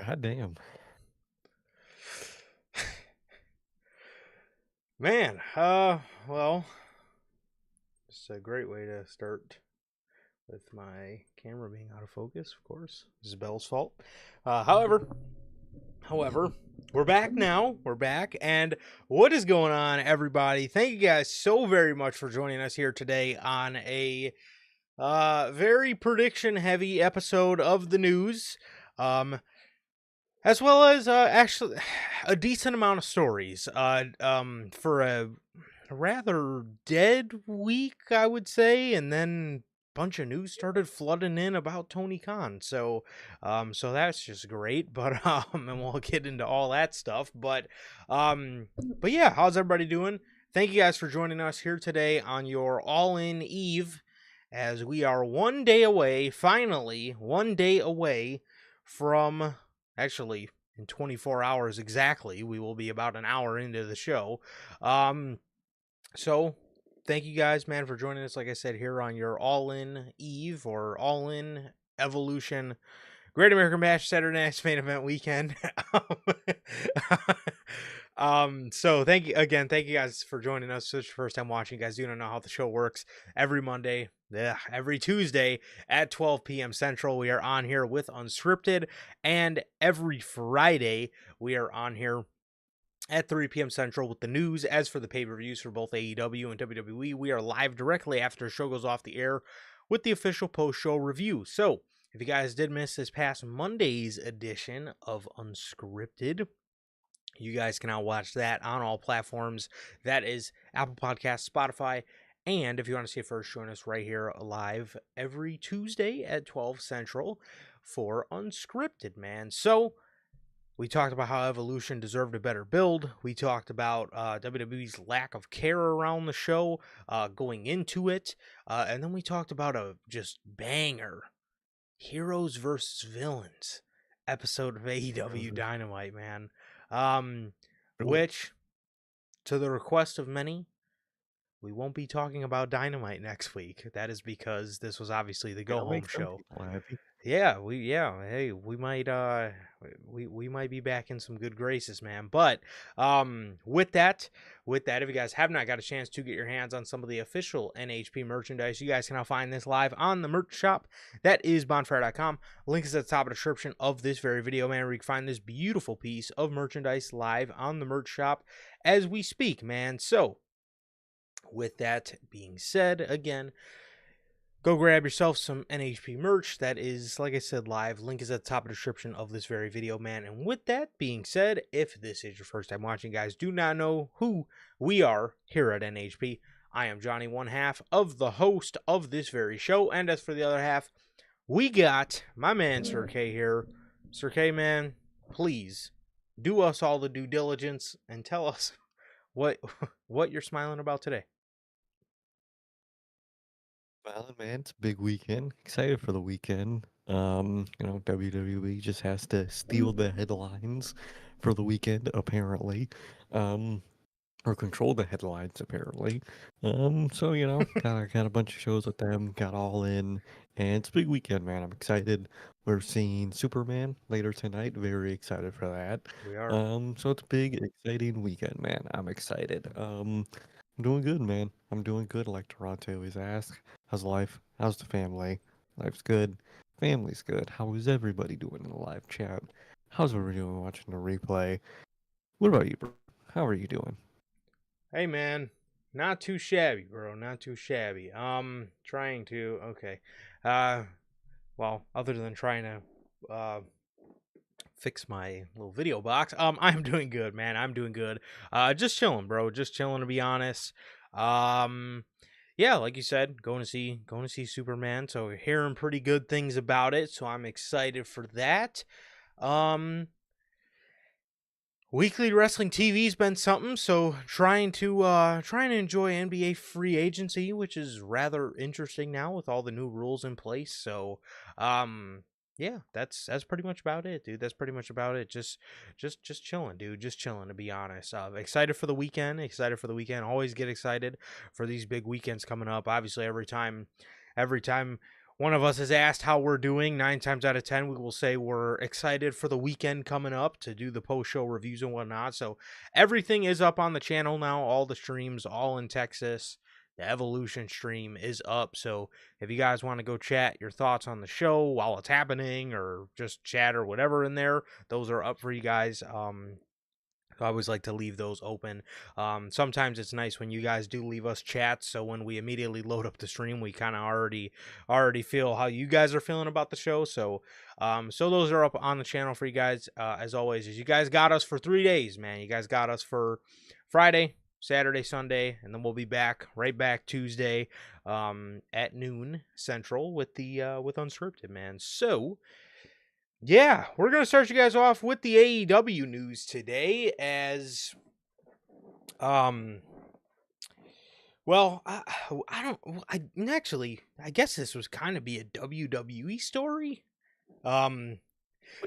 God damn. Man, well, it's a great way to start with my camera being out of focus, of course. This is Bell's fault. However, we're back now. We're back. And what is going on, everybody? Thank you guys so very much for joining us here today on a very prediction-heavy episode of the news. As well as actually a decent amount of stories for a rather dead week, I would say, and then a bunch of news started flooding in about Tony Khan. So that's just great. But and we'll get into all that stuff. But yeah, how's everybody doing? Thank you guys for joining us here today on your All-In Eve, as we are one day away, finally, one day away from. Actually, in 24 hours exactly, we will be about an hour into the show. So thank you guys, man, for joining us, like I said, here on your All-In Eve or All-In Evolution Great American Bash Saturday Night's Main Event Weekend. So thank you guys for joining us. If it's your first time watching, you guys do not know how the show works. Every Monday, every Tuesday at 12 p.m. Central, we are on here with Unscripted, and every Friday we are on here at 3 p.m. Central with the news. As for the pay-per-views for both AEW and WWE, we are live directly after the show goes off the air with the official post-show review. So if you guys did miss this past Monday's edition of Unscripted, you guys can now watch that on all platforms. That is Apple Podcasts, Spotify, and if you want to see it first, join us right here live every Tuesday at 12 Central for Unscripted, man. So we talked about how Evolution deserved a better build. We talked about WWE's lack of care around the show going into it. And then we talked about a just banger Heroes versus Villains episode of AEW Dynamite, man. Which, to the request of many, we won't be talking about Dynamite next week. That is because this was obviously the go-home show. Yeah, hey, we might be back in some good graces, man. But with that, if you guys have not got a chance to get your hands on some of the official NHP merchandise, you guys can now find this live on the merch shop. That is bonfire.com. Link is at the top of the description of this very video, man, where you can find this beautiful piece of merchandise live on the merch shop as we speak, man. So with that being said, again, go grab yourself some NHP merch. That is, like I said, live. Link is at the top of the description of this very video, man. And with that being said, if this is your first time watching, guys, do not know who we are here at NHP. I am Johnny, one half of the host of this very show. And as for the other half, we got my man, Sir K here. Sir K, man, please do us all the due diligence and tell us what you're smiling about today. Well, man, it's a big weekend. Excited for the weekend. WWE just has to steal the headlines for the weekend, apparently. Or control the headlines, apparently. So, got a bunch of shows with them, got all in, and it's a big weekend, man. I'm excited. We're seeing Superman later tonight. Very excited for that. We are. So it's a big, exciting weekend, man. I'm excited. I'm doing good, man. I'm doing good, like Toronto always asks. How's life? How's the family? Life's good. Family's good. How is everybody doing in the live chat? How's everybody doing watching the replay? What about you, bro? How are you doing? Hey, man. Not too shabby, bro. Not too shabby. Trying to... Okay. Well, other than trying to, fix my little video box, I'm doing good, man. I'm doing good. Just chilling, bro. Just chilling, to be honest. Yeah, like you said, going to see Superman. So hearing pretty good things about it. So I'm excited for that. Weekly wrestling TV's been something, so trying to enjoy NBA free agency, which is rather interesting now with all the new rules in place. So, yeah, that's pretty much about it, dude. That's pretty much about it. Just chilling, dude. Just chilling, to be honest. Excited for the weekend. Always get excited for these big weekends coming up. Obviously, every time one of us is asked how we're doing, 9 times out of 10, we will say we're excited for the weekend coming up to do the post-show reviews and whatnot. So everything is up on the channel now, all the streams, all in Texas. The Evolution stream is up. So if you guys want to go chat your thoughts on the show while it's happening or just chat or whatever in there, those are up for you guys. I always like to leave those open. Sometimes it's nice when you guys do leave us chats, so when we immediately load up the stream, we kind of already feel how you guys are feeling about the show. So those are up on the channel for you guys. As always, you guys got us for 3 days, man. You guys got us for Friday, Saturday, Sunday, and then we'll be right back Tuesday at noon Central with with Unscripted, man. So yeah, we're going to start you guys off with the AEW news today as well, I guess this was kind of be a WWE story.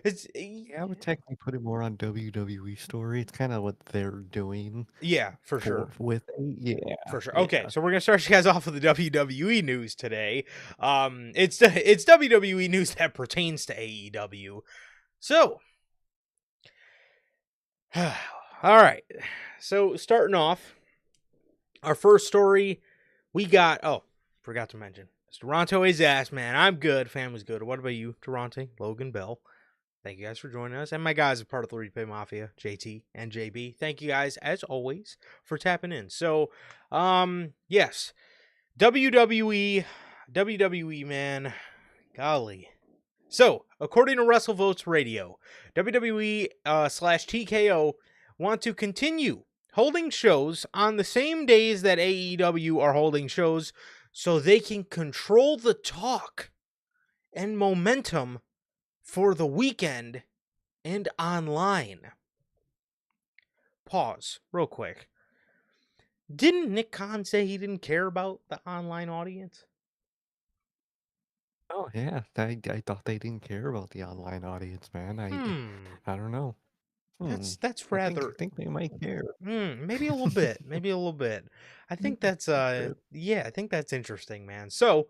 It's Yeah, I would technically put it more on WWE story. It's kind of what they're doing yeah, for sure. yeah, For sure. Okay, yeah. so we're gonna start you guys off with the WWE news today. It's WWE news that pertains to AEW. So, all right. So starting off, our first story, we got. Oh, forgot to mention, Toronto is ass, man. I'm good. Family's good. What about you, Toronto? Logan Bell. Thank you guys for joining us. And my guys are part of the Replay Mafia, JT and JB. Thank you guys, as always, for tapping in. So, yes, WWE, man. Golly. So, according to WrestleVotes Radio, WWE slash TKO want to continue holding shows on the same days that AEW are holding shows so they can control the talk and momentum for the weekend and online. Pause real quick. Didn't Nick Khan say he didn't care about the online audience? Oh yeah, I thought they didn't care about the online audience, man. I don't know. That's I think rather they might care. maybe a little bit. Maybe a little bit. I think that's A bit. yeah, I think that's interesting, man. So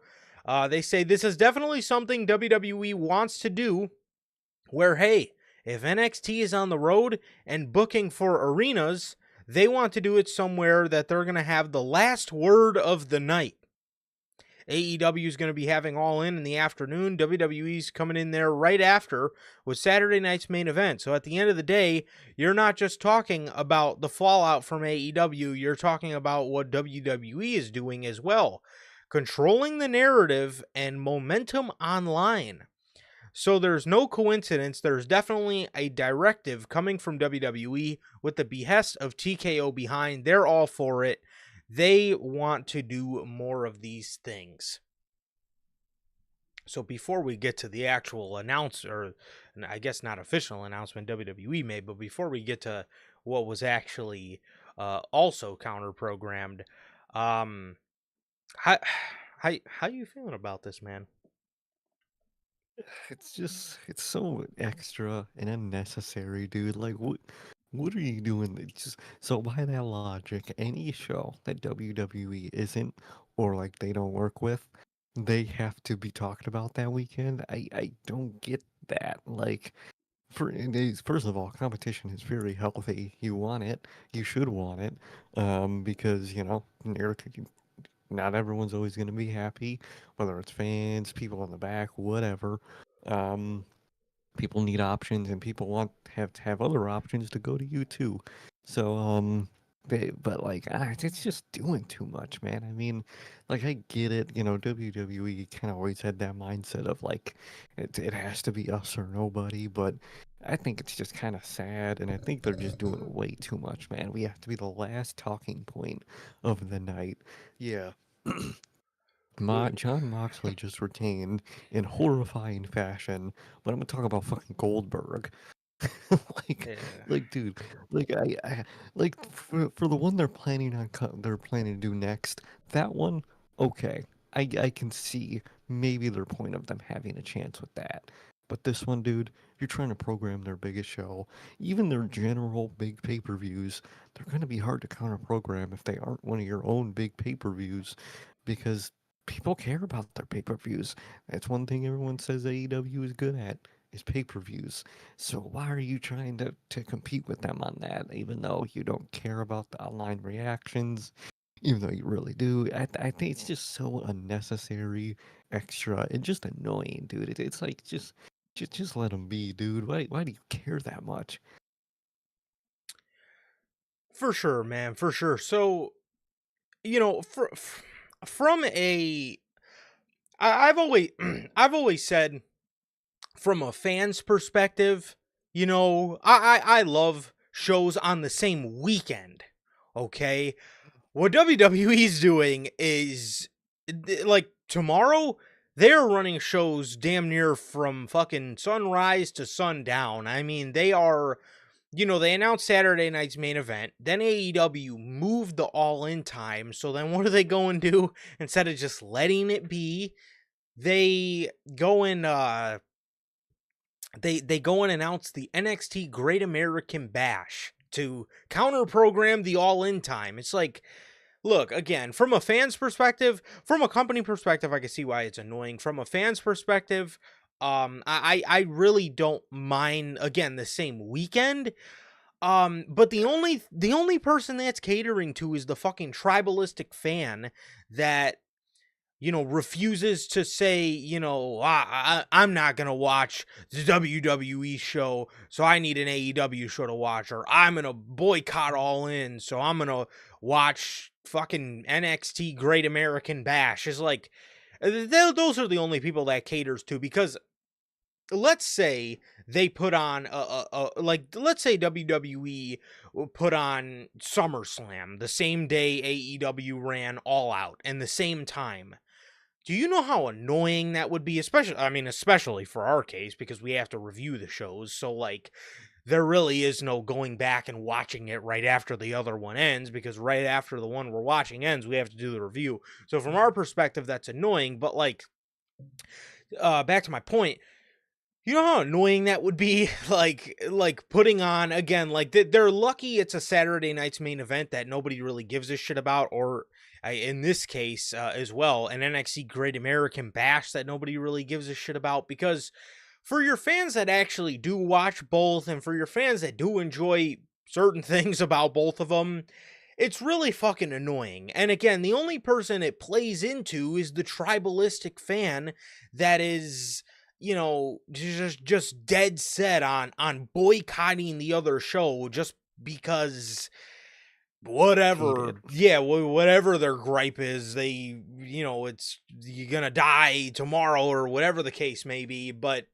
they say this is definitely something WWE wants to do where, hey, if NXT is on the road and booking for arenas, they want to do it somewhere that they're going to have the last word of the night. AEW is going to be having All In the afternoon. WWE's coming in there right after with Saturday night's main event. So at the end of the day, you're not just talking about the fallout from AEW, you're talking about what WWE is doing as well. Controlling the narrative and momentum online. So there's no coincidence. There's definitely a directive coming from WWE with the behest of TKO behind. They're all for it. They want to do more of these things. So before we get to the actual I guess not official announcement WWE made, but before we get to what was actually also counter-programmed, how you feeling about this, man? It's so extra and unnecessary, dude. Like what are you doing? It's just so by that logic, any show that WWE isn't or like they don't work with, they have to be talked about that weekend. I don't get that. Like first of all, competition is very healthy. You want it. You should want it. Because, not everyone's always going to be happy, whether it's fans, people in the back, whatever. Um, People need options, and people want have to have other options to go to you too. So, but like, it's just doing too much, man. I mean, like, I get it. WWE kind of always had that mindset of like, it has to be us or nobody, but. I think it's just kind of sad, and I think they're just doing way too much, man. We have to be the last talking point of the night. Yeah. John Moxley just retained in horrifying fashion, but I'm gonna talk about fucking Goldberg. like, Yeah. dude, like for the one they're planning to do next, that one, okay, I can see maybe their point of them having a chance with that. But this one, dude, you're trying to program their biggest show, even their general big pay-per-views, they're gonna be hard to counter program if they aren't one of your own big pay-per-views, because people care about their pay-per-views. That's one thing everyone says AEW is good at is pay-per-views. So why are you trying to compete with them on that, even though you don't care about the online reactions, even though you really do? I think it's just so unnecessary, extra, and just annoying, dude. It's like just let them be, dude. Why do you care that much? For sure, man, for sure. So, you know, from a I've always I've always said from a fan's perspective, you know, I love shows on the same weekend. Okay, what WWE's doing is like tomorrow they're running shows damn near from fucking sunrise to sundown. I mean, they are, you know, they announced Saturday night's main event. Then AEW moved the All In time. So then what do they go and do instead of just letting it be? They go and they go and announce the NXT Great American Bash to counter program the All In time. It's like, look, again, from a fan's perspective, from a company perspective, I can see why it's annoying. From a fan's perspective, I really don't mind, again, the same weekend. But the only person that's catering to is the fucking tribalistic fan that, you know, refuses to say, you know, I'm not going to watch the WWE show, so I need an AEW show to watch, or I'm going to boycott All In, so I'm going to watch fucking NXT Great American Bash. Is like, those are the only people that caters to, because let's say they put on like, let's say WWE put on SummerSlam the same day AEW ran All Out and the same time. Do you know how annoying that would be? Especially for our case, because we have to review the shows. So, like, there really is no going back and watching it right after the other one ends, because right after the one we're watching ends, we have to do the review. So, from our perspective, that's annoying. But, like, back to my point, you know how annoying that would be? Like putting on, again, like they're lucky it's a Saturday night's main event that nobody really gives a shit about, or in this case as well, an NXT Great American Bash that nobody really gives a shit about, because for your fans that actually do watch both, and for your fans that do enjoy certain things about both of them, it's really fucking annoying. And again, the only person it plays into is the tribalistic fan that is, you know, just dead set on boycotting the other show just because Hate whatever, it. yeah, whatever their gripe is, they, you know, it's, you're gonna die tomorrow or whatever the case may be. But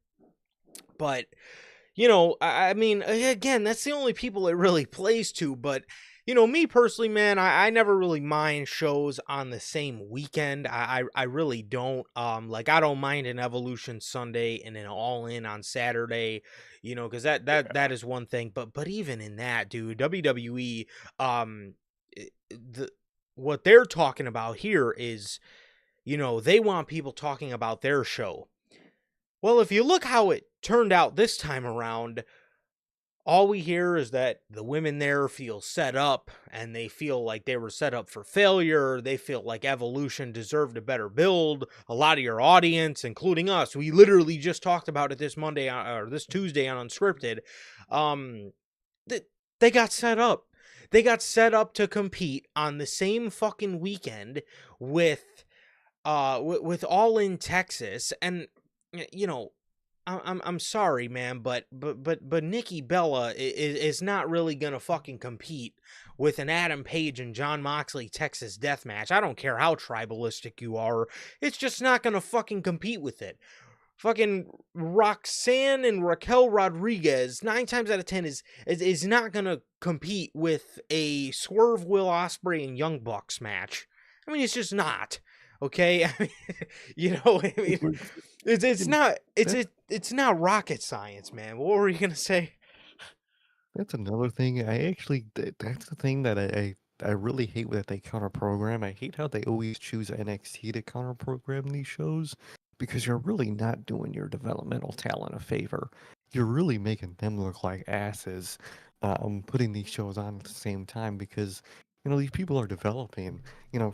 you know, I mean, again, that's the only people it really plays to. But, you know, me personally, man, I never really mind shows on the same weekend. I really don't. Like, I don't mind an Evolution Sunday and an All In on Saturday, you know, because that is one thing. But even in that, dude, WWE, the what they're talking about here is, you know, they want people talking about their show. Well, if you look how it turned out this time around, all we hear is that the women there feel set up, and they feel like they were set up for failure. They feel like Evolution deserved a better build. A lot of your audience, including us, we literally just talked about it this Monday or this Tuesday on Unscripted. Um, they got set up. They got set up to compete on the same fucking weekend with with All In Texas. And you know, I'm sorry, man, but Nikki Bella is not really gonna fucking compete with an Adam Page and John Moxley Texas death match. I don't care how tribalistic you are, it's just not gonna fucking compete with it. Fucking Roxanne and Raquel Rodriguez, 9 times out of 10, is not gonna compete with a Swerve, Will Ospreay, and Young Bucks match. I mean, it's just not. Okay, I mean, you know, I mean, We're- it's and not that it's not rocket science, man. What were you gonna say? That's another thing. I actually that's the thing that I really hate that they counter program. I hate how they always choose NXT to counter program these shows because you're really not doing your developmental talent a favor. You're really making them look like asses, putting these shows on at the same time because these people are developing.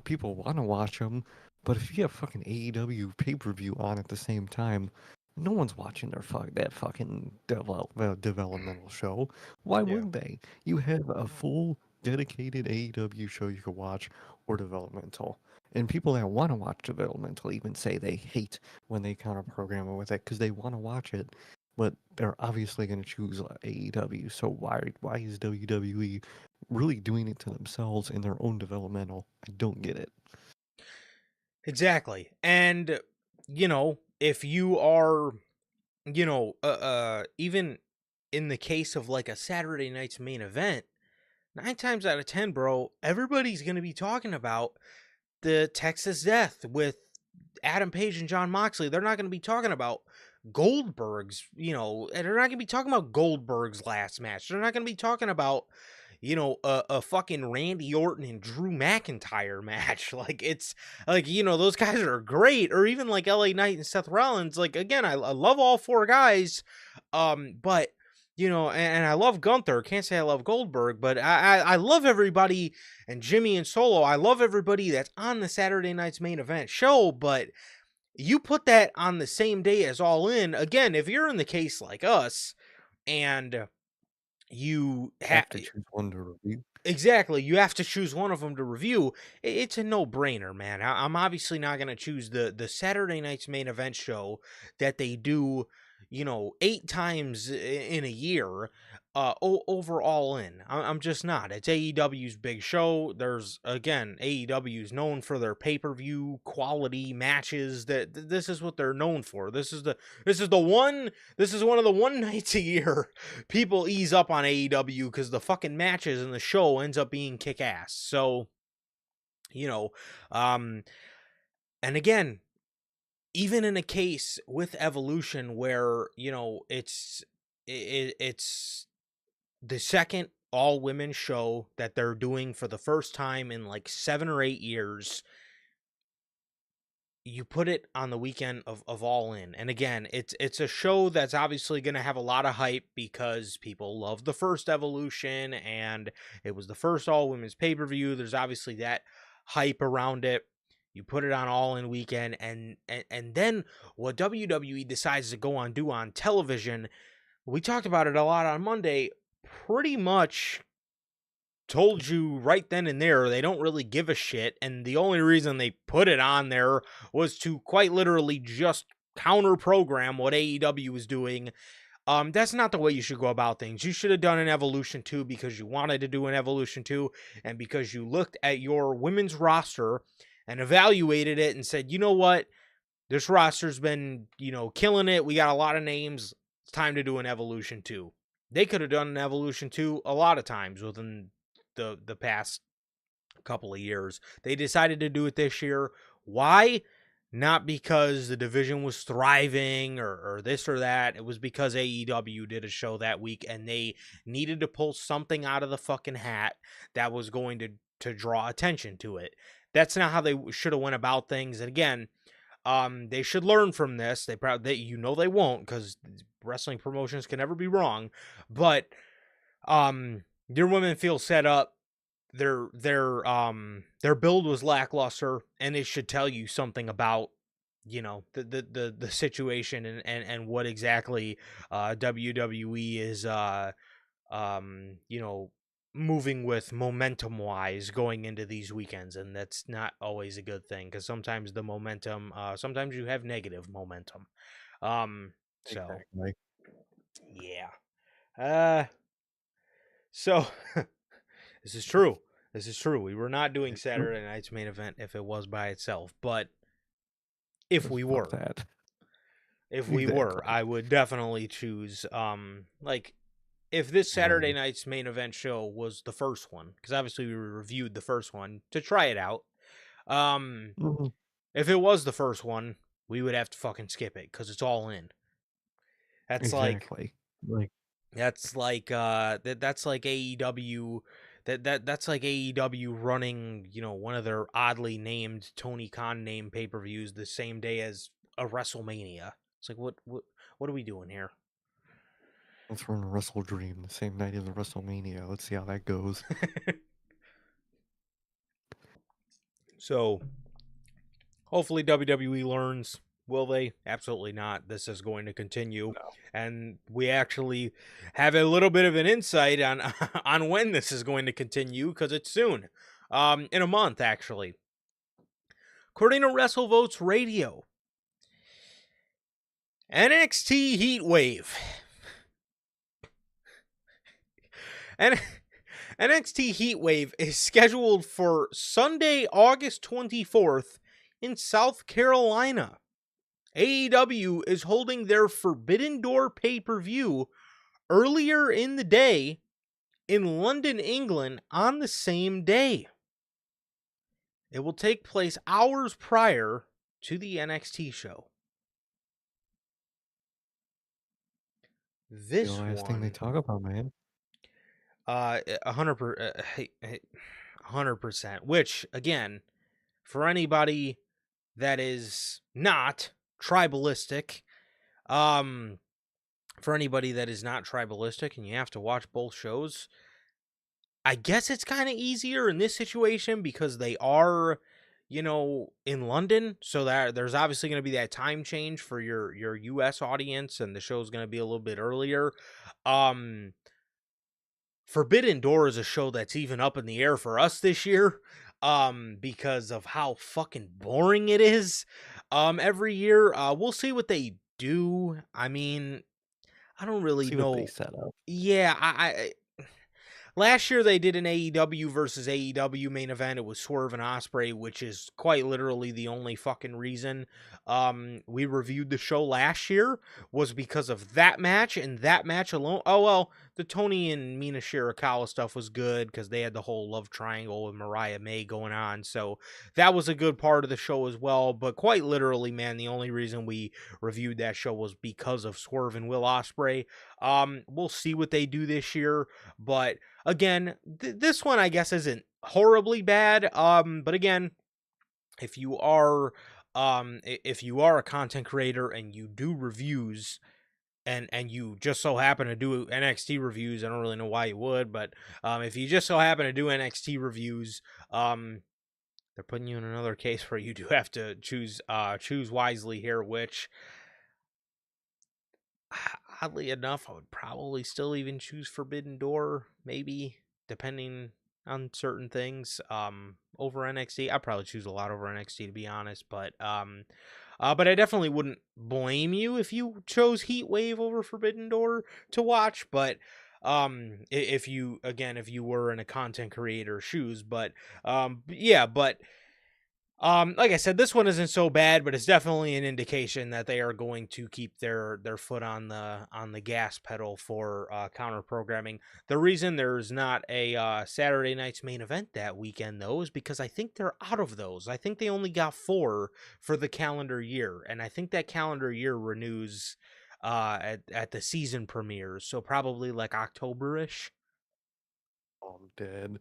People want to watch them, But if you have fucking AEW pay-per-view on at the same time, no one's watching that fucking developmental show. Why Yeah. would they? You have a full dedicated AEW show you could watch, or developmental. And people that want to watch developmental even say they hate when they counter program it with it because they want to watch it, but they're obviously going to choose AEW. So why is WWE really doing it to themselves in their own developmental? I don't get it. Exactly. And if you are, even in the case of like a Saturday night's main event, 9 times out of 10, bro, everybody's going to be talking about the Texas death with Adam Page and John Moxley. They're not going to be talking about Goldberg's, and they're not going to be talking about Goldberg's last match. They're not going to be talking about, a fucking Randy Orton and Drew McIntyre match. Like, it's like, those guys are great. Or even like LA Knight and Seth Rollins. Like, again, I love all four guys. But and I love Gunther. Can't say I love Goldberg, but I love everybody, and Jimmy and Solo. I love everybody that's on the Saturday night's main event show, but you put that on the same day as All In. Again, if you're in the case like us, and you Have to choose one to review. exactly, you have to choose one of them to review. It's a no-brainer, man. I'm obviously not going to choose the Saturday night's main event show that they do, 8 times in a year, over All In. I'm just not. It's AEW's big show. There's, again, AEW's known for their pay-per-view quality matches. This is what they're known for. This is one of the one nights a year people ease up on AEW because the fucking matches in the show ends up being kick-ass. So, you know, um, and again, even in a case with Evolution where it's the second all women show that they're doing for the first time in like 7 or 8 years, you put it on the weekend of All In. And again, it's a show that's obviously going to have a lot of hype because people love the first Evolution and it was the first all women's pay-per-view. There's obviously that hype around it. You put it on All In weekend, and then what WWE decides to go on do on television, we talked about it a lot on Monday, pretty much told you right then and there they don't really give a shit, and the only reason they put it on there was to quite literally just counter program what AEW was doing. That's not the way you should go about things. You should have done an Evolution 2 because you wanted to do an Evolution 2 and because you looked at your women's roster and evaluated it and said, you know what, this roster's been, killing it. We got a lot of names. It's time to do an Evolution 2. They could have done an Evolution 2 a lot of times within the past couple of years. They decided to do it this year. Why? Not because the division was thriving or this or that. It was because AEW did a show that week and they needed to pull something out of the fucking hat that was going to draw attention to it. That's not how they should have went about things. And again, they should learn from this. They probably, they won't, because wrestling promotions can never be wrong. But your women feel set up. Their build was lackluster, and it should tell you something about the situation and what exactly WWE is moving with momentum wise going into these weekends, and that's not always a good thing because sometimes the momentum sometimes you have negative momentum. So Exactly. yeah. So this is true. This is true. We were not doing It's true. Saturday night's main event if it was by itself, but if we Fuck were, that. if we were, Exactly. I would definitely choose like if this Saturday Right. night's main event show was the first one, because obviously we reviewed the first one to try it out. Um, Mhm. if it was the first one, we would have to fucking skip it because it's All In. That's like Exactly. Like, that's like AEW. That's like AEW running, one of their oddly named Tony Khan named pay-per-views the same day as a WrestleMania. It's like what are we doing here? let's run a Wrestle Dream the same night as the WrestleMania. Let's see how that goes. So Hopefully WWE learns. Will they? Absolutely not. This is going to continue. No. And we actually have a little bit of an insight on on when this is going to continue because it's soon. In a month, actually. According to WrestleVotes Radio, NXT Heatwave. And NXT Heatwave is scheduled for Sunday, August 24th in South Carolina. AEW is holding their Forbidden Door pay-per-view earlier in the day in London, England on the same day. It will take place hours prior to the NXT show. The This last thing they one, talk about, man. 100%, which again, for anybody that is not tribalistic, for anybody that is not tribalistic and you have to watch both shows, I guess it's kind of easier in this situation because they are, in London, so that there's obviously going to be that time change for your US audience and the show's going to be a little bit earlier. Forbidden Door is a show that's even up in the air for us this year because of how fucking boring it is every year. We'll see what they do. I mean, I don't really See what they know. set up. Yeah, last year they did an AEW versus AEW main event. It was Swerve and Ospreay, which is quite literally the only fucking reason we reviewed the show last year was because of that match and that match alone. Oh well, the Tony and Mina Shirakawa stuff was good because they had the whole love triangle with Mariah May going on. So that was a good part of the show as well. But quite literally, man, the only reason we reviewed that show was because of Swerve and Will Ospreay. We'll see what they do this year, but again, this one I guess isn't horribly bad. But again, if you are a content creator and you do reviews and you just so happen to do NXT reviews, I don't really know why you would, but if you just so happen to do NXT reviews, they're putting you in another case where you do have to choose wisely here, which oddly enough, I would probably still even choose Forbidden Door, maybe, depending on certain things. Over NXT. I'd probably choose a lot over NXT to be honest, but I definitely wouldn't blame you if you chose Heat Wave over Forbidden Door to watch, but if you were in a content creator's shoes, but yeah, but like I said, this one isn't so bad, but it's definitely an indication that they are going to keep their foot on the gas pedal for counter programming. The reason there's not a Saturday night's main event that weekend though is because I think they're out of those. I think they only got 4 for the calendar year, and I think that calendar year renews at the season premieres, so probably like October-ish. Oh, I'm dead.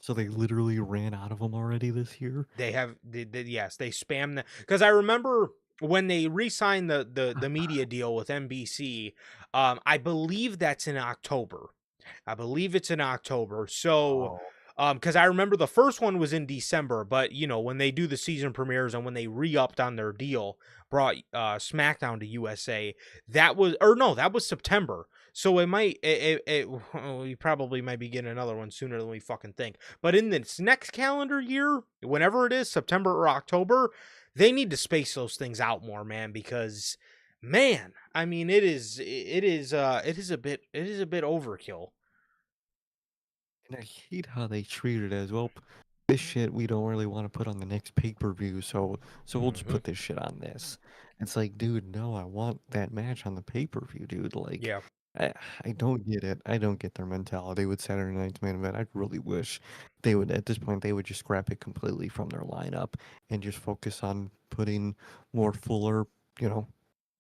So they literally ran out of them already this year. They have, yes, they spam that because I remember when they re-signed the media deal with NBC. I believe that's in October. I believe it's in October. So, Oh, because I remember the first one was in December, but when they do the season premieres and when they re-upped on their deal, brought SmackDown to USA, that was, or no, that was September. So it might, we probably might be getting another one sooner than we fucking think. But in this next calendar year, whenever it is, September or October, they need to space those things out more, man, because man, I mean, it is a bit overkill. and I hate how they treat it as well. This shit we don't really want to put on the next pay-per-view, so we'll just Hmm. put this shit on this. It's like, dude, no, I want that match on the pay-per-view, dude. Like, Yeah. I, I don't get it. I don't get their mentality with Saturday Night's main event. I really wish they would, at this point, they would just scrap it completely from their lineup and just focus on putting more fuller, you know,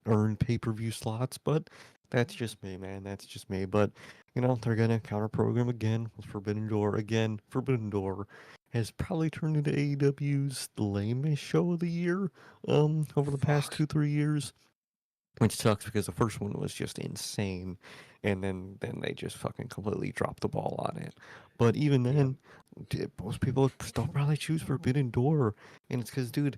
earn pay-per-view slots, but that's just me, man. That's just me. But they're gonna counter program again with Forbidden Door. Again, Forbidden Door has probably turned into AEW's lamest show of the year over the past Fuck. 2-3 years. which sucks because the first one was just insane, and then they just fucking completely dropped the ball on it. But even Yep. then, most people still probably choose Forbidden Door, and it's because, dude,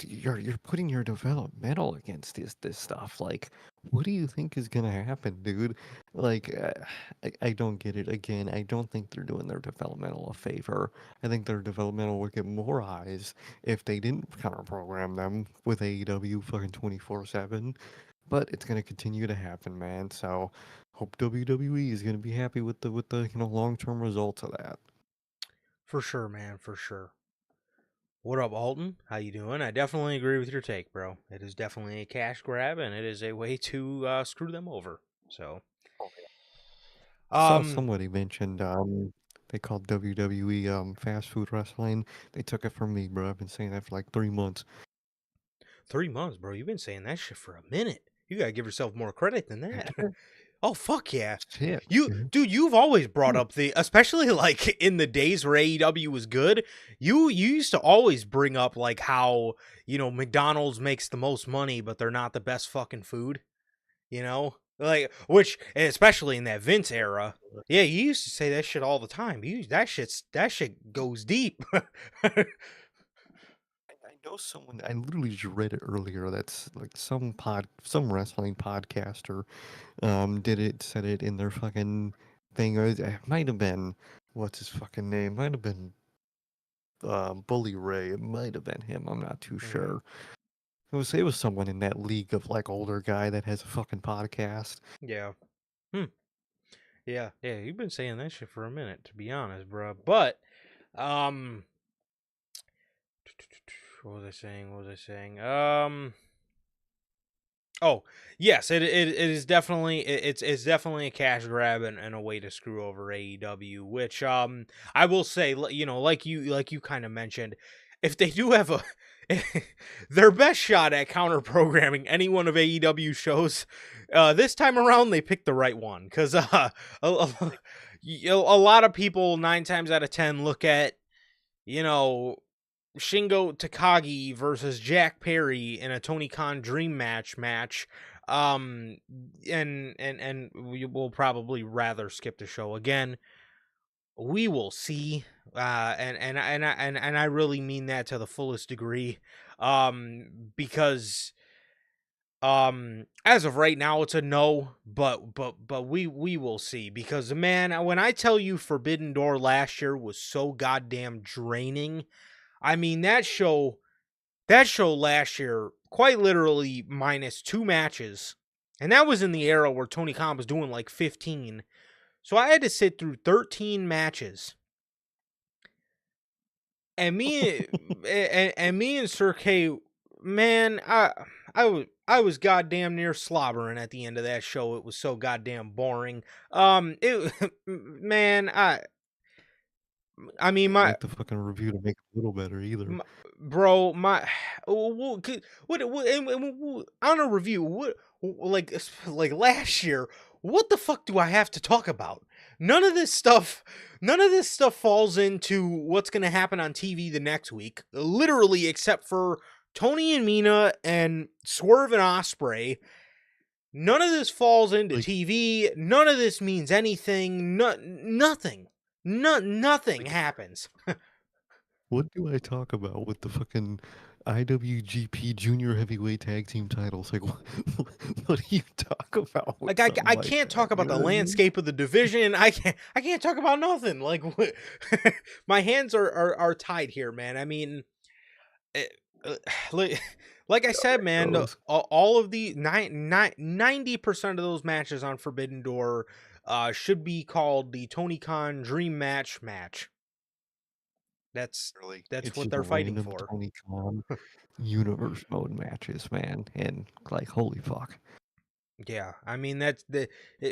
you're putting your developmental against this stuff. Like, what do you think is gonna happen, dude? Like, I don't get it. Again, I don't think they're doing their developmental a favor. I think their developmental would get more eyes if they didn't counter program them with AEW fucking 24/7. But it's gonna continue to happen, man. So hope WWE is gonna be happy with the long term results of that. For sure, man, for sure. What up, Alton? How you doing? I definitely agree with your take, bro. It is definitely a cash grab, and it is a way to screw them over. So, I saw um, somebody mentioned they called WWE fast food wrestling. They took it from me, bro. I've been saying that for like 3 months. 3 months, bro. You've been saying that shit for a minute. You gotta give yourself more credit than Heck that. yeah. Oh fuck yeah. Shit. Dude, you've always brought Hmm. up especially like in the days where AEW was good, you used to always bring up like how, McDonald's makes the most money, but they're not the best fucking food, Like, which, especially in that Vince era. Yeah, you used to say that shit all the time. That shit goes deep. I know someone. I literally just read it earlier. That's like some wrestling podcaster said it in their fucking thing. It might have been what's his fucking name? Might have been Bully Ray. It might have been him. I'm not too Mhm. sure. It was someone in that league of like older guy that has a fucking podcast. Yeah. Hmm. Yeah, you've been saying that shit for a minute, to be honest, bro. But, um, what was I saying? What was I saying? Oh, yes, it is definitely it's definitely a cash grab and a way to screw over AEW. Which I will say, like you kind of mentioned, if they do have a their best shot at counter programming any one of AEW shows, this time around they picked the right one because a, a lot of people 9 times out of 10 look at you know Shingo Takagi versus Jack Perry in a Tony Khan Dream match. Um, and we will probably rather skip the show again. We will see. And I really mean that to the fullest degree. Because as of right now it's a no, but we will see because man, when I tell you Forbidden Door last year was so goddamn draining. I mean that show last year, quite literally minus 2 matches. And that was in the era where Tony Khan was doing like 15. So I had to sit through 13 matches. And me and Sir K, man, I was goddamn near slobbering at the end of that show. It was so goddamn boring. It man, I I mean didn't my like the fucking review to make it a little better either. bro, on a review, like last year, what the fuck do I have to talk about? None of this stuff, none of this stuff falls into what's gonna happen on TV the next week, literally, except for Tony and Mina and Swerve and Osprey. None of this falls into Like, TV. None of this means anything. Nothing. Nothing like, happens. what do I talk about with the fucking IWGP Junior Heavyweight Tag Team titles? Like, what do you talk about with Like I, something I like can't talk that? You about know the what I mean? landscape of the division. I can't talk about nothing. Like my hands are tied here, man. I mean, eh, uh, like I said, It man, goes. all of the 90% of those matches on Forbidden Door should be called the Tony Khan Dream Match. That's Really, that's it's what just they're fighting random for. Tony Khan universe mode matches, man, and like, holy fuck. Yeah, I mean that's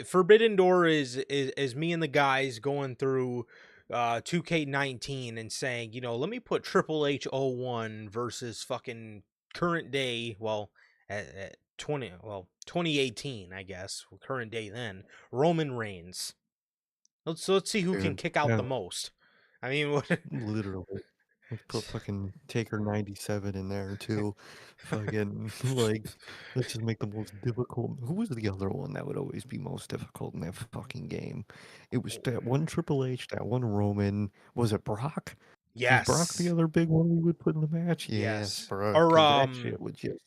Forbidden Door is me and the guys going through 2K19 and saying, let me put Triple H '01 versus fucking current day, well, at 2018, I guess, current day then, Roman Reigns. Let's see who can Dude, kick out yeah, the most. I mean, what literally. Let's put fucking Taker 97 in there too. Fucking like let's just make the most difficult. Who was the other one that would always be most difficult in that fucking game? It was that one Triple H, that one Roman. Was it Brock? Was Brock the Yes. other big one we would put in the match? Yes, Yes. bro. Or Because that shit would just.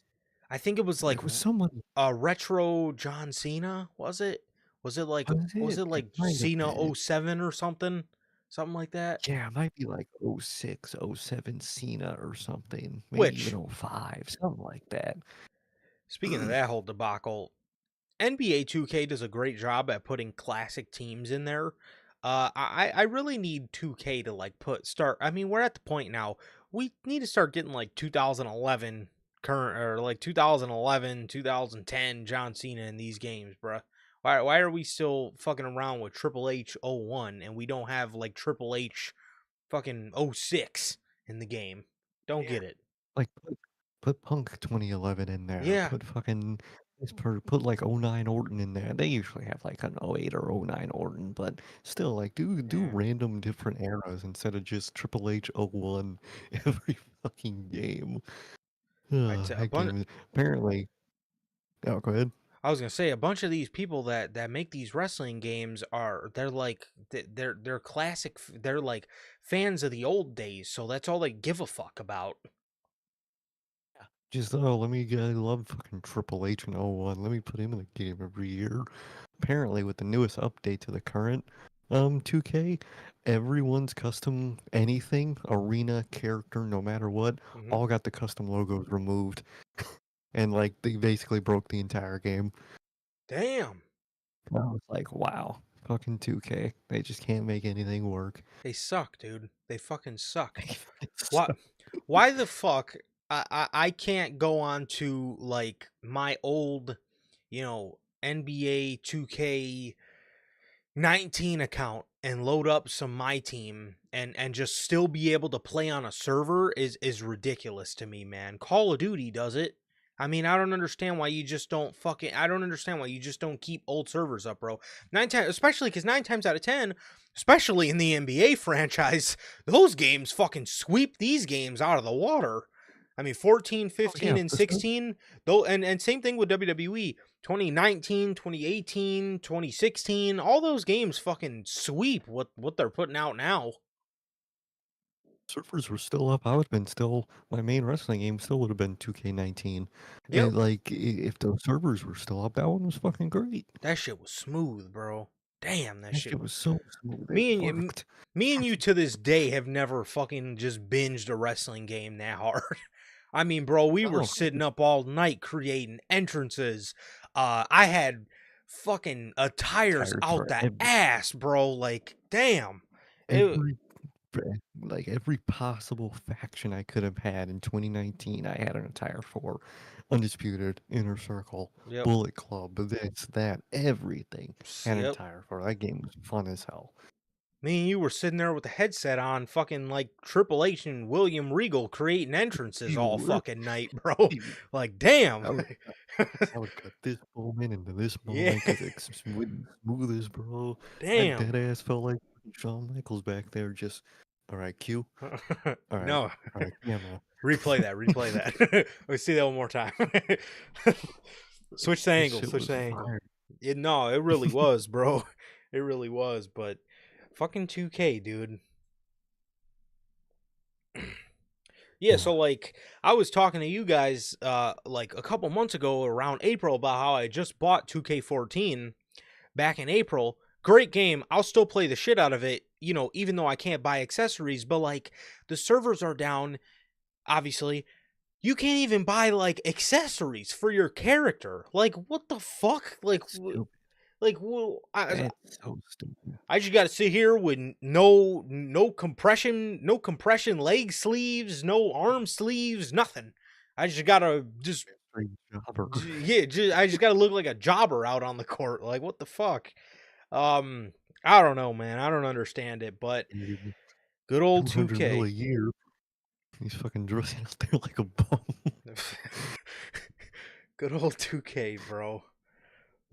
I think it was like It was somebody. retro John Cena, was it? Was Was it? it It like might have Cena been. '07 or something? Something like that? Yeah, it might be like '06, '07 Cena or something. Maybe even Which, '05, something like that. speaking of that whole debacle, NBA 2K does a great job at putting classic teams in there. I really need 2K to like start. I mean, we're at the point now. We need to start getting like 2011 current or like 2011, 2010 John Cena in these games, bruh. Why are we still fucking around with Triple H '01 and we don't have like Triple H fucking '06 in the game? Don't Yeah. get it. Like put Punk 2011 in there. Yeah, Put fucking put like '09 Orton in there. They usually have like an '08 or '09 Orton, but still like do yeah. random different eras instead of just Triple H '01 every fucking game. I'd say a That bunch. game is apparently. Oh, go ahead. I was gonna say a bunch of these people that make these wrestling games they're like they're classic. They're like fans of the old days, so that's all they give a fuck about. Just let me get. I love fucking Triple H in '01. Let me put him in the game every year. Apparently, with the newest update to the current 2K, everyone's custom anything, arena, character, no matter what, Hmm. all got the custom logos removed. And like they basically broke the entire game. Damn, I was like, wow, fucking 2K. They just can't make anything work. they suck, dude. They fucking suck. It's What? Why the fuck? I can't go on to like my old, NBA 2K 19 account and load up some my team and just still be able to play on a server is ridiculous to me, man. Call of Duty does it. I mean, I don't understand why you just don't fucking I don't understand why you just don't keep old servers up, bro. 9 times, especially cuz 9 times out of 10, especially in the NBA franchise, those games fucking sweep these games out of the water. I mean, 14, oh 15 yeah, and for sure. 16, though and same thing with WWE. 2019, 2018, 2016, all those games fucking sweep what they're putting out now. Servers were still up, I would have been still my main wrestling game still would have been 2K19. Yep. And like if those servers were still up, that one was fucking great. That shit was smooth, bro. Damn, that That shit shit was was. so smooth. It Me and you, worked. me and you to this day have never fucking just binged a wrestling game that hard. I mean, bro, we were No, sitting up all night creating entrances. I had fucking attires tired out for the ass, bro. Like, damn. It, every like every possible faction I could have had in 2019. I had an attire for Undisputed, Inner Circle, yep. Bullet Club, this, that, everything. Had an Yep. attire for. That game was fun as hell. Me and you were sitting there with the headset on, fucking like Triple H and William Regal creating entrances all You fucking night, bro. really? Like, damn. I would cut this moment into this Yeah, moment because it's smoothest, bro. I damn. dead ass felt like Shawn Michaels back there. Just all right, Q. No, All right, camera. replay that. Let's see that one more time. Switch the This angle, shit switch was the angle. fire. No, it really was, bro. It really was, but fucking 2K, dude. Yeah, Yeah. so like I was talking to you guys like a couple months ago around April about how I just bought 2K14 back in April. Great game. I'll still play the shit out of it, even though I can't buy accessories, but like the servers are down, obviously. You can't even buy like accessories for your character. Like what the fuck? That's stupid. Well, That's so stupid. I just got to sit here with no compression leg sleeves, no arm sleeves, nothing. I just got to Straight jobber. yeah, I just got to look like a jobber out on the court. Like what the fuck? Um I don't know, man. I don't understand it, but good old 200 mil a 2K. year. He's fucking dressing out there like a bum. Good old 2K, bro.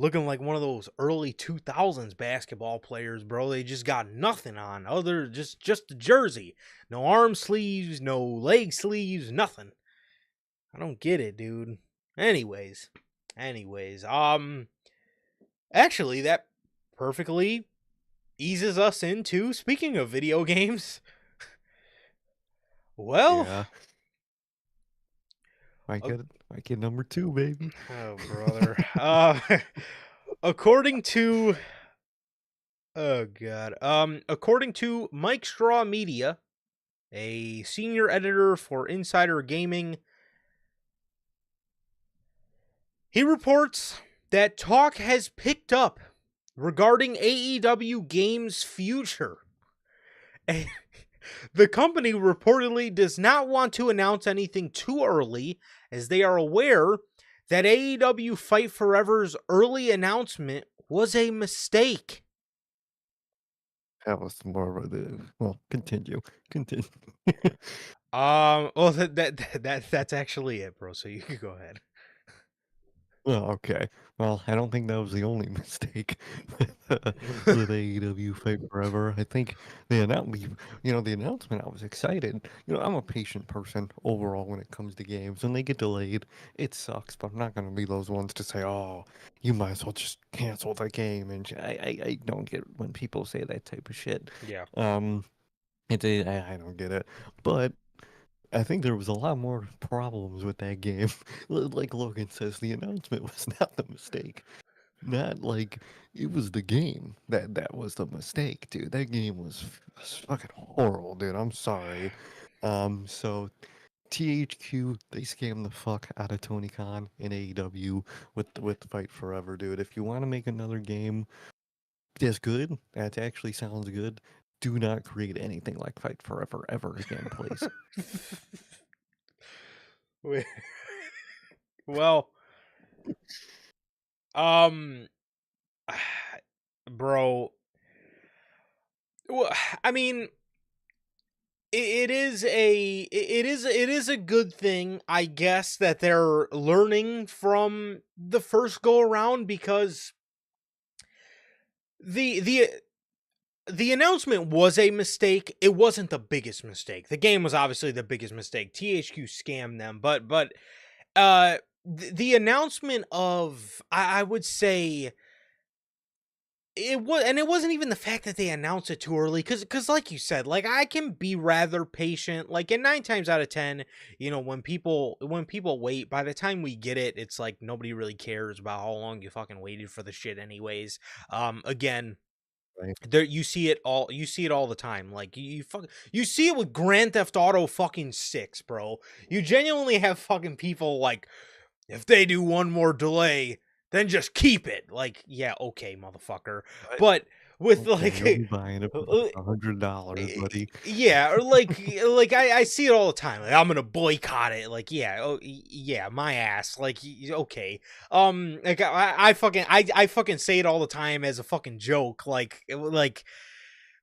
looking like one of those early 2000s basketball players, bro. They just got nothing on other just the jersey. No arm sleeves, no leg sleeves, nothing. I don't get it, dude. Anyways, actually that perfectly eases us into, speaking of video games. Well, Yeah. Might get number 2, baby. oh brother. According to oh god. According to Mike Straw Media, a senior editor for Insider Gaming, he reports that talk has picked up regarding AEW Games' future. The company reportedly does not want to announce anything too early, as they are aware that AEW Fight Forever's early announcement was a mistake. That was more of a well, continue. Well, that's actually it, bro. So you can go ahead. Oh, okay. Well, I don't think that was the only mistake with AEW Fight Forever. I think the announcement, I was excited. I'm a patient person overall when it comes to games. When they get delayed, it sucks, but I'm not going to be those ones to say, oh, you might as well just cancel the game. And I don't get when people say that type of shit. Yeah. I don't get it. But I think there was a lot more problems with that game. Like Logan says, the announcement was not the mistake. Not like it was the game that was the mistake, dude. That game was fucking horrible, dude. I'm sorry. So THQ, they scammed the fuck out of Tony Khan and AEW with Fight Forever, dude. If you want to make another game that's good, that actually sounds good, do not create anything like Fight Forever ever again, please. Well, bro. Well, I mean, it is a good thing, I guess, that they're learning from the first go around, because the the announcement was a mistake. It wasn't the biggest mistake. The game was obviously the biggest mistake. THQ scammed them, but the announcement of, I would say, it was, and it wasn't even the fact that they announced it too early, because like you said, like, I can be rather patient, like, and 9 times out of 10, when people wait, by the time we get it, it's like nobody really cares about how long you fucking waited for the shit anyways. Again, Right? there, you see it all the time. Like, you see it with Grand Theft Auto fucking 6, bro. You genuinely have fucking people like, if they do one more delay, then just keep it. Like, yeah, okay, motherfucker. Right. But with Okay, you'll be like buying it for $100, buddy. yeah, or like I see it all the time. Like, I'm gonna boycott it. Like, yeah, oh yeah, my ass. Like, okay, like I fucking say it all the time as a fucking joke. Like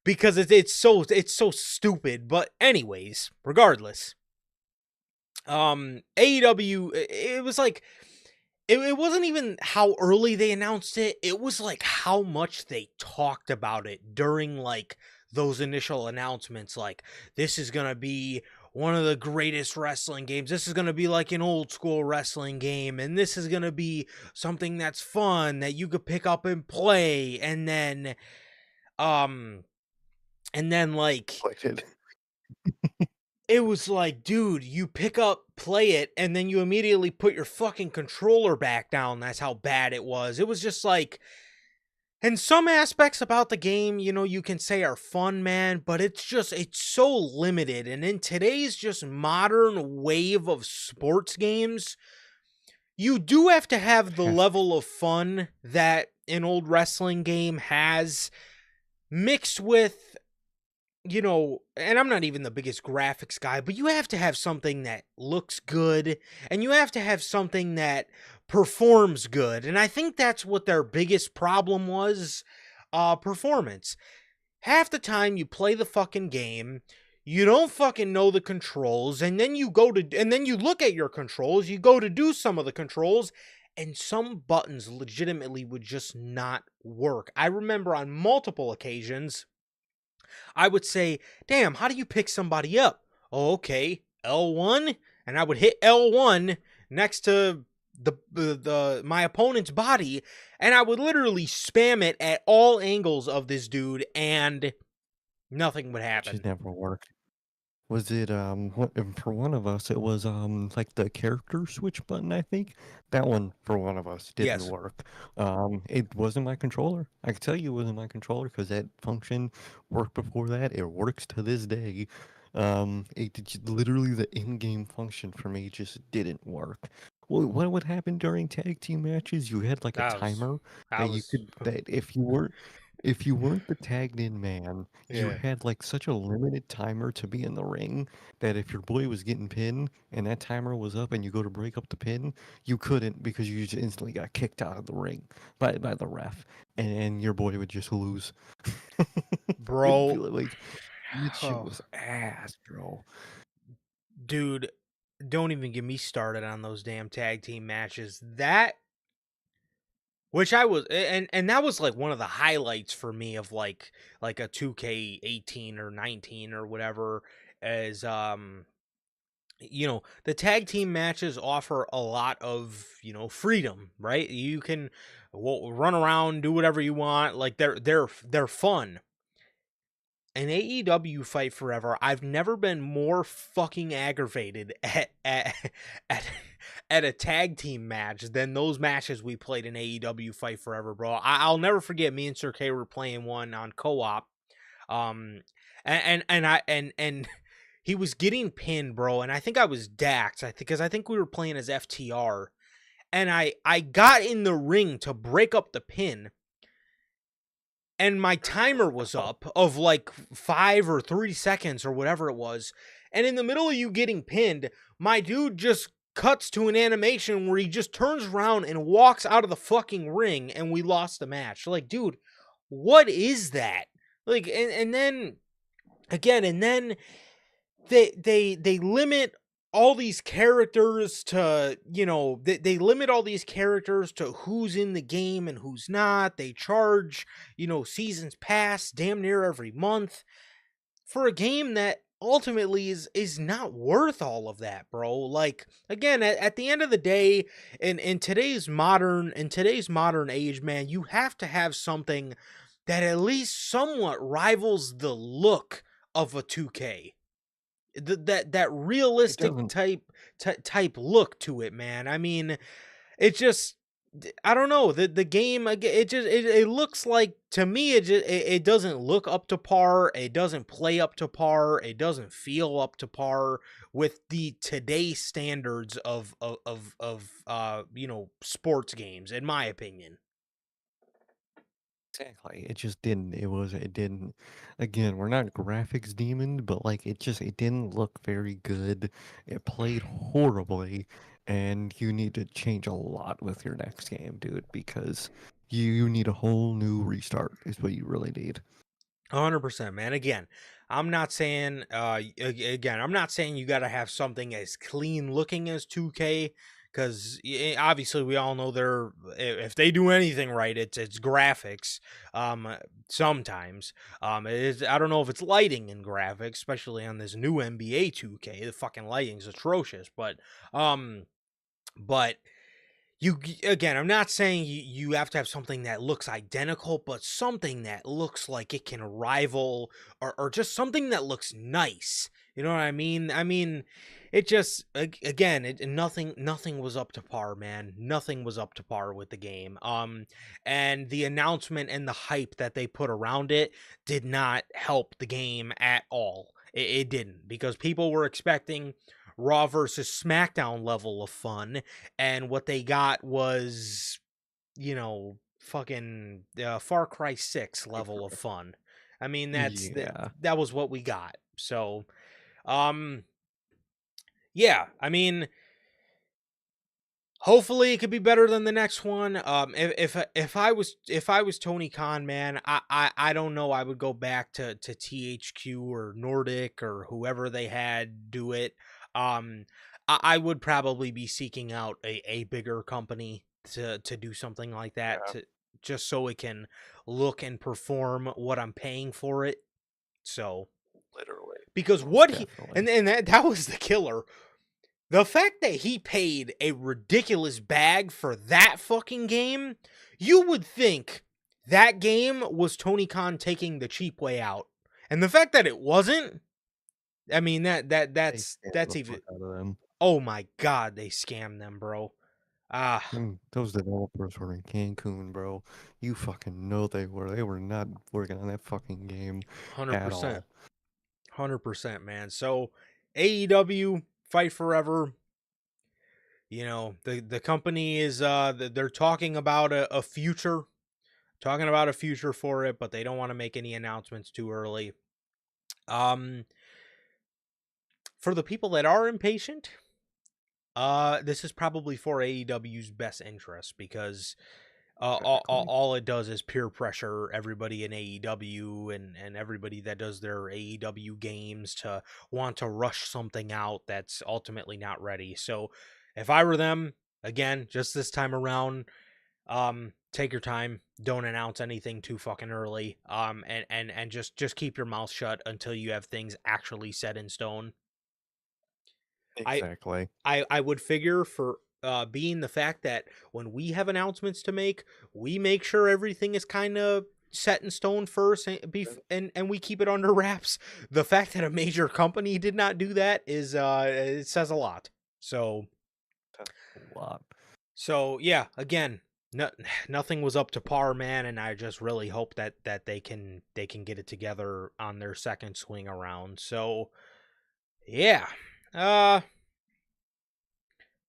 because it's so stupid. But anyways, regardless, AEW, it was like, it wasn't even how early they announced it. It was like how much they talked about it during like those initial announcements. Like, this is gonna be one of the greatest wrestling games. This is gonna be like an old school wrestling game, and this is gonna be something that's fun that you could pick up and play. Um, and then like, Like it. it was like, dude, you pick up, play it, and then you immediately put your fucking controller back down. That's how bad it was. It was just like, and some aspects about the game, you can say are fun, man, but it's so limited. And in today's just modern wave of sports games, you do have to have the Has to. level of fun that an old wrestling game has, mixed with, and I'm not even the biggest graphics guy, but you have to have something that looks good, and you have to have something that performs good. And I think that's what their biggest problem was, performance. Half the time you play the fucking game, you don't fucking know the controls, and then you look at your controls, you go to do some of the controls, and some buttons legitimately would just not work. I remember on multiple occasions, I would say, damn, how do you pick somebody up? Oh, okay, L1, and I would hit L1 next to the my opponent's body, and I would literally spam it at all angles of this dude, and nothing would Just happen. never worked. Was it, for one of us, it was, like, the character switch button, I think? That one, for one of us, didn't Yes. work. It wasn't my controller. I can tell you it wasn't my controller because that function worked before that. It works to this day. Literally the in-game function for me just didn't work. What would happen during tag team matches? You had, like, a That was, timer I that you was, could that if you weren't the tagged in man, you yeah, had like such a limited timer to be in the ring that if your boy was getting pinned and that timer was up and you go to break up the pin, you couldn't because you just instantly got kicked out of the ring by the ref and your boy would just lose. It'd be bro. like that shit Oh, was ass, bro. dude, don't even get me started on those damn tag team matches. That which I was and that was like one of the highlights for me of like a 2K18 or 19 or whatever as the tag team matches offer a lot of freedom, right? You can run around, do whatever you want, like they're fun. An AEW Fight Forever, I've never been more fucking aggravated at at a tag team match than those matches we played in AEW Fight Forever, bro. I'll never forget, me and Sir K were playing one on co-op. Um and he was getting pinned, bro, and I think I was Dax. I think we were playing as FTR. And I got in the ring to break up the pin, and my timer was Oh, up of like 5 or 3 seconds or whatever it was. And in the middle of you getting pinned, my dude just cuts to an animation where he just turns around and walks out of the fucking ring, and we lost the match. Like, dude, what is that? Like, and then again, and then they limit all these characters to they limit all these characters to who's in the game and who's not. They charge seasons pass damn near every month for a game that ultimately is not worth all of that, bro. Like, again, at the end of the day, in today's modern age, man, you have to have something that at least somewhat rivals the look of a 2K. That it realistic doesn't. type look to it, man. I mean, it just, I don't know, the game, it looks like, to me, it doesn't look up to par, it doesn't play up to par, it doesn't feel up to par with the today standards of sports games, in my opinion. Exactly. It just didn't. It didn't. Again, we're not graphics demon, but like it didn't look very good. It played horribly, and you need to change a lot with your next game, dude, because you need a whole new restart is what you really need. 100%, man. Again, I'm not saying I'm not saying you got to have something as clean looking as 2K, cuz obviously we all know they're, if they do anything right, it's graphics. Sometimes it is, I don't know if it's lighting and graphics, especially on this new NBA 2K. The fucking lighting's atrocious, um but again, I'm not saying you have to have something that looks identical, but something that looks like it can rival, or just something that looks nice. You know what I mean? I mean, it just, again, nothing was up to par, man. Nothing was up to par with the game. And the announcement and the hype that they put around it did not help the game at all. It didn't, because people were expecting Raw versus SmackDown level of fun, and what they got was, fucking Far Cry 6 level of fun. I mean, Yeah. that was what we got. So, um, yeah, I mean, hopefully it could be better than the next one. If I was Tony Khan, man, I don't know. I would go back to THQ or Nordic or whoever they had do it. I would probably be seeking out a bigger company to do something like that, Yeah, to just so it can look and perform what I'm paying for it. So literally, because most what he definitely. and that was the killer. The fact that he paid a ridiculous bag for that fucking game, you would think that game was Tony Khan taking the cheap way out. And the fact that it wasn't, I mean They scam that's the even, fuck out of them. oh my god, they scammed them, bro. Ah, And those developers were in Cancun, bro. You fucking know they were. They were not working on that fucking game at 100%. all. 100%, man. So AEW Fight Forever, the company is they're talking about a future, talking about a future for it, but they don't want to make any announcements too early. Um for the people that are impatient, this is probably for AEW's best interest because Typically. all it does is peer pressure everybody in AEW and everybody that does their AEW games to want to rush something out that's ultimately not ready. So if I were them, again, just this time around, take your time, don't announce anything too fucking early, and just keep your mouth shut until you have things actually set in stone. I Exactly. I would figure for being the fact that when we have announcements to make, we make sure everything is kind of set in stone first and we keep it under wraps. The fact that a major company did not do that is it says a lot. So That's a lot. yeah, again, no, nothing was up to par, man, and I just really hope that they can get it together on their second swing around. So yeah. Uh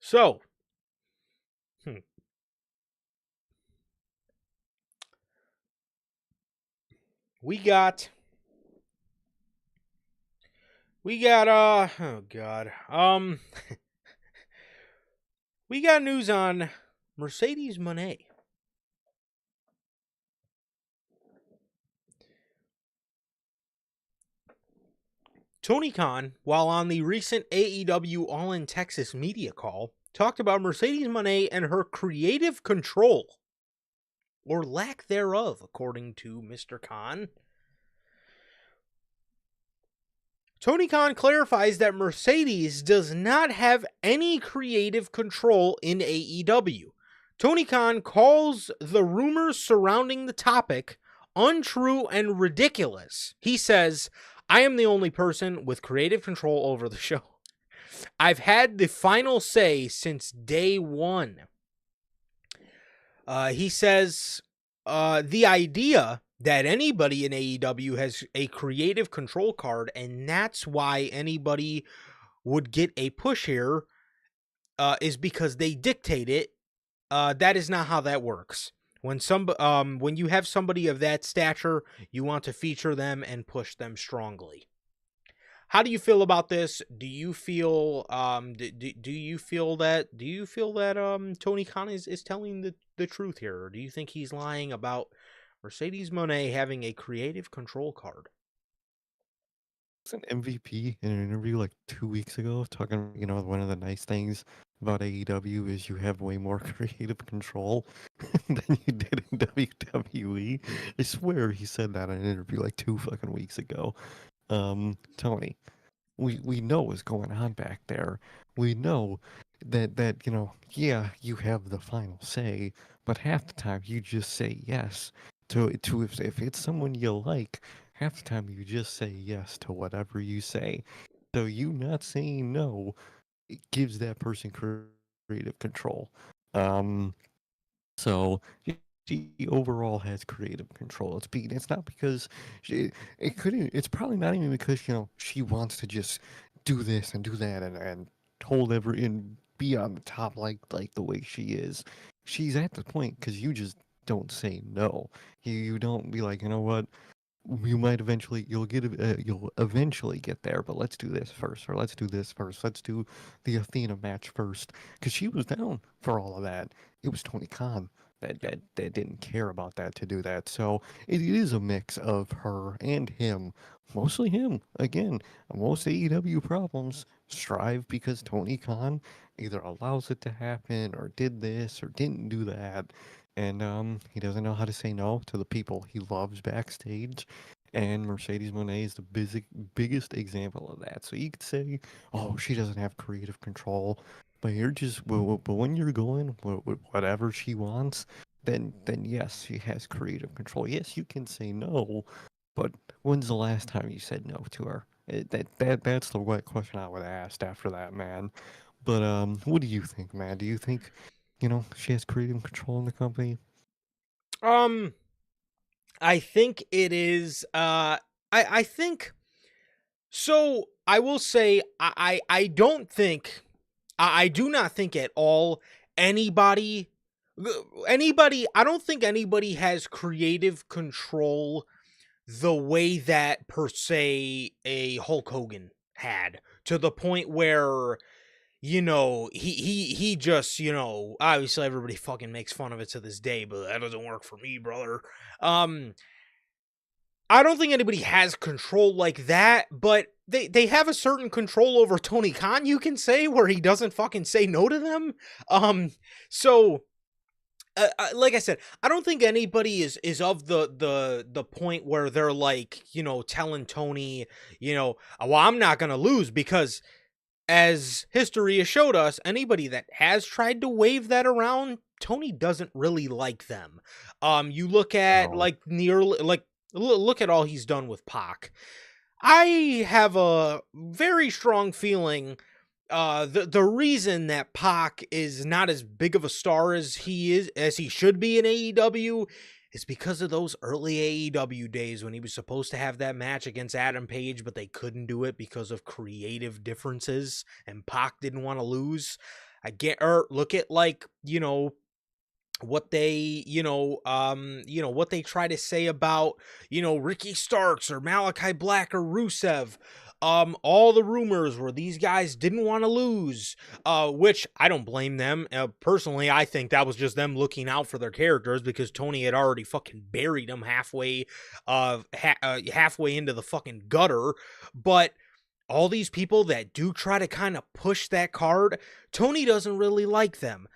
so hmm, we got oh god. We got news on Mercedes Monet. Tony Khan, while on the recent AEW All in Texas media call, talked about Mercedes Monet and her creative control, or lack thereof, according to Mr. Khan. Tony Khan clarifies that Mercedes does not have any creative control in AEW. Tony Khan calls the rumors surrounding the topic untrue and ridiculous. He says, I am the only person with creative control over the show. I've had the final say since day one. He says the idea that anybody in AEW has a creative control card, and that's why anybody would get a push here, is because they dictate it. That is not how that works. When you have somebody of that stature, you want to feature them and push them strongly. How do you feel about this? Do you feel that Tony Khan is telling the truth here, or do you think he's lying about Mercedes Monet having a creative control card? Was an MVP in an interview like 2 weeks ago talking, one of the nice things about AEW is you have way more creative control than you did in WWE. I swear he said that in an interview like 2 fucking weeks ago. Tony, we know what's going on back there. We know that yeah, you have the final say, but half the time you just say yes to if it's someone you like, half the time you just say yes to whatever you say. So you not saying no, it gives that person creative control. Um, so she overall has creative control. It's not because it couldn't. It's probably not even because she wants to just do this and do that and hold every and be on the top like the way she is. She's at the point because you just don't say no. You don't be like, you know what, you'll eventually get there, but let's do this first, or let's do this first. Let's do the Athena match first, because she was down for all of that. It was Tony Khan Yep. that didn't care about that to do that. So it is a mix of her and him. Mostly him. Again, most AEW problems strive because Tony Khan either allows it to happen or did this or didn't do that. And he doesn't know how to say no to the people he loves backstage. And Mercedes Moné is the biggest example of that. So you could say, oh, she doesn't have creative control. But you're just, but when you're going with whatever she wants, then yes, she has creative control. Yes, you can say no, but when's the last time you said no to her? That's the right question I would ask after that, man. But what do you think, man? Do you think, she has creative control in the company? Um, I think it is. I think so. I will say I don't think I do not think at all anybody I don't think anybody has creative control the way that per se a Hulk Hogan had, to the point where he just, obviously everybody fucking makes fun of it to this day, but that doesn't work for me, brother. um I don't think anybody has control like that, but they have a certain control over Tony Khan, you can say, where he doesn't fucking say no to them. So like I said, I don't think anybody is of the point where they're like, telling Tony, well, I'm not gonna lose, because as history has showed us, anybody that has tried to wave that around, Tony doesn't really like them. You look at No. like look at all he's done with Pac. I have a very strong feeling the reason that Pac is not as big of a star as he should be in AEW is because of those early AEW days when he was supposed to have that match against Adam Page, but they couldn't do it because of creative differences, and Pac didn't want to lose. Look at, like, what they what they try to say about Ricky Starks or Malachi Black or Rusev. All the rumors were these guys didn't want to lose, which I don't blame them. Personally, I think that was just them looking out for their characters, because Tony had already fucking buried them halfway into the fucking gutter. But all these people that do try to kind of push that card, Tony doesn't really like them.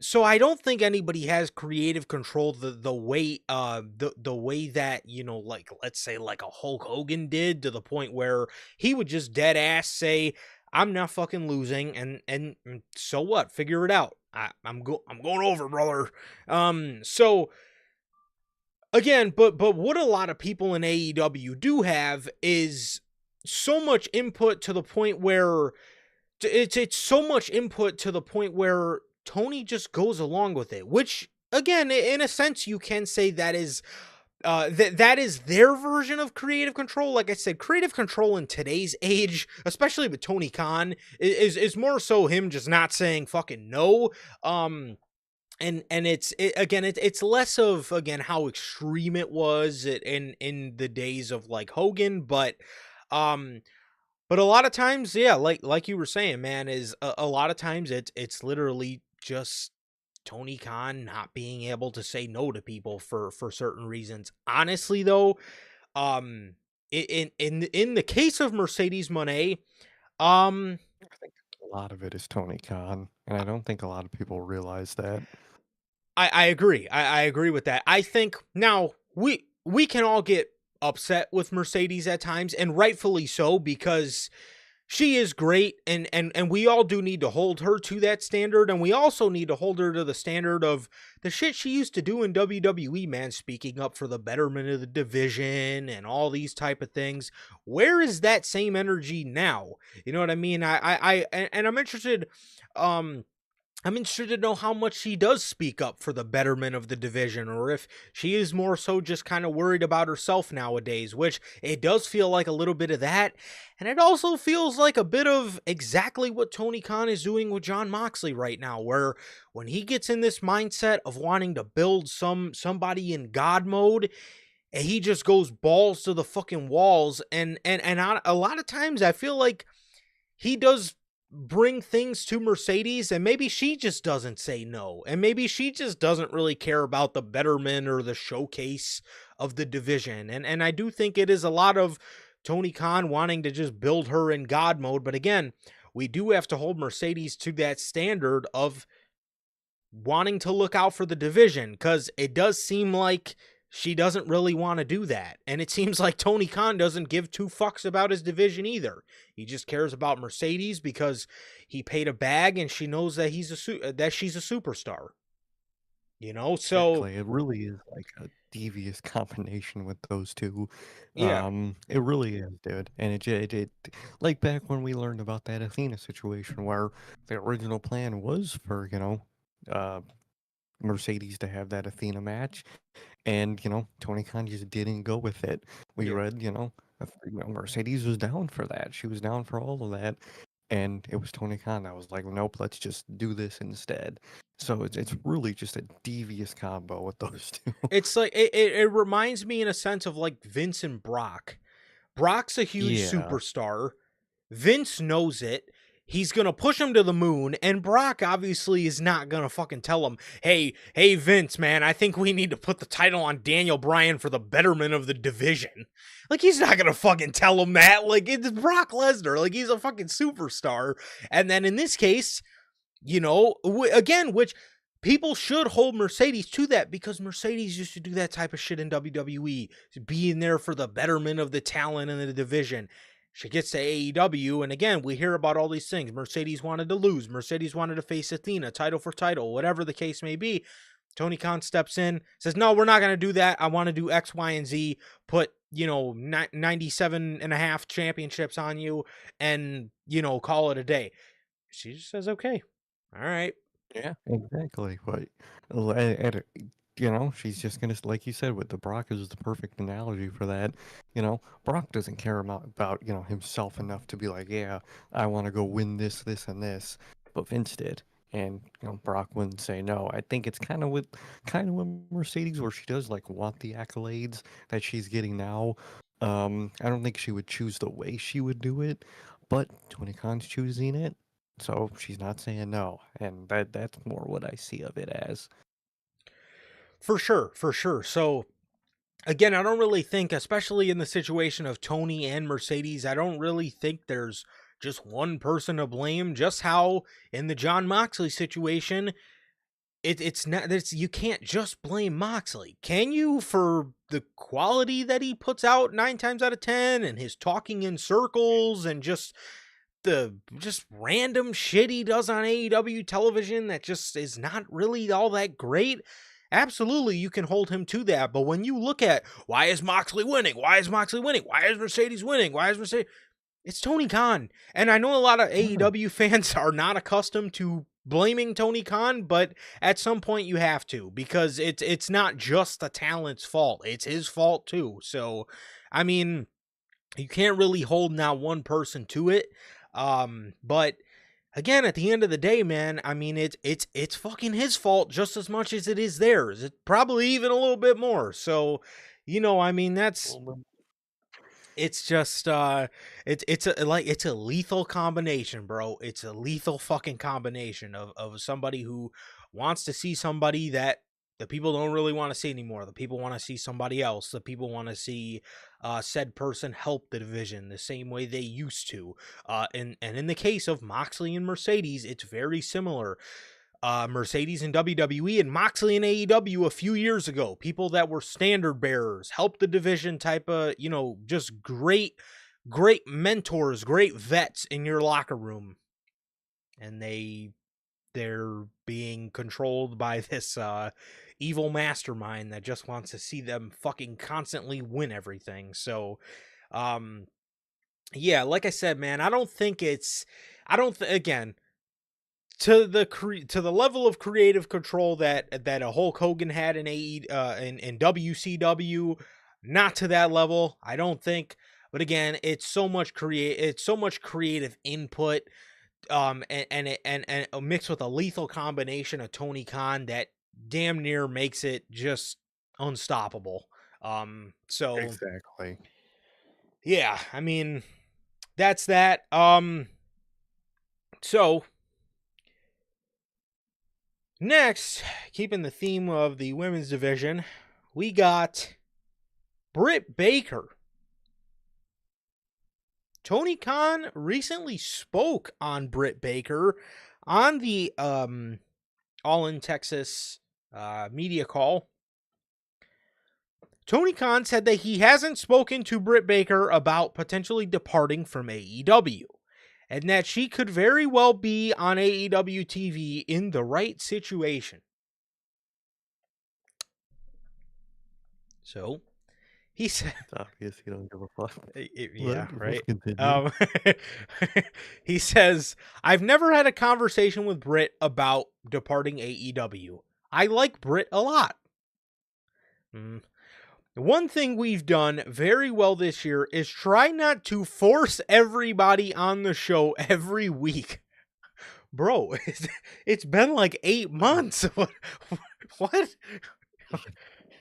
So I don't think anybody has creative control the way the way that, like, let's say like a Hulk Hogan did, to the point where he would just dead ass say, I'm not fucking losing, and so what? Figure it out. I'm going over, brother. So again, but what a lot of people in AEW do have is so much input to the point where it's so much input to the point where Tony just goes along with it, which, again, in a sense, you can say that is that is their version of creative control. Like I said, creative control in today's age, especially with Tony Khan, is more so him just not saying fucking no. And it's less of, again, how extreme it was in the days of like Hogan, um but a lot of times, yeah, like you were saying, man, is a lot of times it's literally just Tony Khan not being able to say no to people for certain reasons. Honestly, though, um, in the case of Mercedes Moné, um, I think a lot of it is Tony Khan, and I don't think a lot of people realize that. I agree. I agree with that. I think now we can all get upset with Mercedes at times, and rightfully so, because she is great, and we all do need to hold her to that standard, and we also need to hold her to the standard of the shit she used to do in WWE, man, speaking up for the betterment of the division and all these type of things. Where is that same energy now? You know what I mean? And I'm interested to know how much she does speak up for the betterment of the division, or if she is more so just kind of worried about herself nowadays, which it does feel like a little bit of that. And it also feels like a bit of exactly what Tony Khan is doing with Jon Moxley right now, where when he gets in this mindset of wanting to build somebody in God mode, and he just goes balls to the fucking walls. And a lot of times I feel like he does bring things to Mercedes, and maybe she just doesn't say no, and maybe she just doesn't really care about the betterment or the showcase of the division. And I do think it is a lot of Tony Khan wanting to just build her in God mode. But again, we do have to hold Mercedes to that standard of wanting to look out for the division, because it does seem like she doesn't really want to do that. And it seems like Tony Khan doesn't give two fucks about his division either. He just cares about Mercedes because he paid a bag and she knows that that she's a superstar. So Exactly. It really is like a devious combination with those two. yeah. It really is, dude. And it like back when we learned about that Athena situation where the original plan was for, uh Mercedes to have that Athena match, and Tony Khan just didn't go with it. We Yeah. read, Mercedes was down for that. She was down for all of that, and it was Tony Khan that was like, nope, let's just do this instead. So it's really just a devious combo with those two. It's like it reminds me in a sense of like Vince and Brock. Brock's a huge Yeah, superstar. Vince knows it. He's going to push him to the moon, and Brock obviously is not going to fucking tell him, hey, Vince, man, I think we need to put the title on Daniel Bryan for the betterment of the division. Like, he's not going to fucking tell him that. Like, it's Brock Lesnar. Like, he's a fucking superstar. And then in this case, again, which people should hold Mercedes to that, because Mercedes used to do that type of shit in WWE, being there for the betterment of the talent in the division. She gets to AEW, and again, we hear about all these things. Mercedes wanted to lose. Mercedes wanted to face Athena, title for title, whatever the case may be. Tony Khan steps in, says, no, we're not going to do that. I want to do X, Y, and Z, put, 97 and a half championships on you, and, call it a day. She just says, okay, all right. yeah, exactly. But she's just gonna, like you said, with the Brock is the perfect analogy for that. Brock doesn't care about himself enough to be like, yeah, I want to go win this, this, and this. But Vince did, and Brock wouldn't say no. I think it's kind of with Mercedes, where she does like want the accolades that she's getting now. I don't think she would choose the way she would do it, but Tony Khan's choosing it. So she's not saying no, and that's more what I see of it as. For sure, for sure. So again, I don't really think, especially in the situation of Tony and Mercedes, I don't really think there's just one person to blame. Just how in the John Moxley situation, it's not, you can't just blame Moxley, can you? For the quality that he puts out 9 times out of 10, and his talking in circles, and just the just random shit he does on AEW television that just is not really all that great. Absolutely, you can hold him to that. But when you look at, why is Moxley winning? Why is Moxley winning? Why is Mercedes winning? Why is Mercedes? It's Tony Khan. And I know a lot of Yeah, AEW fans are not accustomed to blaming Tony Khan, but at some point you have to, because it's not just the talent's fault. It's his fault too. So, I mean, you can't really hold now one person to it. But again, at the end of the day, man, I mean, it's fucking his fault just as much as it is theirs. It probably even a little bit more. So, I mean, well, it's just it's a lethal combination, bro. It's a lethal fucking combination of somebody who wants to see somebody that the people don't really want to see anymore. The people want to see somebody else. The people want to see said person help the division the same way they used to. And in the case of Moxley and Mercedes, it's very similar. Mercedes and WWE, and Moxley and AEW a few years ago. People that were standard bearers, helped the division type of, just great mentors, great vets in your locker room. And they're being controlled by this evil mastermind that just wants to see them fucking constantly win everything. So, um, yeah, like I said, man, I don't think again, to the level of creative control that a Hulk Hogan had in in WCW, not to that level, I don't think. But again, it's so much creative input, and mixed with a lethal combination of Tony Khan that damn near makes it just unstoppable. So exactly. yeah, I mean, that's that. So, next, keeping the theme of the women's division, we got Britt Baker. Tony Khan recently spoke on Britt Baker on the All in Texas media call. Tony Khan said that he hasn't spoken to Britt Baker about potentially departing from AEW, and that she could very well be on AEW TV in the right situation. So, he said... It's obvious you don't give a fuck. Yeah, right? Continue. He says, I've never had a conversation with Britt about departing AEW. I like Britt a lot. One thing we've done very well this year is try not to force everybody on the show every week. Bro, it's been like 8 months. What?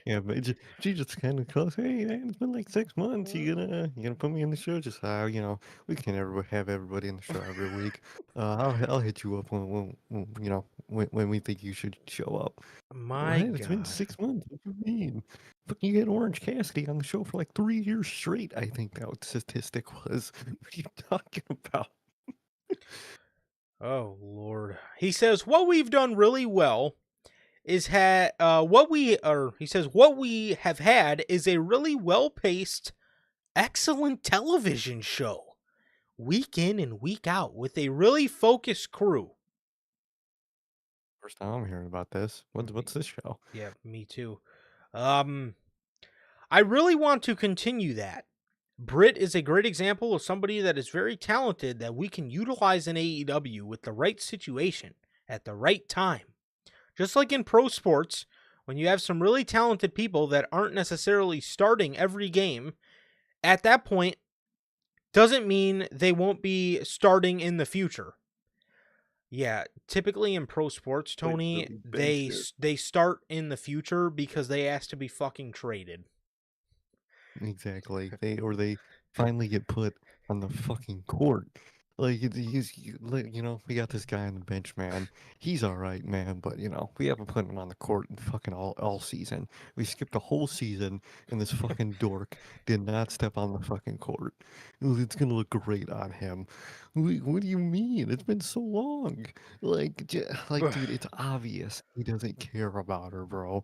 Yeah, but she just kind of calls, hey man, it's been like 6 months. You gonna put me in the show? Just we can't ever have everybody in the show every week. I'll hit you up when we think you should show up. My What? It's been God. 6 months. What do you mean? Fucking you had Orange Cassidy on the show for like 3 years straight. I think that statistic was. What are you talking about? Oh Lord. He says what we've done really well is what we have had is a really well-paced, excellent television show, week in and week out, with a really focused crew. First time I'm hearing about this. What's this show? Yeah, me too. I really want to continue that. Britt is a great example of somebody that is very talented that we can utilize in AEW with the right situation at the right time. Just like in pro sports, when you have some really talented people that aren't necessarily starting every game, at that point, doesn't mean they won't be starting in the future. Yeah, typically in pro sports, Tony, they start in the future because they ask to be fucking traded. Exactly. They finally get put on the fucking court. Like we got this guy on the bench, man. He's all right, man, but we haven't put him on the court in fucking all season. We skipped a whole season, and this fucking dork did not step on the fucking court. It's gonna look great on him. What do you mean? It's been so long. Dude, it's obvious he doesn't care about her, bro.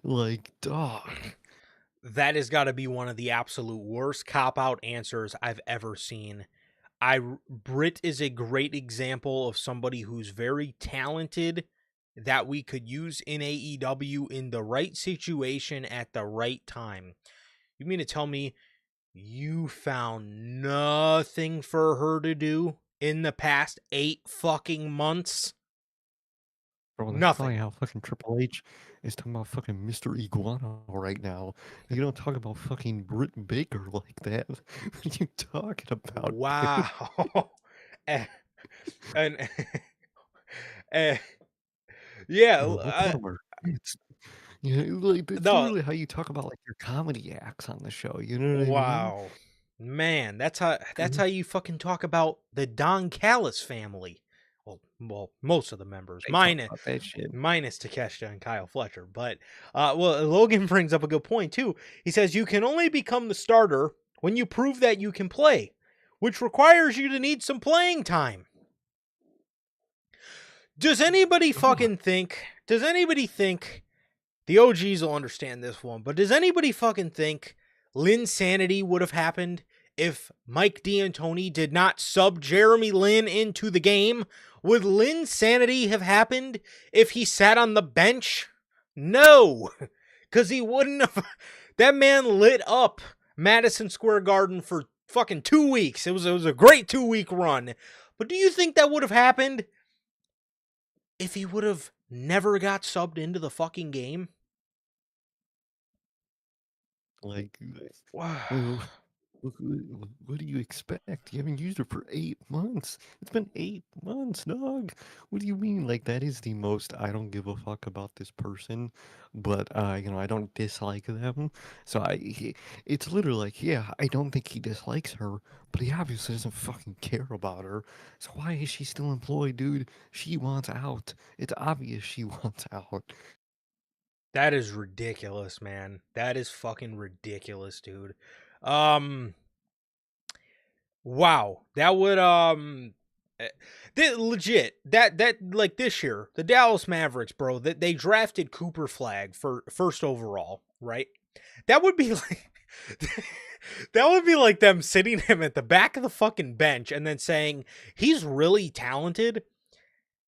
Like, dog. That has got to be one of the absolute worst cop-out answers I've ever seen. Britt is a great example of somebody who's very talented that we could use in AEW in the right situation at the right time. You mean to tell me you found nothing for her to do in the past 8 fucking months? Bro, that's Nothing. probably how fucking Triple H is talking about fucking Mr. Iguana right now. You don't talk about fucking Britt Baker like that. What are you talking about? Wow. and yeah, Look at her. It's it's no, literally how you talk about like your comedy acts on the show. You know what I mean? wow, man, that's how you fucking talk about the Don Callis family. Well, most of the members, They talk about that shit. minus Takeshita and Kyle Fletcher. But Logan brings up a good point too. He says you can only become the starter when you prove that you can play, which requires you to need some playing time. Does anybody fucking think? Does anybody think? The OGs will understand this one, but does anybody fucking think Linsanity would have happened if Mike D'Antoni did not sub Jeremy Lin into the game? Would Linsanity have happened if he sat on the bench? No, because he wouldn't have. That man lit up Madison Square Garden for fucking 2 weeks. It was a great 2-week run. But do you think that would have happened if he would have never got subbed into the fucking game? Like, Wow. What do you expect? You haven't used it for 8 months. It's been 8 months, dog. What do you mean? Like, that is the most I don't give a fuck about this person, but I don't dislike them. So it's literally like, yeah, I don't think he dislikes her, but he obviously doesn't fucking care about her. So why is she still employed, dude? She wants out. It's obvious she wants out. That is ridiculous, man. That is fucking ridiculous, dude. Um, wow. That would legit that like this year, the Dallas Mavericks, bro, that they drafted Cooper Flag for first overall, right? That would be like that would be like them sitting him at the back of the fucking bench and then saying he's really talented.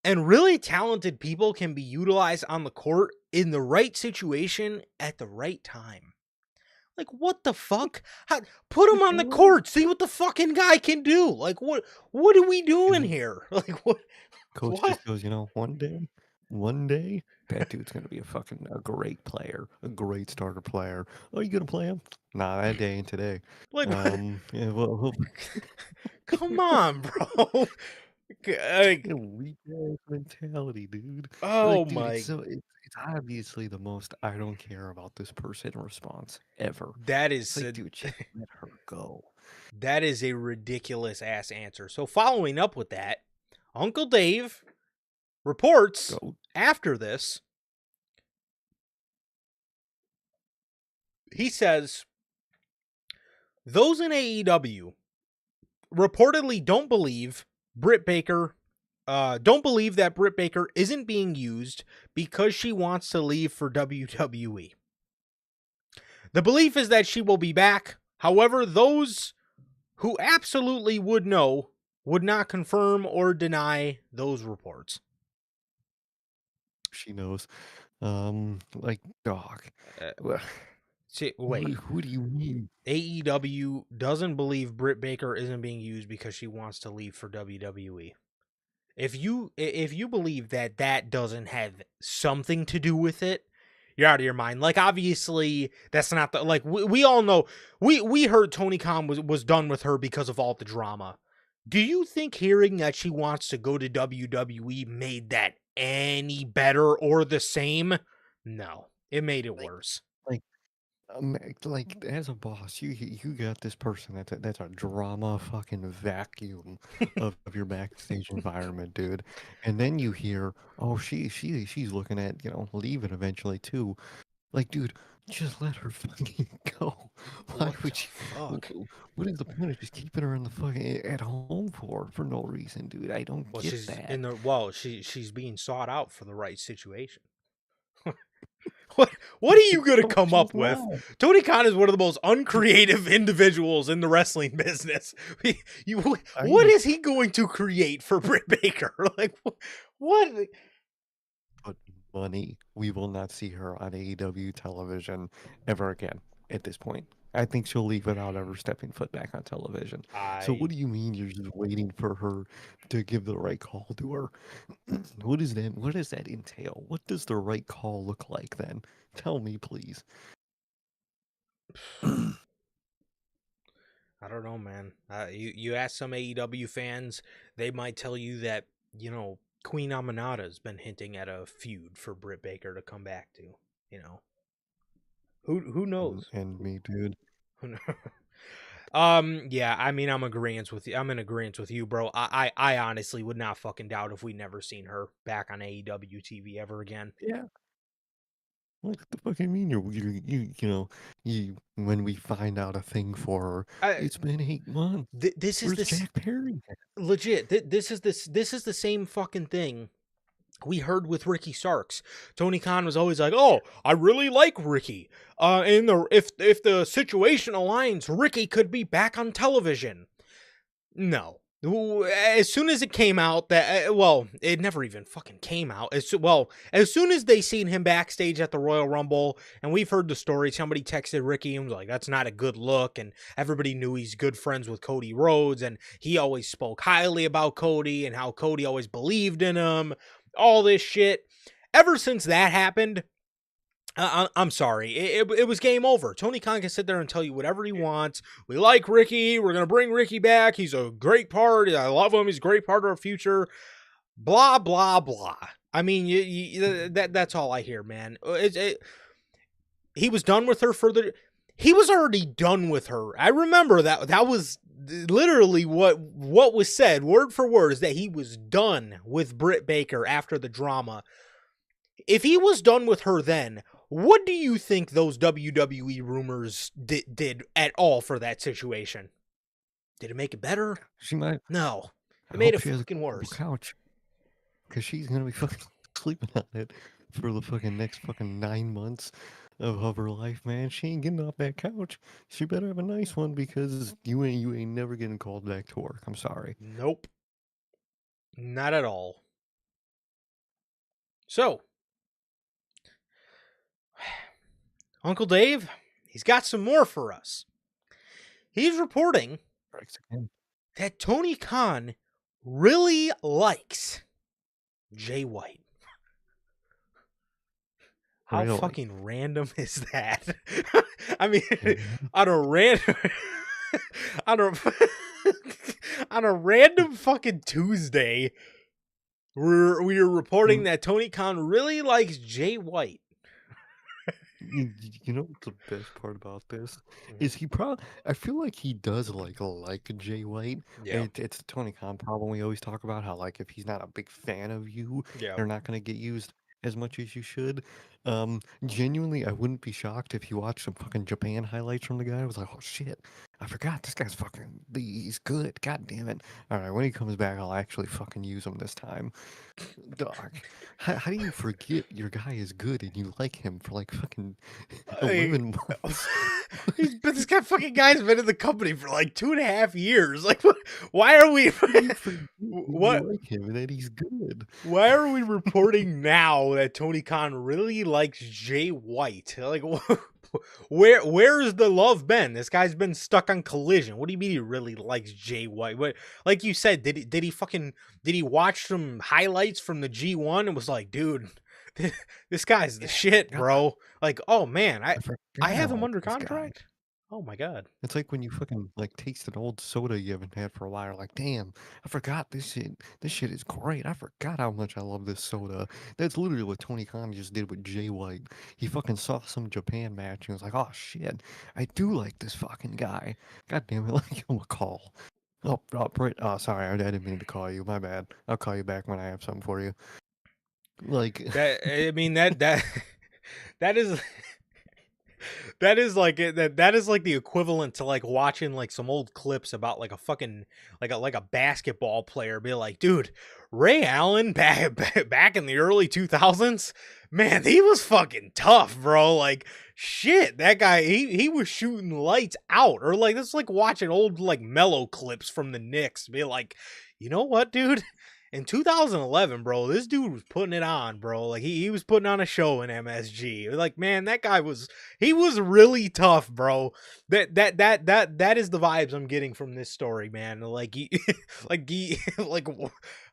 And really talented people can be utilized on the court in the right situation at the right time. Like, what the fuck? Put him on the court. See what the fucking guy can do. Like, what are we doing And here? Like, what? coach What? just goes, one day, that dude's gonna be a great player, a great starter player. Oh, you gonna play him? Nah, that day ain't today. Like, Yeah, well, come on, bro. Like, weak ass mentality, dude. oh Like, dude, my, it's obviously the most I don't care about this person response ever. that It's is like, dude, just let her go. that is a ridiculous ass answer. So, following up with that, Uncle Dave reports Go. after this. He says those in AEW reportedly don't believe don't believe that Britt Baker isn't being used because she wants to leave for WWE. The belief is that she will be back. However, those who absolutely would know would not confirm or deny those reports. She knows. Like, dog. Uh, Well, wait. who do you mean? AEW doesn't believe Britt Baker isn't being used because she wants to leave for WWE. If you believe that that doesn't have something to do with it, you're out of your mind. Like, obviously that's not the, like, we all know, we heard Tony Khan was done with her because of all the drama. Do you think hearing that she wants to go to WWE made that any better or the same? No, it made it Like, worse. like like as a boss, you got this person that's a drama fucking vacuum of your backstage environment, dude. And then you hear, oh, she's looking at leaving eventually too. Like, dude, just let her fucking go. Why What the would you? fuck? What is the point of just keeping her in the fucking at home for no reason, dude? I don't Well, get she's that. in the well, she's being sought out for the right situation. What are you gonna Oh, come she's up with? not. Tony Khan is one of the most uncreative individuals in the wrestling business. I What is he going to create for Britt Baker? Like, what? put money. We will not see her on AEW television ever again at this point. I think she'll leave without ever stepping foot back on television. So what I do you mean you're just waiting for her to give the right call to her? What is that? What does that entail? What does the right call look like then? Tell me, please. I don't know, man. You ask some AEW fans, they might tell you that Queen Aminata's been hinting at a feud for Britt Baker to come back to. You know, who knows? And me, dude. Yeah, I mean, I'm in agreement with you, bro. I honestly would not fucking doubt if we never seen her back on AEW TV ever again. Yeah. What the fuck you mean you when we find out a thing for her, I, it's been 8 months. this is Where's this Jack Perry? legit. This is the same fucking thing we heard with Ricky Starks. Tony Khan was always like, "Oh, I really like Ricky. In the if the situation aligns, Ricky could be back on television." No. As soon as it came out that it never even fucking came out. As soon as they seen him backstage at the Royal Rumble, and we've heard the story, somebody texted Ricky and was like, "That's not a good look," and everybody knew he's good friends with Cody Rhodes, and he always spoke highly about Cody and how Cody always believed in him. All this shit. Ever since that happened, I'm sorry. It was game over. Tony Khan can sit there and tell you whatever he wants. We like Ricky. We're going to bring Ricky back. He's a great part. I love him. He's a great part of our future. Blah, blah, blah. I mean, that's all I hear, man. He was done with her for the... He was already done with her. I remember that. That was literally what was said, word for word, is that he was done with Britt Baker after the drama. If he was done with her then, what do you think those WWE rumors did at all for that situation? Did it make it better? She might. No. It I made hope it she has a fucking worse. couch, because she's gonna be fucking sleeping on it for the fucking next fucking 9 months of her life, man. She ain't getting off that couch. She better have a nice one, because you ain't never getting called back to work. I'm sorry. Nope. Not at all. So, Uncle Dave, he's got some more for us. He's reporting that Tony Khan really likes Jay White. How Really? fucking random is that? I mean, on a random, on a random fucking Tuesday, we are reporting that Tony Khan really likes Jay White. You know what the best part about this is? He probably, I feel like he does like Jay White. Yeah. It's a Tony Khan problem. We always talk about how, like, if he's not a big fan of you, Yeah. you're not gonna get used as much as you should. Genuinely, I wouldn't be shocked if you watched some fucking Japan highlights from the guy. I was like, oh shit, I forgot this guy's fucking, he's good. God damn it. All right, when he comes back, I'll actually fucking use him this time. Dog, how do you forget your guy is good and you like him for like fucking 11 months? This guy's been in the company for like 2.5 years. Like, why are we? What? You like him and that he's good. Why are we reporting now that Tony Khan really likes Jay White? Like, where's the love been? This guy's been stuck on Collision. What do you mean he really likes Jay White? What, like you said, did he watch some highlights from the G1 and was like, dude, this guy's the shit, bro. Like, oh man, I have him under contract. Oh my god. It's like when you fucking like taste an old soda you haven't had for a while. Like, damn, I forgot this shit. This shit is great. I forgot how much I love this soda. That's literally what Tony Khan just did with Jay White. He fucking saw some Japan match and was like, oh shit, I do like this fucking guy. God damn it, like, give him a call. Oh, Britt. Oh, sorry, I didn't mean to call you. My bad. I'll call you back when I have something for you. Like that. I mean that that is. That is like the equivalent to like watching like some old clips about like a fucking like a basketball player be like, dude, Ray Allen back in the early 2000s, man, he was fucking tough, bro. Like, shit, that guy, he was shooting lights out. Or like, this is like watching old like Mellow clips from the Knicks, be like, you know what, dude? In 2011, bro, this dude was putting it on, bro. Like, he was putting on a show in MSG. Like, man, that guy was really tough, bro. That is the vibes I'm getting from this story, man. Like, like,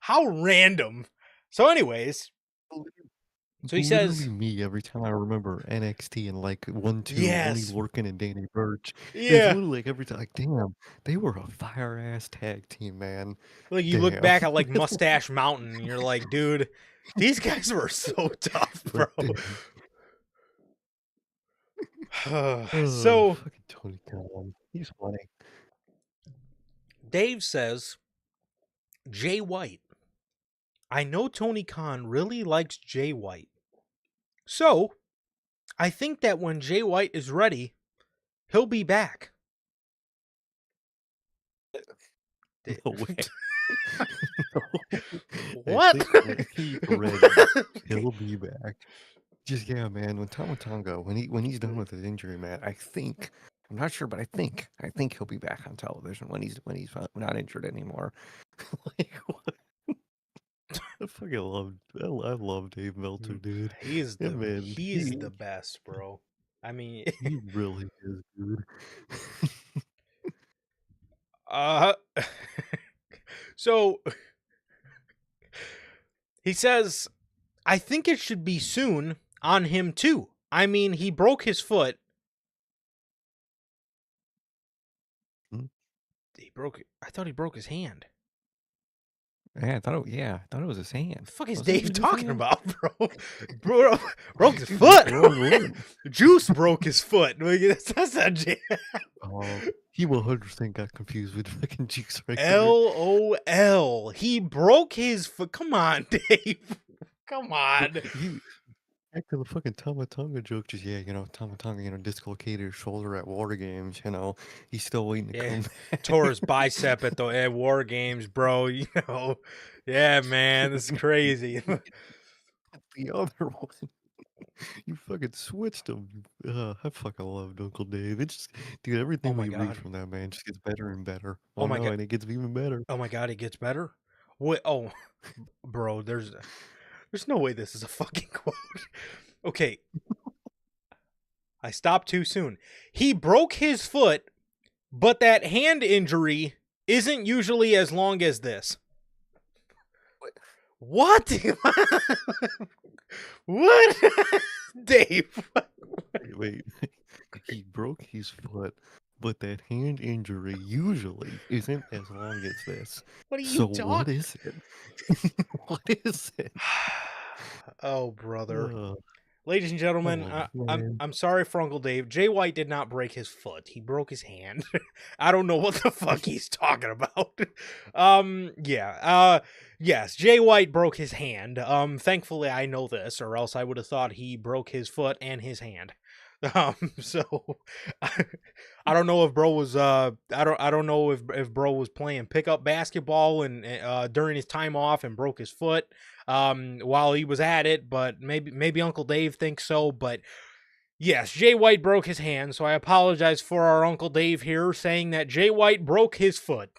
how random. So, anyways, so he says, me every time I remember NXT and like 1-2 yes, only working and Danny Burch. It's yeah. literally like every time, like, damn, they were a fire ass tag team, man. Like, you look Damn. back at like Mustache Mountain, and you're like, dude, these guys were so tough, bro. So fucking Tony Khan, he's funny. Dave says, Jay White. I know Tony Khan really likes Jay White. So, I think that when Jay White is ready, he'll be back. No way. No. What? He's ready. He'll be back. Just, yeah, man. When Tama Tonga, when he's done with his injury, man, I'm not sure, but I think he'll be back on television when he's not injured anymore. Like, what? I love Dave Meltzer, dude. He's Yeah, man, the best, bro. I mean, he really is, dude. So he says, I think it should be soon on him too. I mean, he broke his foot. Hmm? I thought he broke his hand. Yeah, I thought it was his hand. What the fuck is Wasn't Dave it his talking hand? about, bro? Bro broke his You got foot. the wrong one. Juice broke his foot. That's not Oh, he 100% got confused with fucking Juice right there. LOL. He broke his foot. Come on, Dave. Come But on. you back to the fucking Tama Tonga joke, just Tama Tonga, dislocated his shoulder at War Games, he's still waiting to Yeah, come tore back. his bicep at War Games, bro. Yeah, man, this is crazy. The other one, you fucking switched him. I fucking loved Uncle Dave. It's just, dude, Oh everything my we read god. from that man just gets better and better. Oh Oh my no, god. and it gets even better. Oh my god, it gets better. Wait, oh, bro, there's no way this is a fucking quote. Okay, I stopped too soon. He broke his foot, but that hand injury isn't usually as long as this. What? What? Dave. Wait. He broke his foot, but that hand injury usually isn't as long as this. What are you So what talking? is it? What is it? Oh, brother. Uh, Ladies and gentlemen, oh I'm man. I'm sorry for Uncle Dave. Jay White did not break his foot. He broke his hand. I don't know what the fuck he's talking about. Yes, Jay White broke his hand. Thankfully I know this, or else I would have thought he broke his foot and his hand. So I don't know if bro was I don't know if bro was playing pickup basketball and during his time off and broke his foot while he was at it, but maybe Uncle Dave thinks so. But yes, Jay White broke his hand, so I apologize for our Uncle Dave here saying that Jay White broke his foot.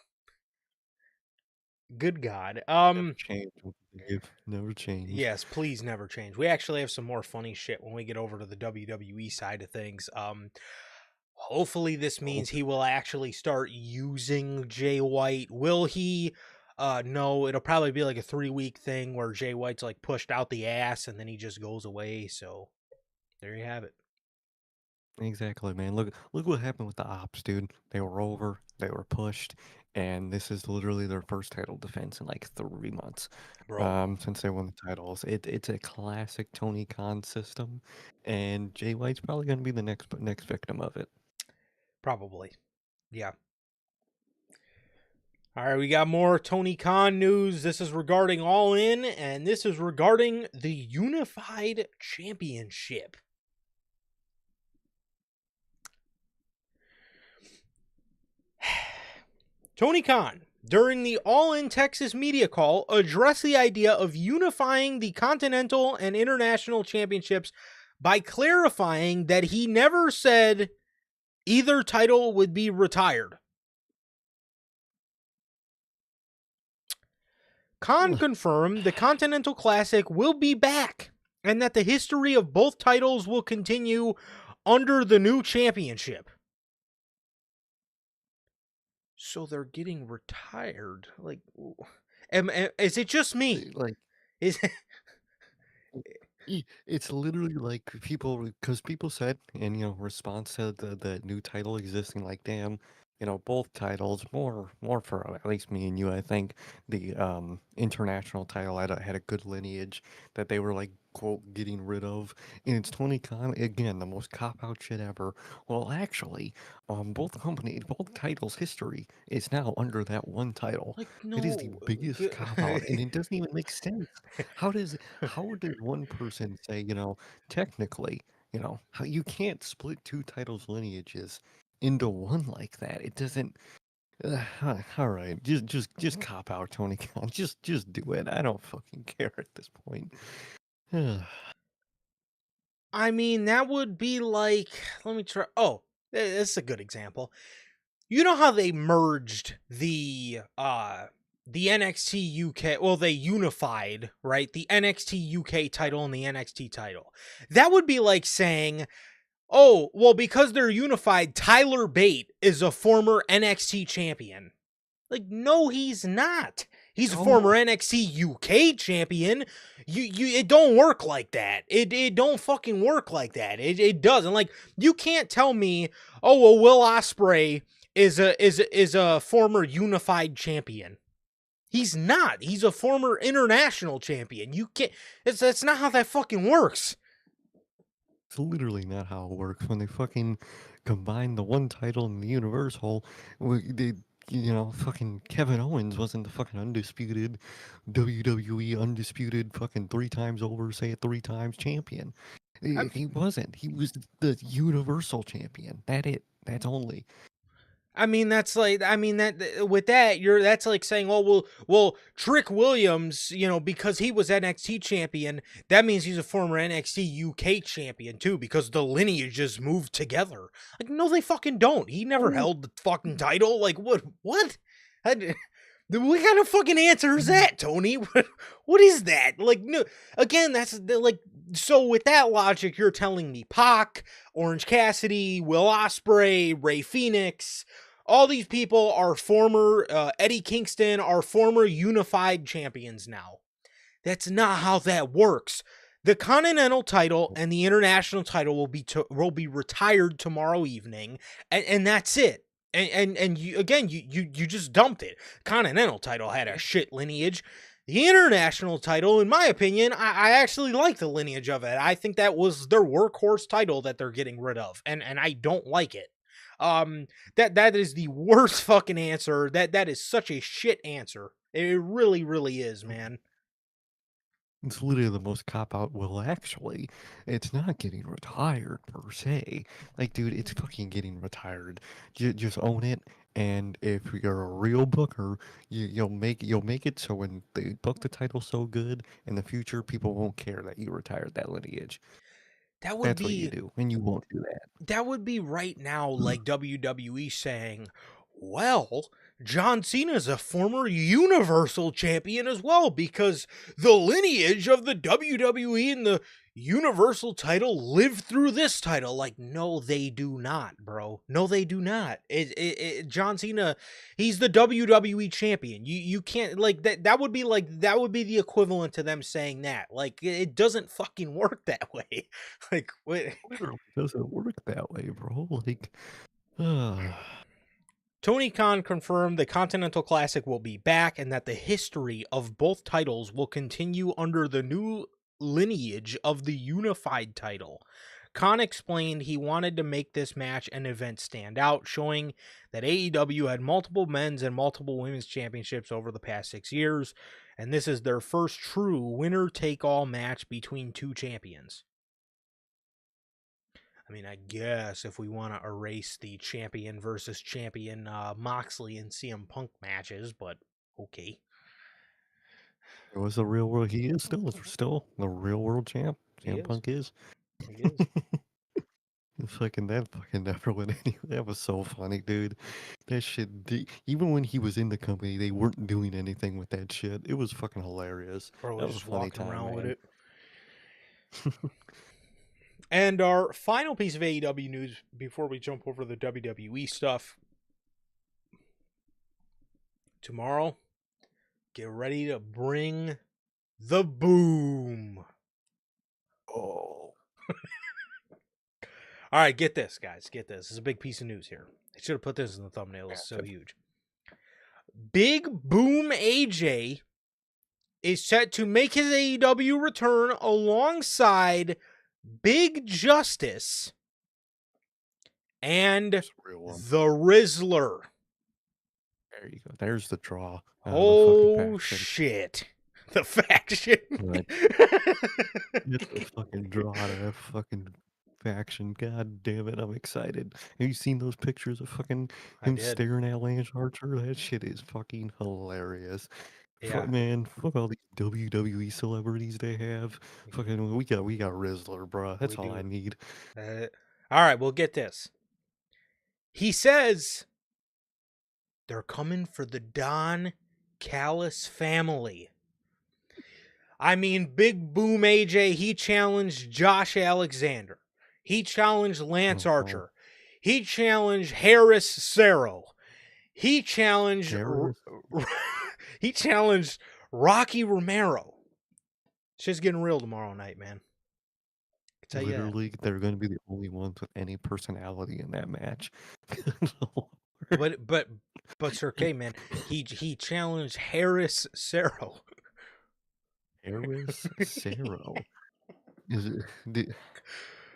Good God. Never change, Uncle Dave. Never change. Yes, please never change. We actually have some more funny shit when we get over to the WWE side of things. Hopefully this means he will actually start using Jay White. Will he? No, it'll probably be like a 3-week thing where Jay White's like pushed out the ass and then he just goes away. So there you have it. Exactly, man. Look what happened with the Ops, dude. They were over, they were pushed, and this is literally their first title defense in like 3 months. Bro, Since they won the titles. It's a classic Tony Khan system, and Jay White's probably gonna be the next victim of it. probably. Yeah. All right, we got more Tony Khan news. This is regarding All In, and this is regarding the Unified Championship. Tony Khan, during the All In Texas media call, addressed the idea of unifying the Continental and International Championships by clarifying that he never said either title would be retired. Khan confirmed the Continental Classic will be back and that the history of both titles will continue under the new championship. So they're getting retired. Like, is it just me? Like Is it's literally like because people said in response to the new title existing, like damn, both titles more for at least me and you, I think the international title had a good lineage that they were like quote getting rid of, and it's Tony Khan again, the most cop out shit ever. Well, actually, both titles history is now under that one title. like It is the no? biggest cop out, and it doesn't even make sense. How did one person say, technically, how you can't split two titles lineages into one like that? It doesn't. All right, just cop out, Tony Khan. Just do it. I don't fucking care at this point. I mean, that would be like, let me try. Oh, this is a good example. You know how they merged the NXT UK, well, they unified, right? The NXT UK title and the NXT title. That would be like saying, oh, well, because they're unified, Tyler Bate is a former NXT champion. Like, no, he's not. He's a former Oh, NXT UK champion. It don't work like that. It don't fucking work like that. It doesn't. Like, you can't tell me, oh well, Will Ospreay is a former unified champion. He's not. He's a former international champion. You can't. That's not how that fucking works. it's literally not how it works. When they fucking combine the one title and the Universal, they, fucking Kevin Owens wasn't the fucking undisputed WWE undisputed fucking 3 times over, say it 3 times champion. He wasn't. He was the Universal champion. That's only. I mean, that's like, I mean, that with that, that's like saying, oh, well, Trick Williams, because he was NXT champion, that means he's a former NXT UK champion too, because the lineage just moved together. Like, no, they fucking don't. He never Oh, held the fucking title. Like, what? What kind of fucking answer is that, Tony? What is that? Like, no, again, that's like, so with that logic, you're telling me Pac, Orange Cassidy, Will Ospreay, Ray Phoenix, all these people are former, Eddie Kingston are former unified champions now. That's not how that works. The Continental title and the International title will be retired tomorrow evening, and that's it. And you, again, you just dumped it. Continental title had a shit lineage. The International title, in my opinion, I actually like the lineage of it. I think that was their workhorse title that they're getting rid of, and I don't like it. That is the worst fucking answer. That is such a shit answer. It really, really is, man. It's literally the most cop out. Well, actually, it's not getting retired per se. Like, dude, it's fucking getting retired. Just own it. And if you're a real booker, you'll make it so when they book the title so good in the future, people won't care that you retired that lineage. That would That's what you be do, and you won't do that would be right now that. like WWE saying, well, John Cena is a former Universal Champion as well because the lineage of the WWE and the Universal title lived through this title. Like, no, they do not, bro. No, they do not. John Cena, he's the WWE champion. You can't, like, that would be like, that would be the equivalent to them saying that. Like, it doesn't fucking work that way. Like, what? Literally doesn't work that way, bro. Like, Tony Khan confirmed the Continental Classic will be back and that the history of both titles will continue under the new lineage of the unified title. Khan explained he wanted to make this match and event stand out, showing that AEW had multiple men's and multiple women's championships over the past 6 years, and this is their first true winner-take-all match between two champions. I mean, I guess if we want to erase the champion versus champion Moxley and CM Punk matches, but okay. it was the real world. He is still the real world champ. He CM is. Punk is. He is. That fucking never went anywhere. That was so funny, dude. That shit. Even when he was in the company, they weren't doing anything with that shit. It was fucking hilarious. Bro That was was a just funny walking time, around with man. it. And our final piece of AEW news before we jump over the WWE stuff. Tomorrow, get ready to bring the boom. Oh, All right, get this, guys. Get this. This is a big piece of news here. I should have put this in the thumbnail. It's so huge. Big Boom AJ is set to make his AEW return alongside Big Justice and that's a real one. the Rizzler. There you go. There's the draw out of the Oh, fucking faction. shit. The faction. Right. It's the fucking draw out of that fucking faction. God damn it, I'm excited. Have you seen those pictures of fucking I him did. staring at Lance Archer? That shit is fucking hilarious. Yeah. Man, fuck all these WWE celebrities they have. Fucking, we got Rizzler, bro. That's We all I do. need. All right, well, get this. He says they're coming for the Don Callis family. I mean, Big Boom AJ, he challenged Josh Alexander. He challenged Lance Archer. He challenged Harris Cero. He challenged Harris? he challenged Rocky Romero. Shit's getting real tomorrow night, man. I tell you that. Literally, they're going to be the only ones with any personality in that match. But Sir K, man, he challenged Harris Cero. Harris Cero. Is it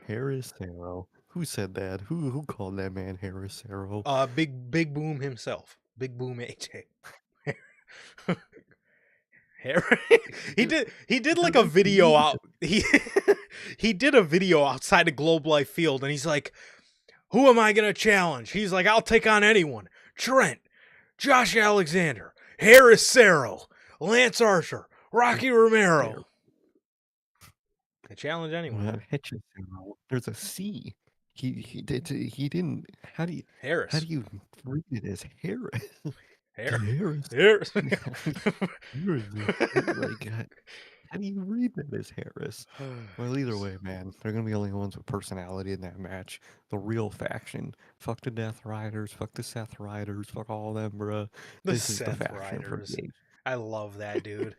Harris Cero? Who said that? Who called that man Harris Cero? Big Boom himself, Big Boom AJ. He did like a video out. He did a video outside of Globe Life Field, and he's like, "Who am I gonna challenge?" He's like, "I'll take on anyone: Trent, Josh Alexander, Harris Cero, Lance Archer, Rocky Romero." I challenge anyone. Not Cero. There's a C. He didn't. How do Harris. you read it as Harris? Harris. Harris. Like, how do you read that as Harris? Well, either way, man, they're gonna be the only ones with personality in that match. The real faction. Fuck the Death Riders. Fuck the Seth Riders. Fuck all of them, bruh. The This is the Seth faction for Riders. me. I love that, dude.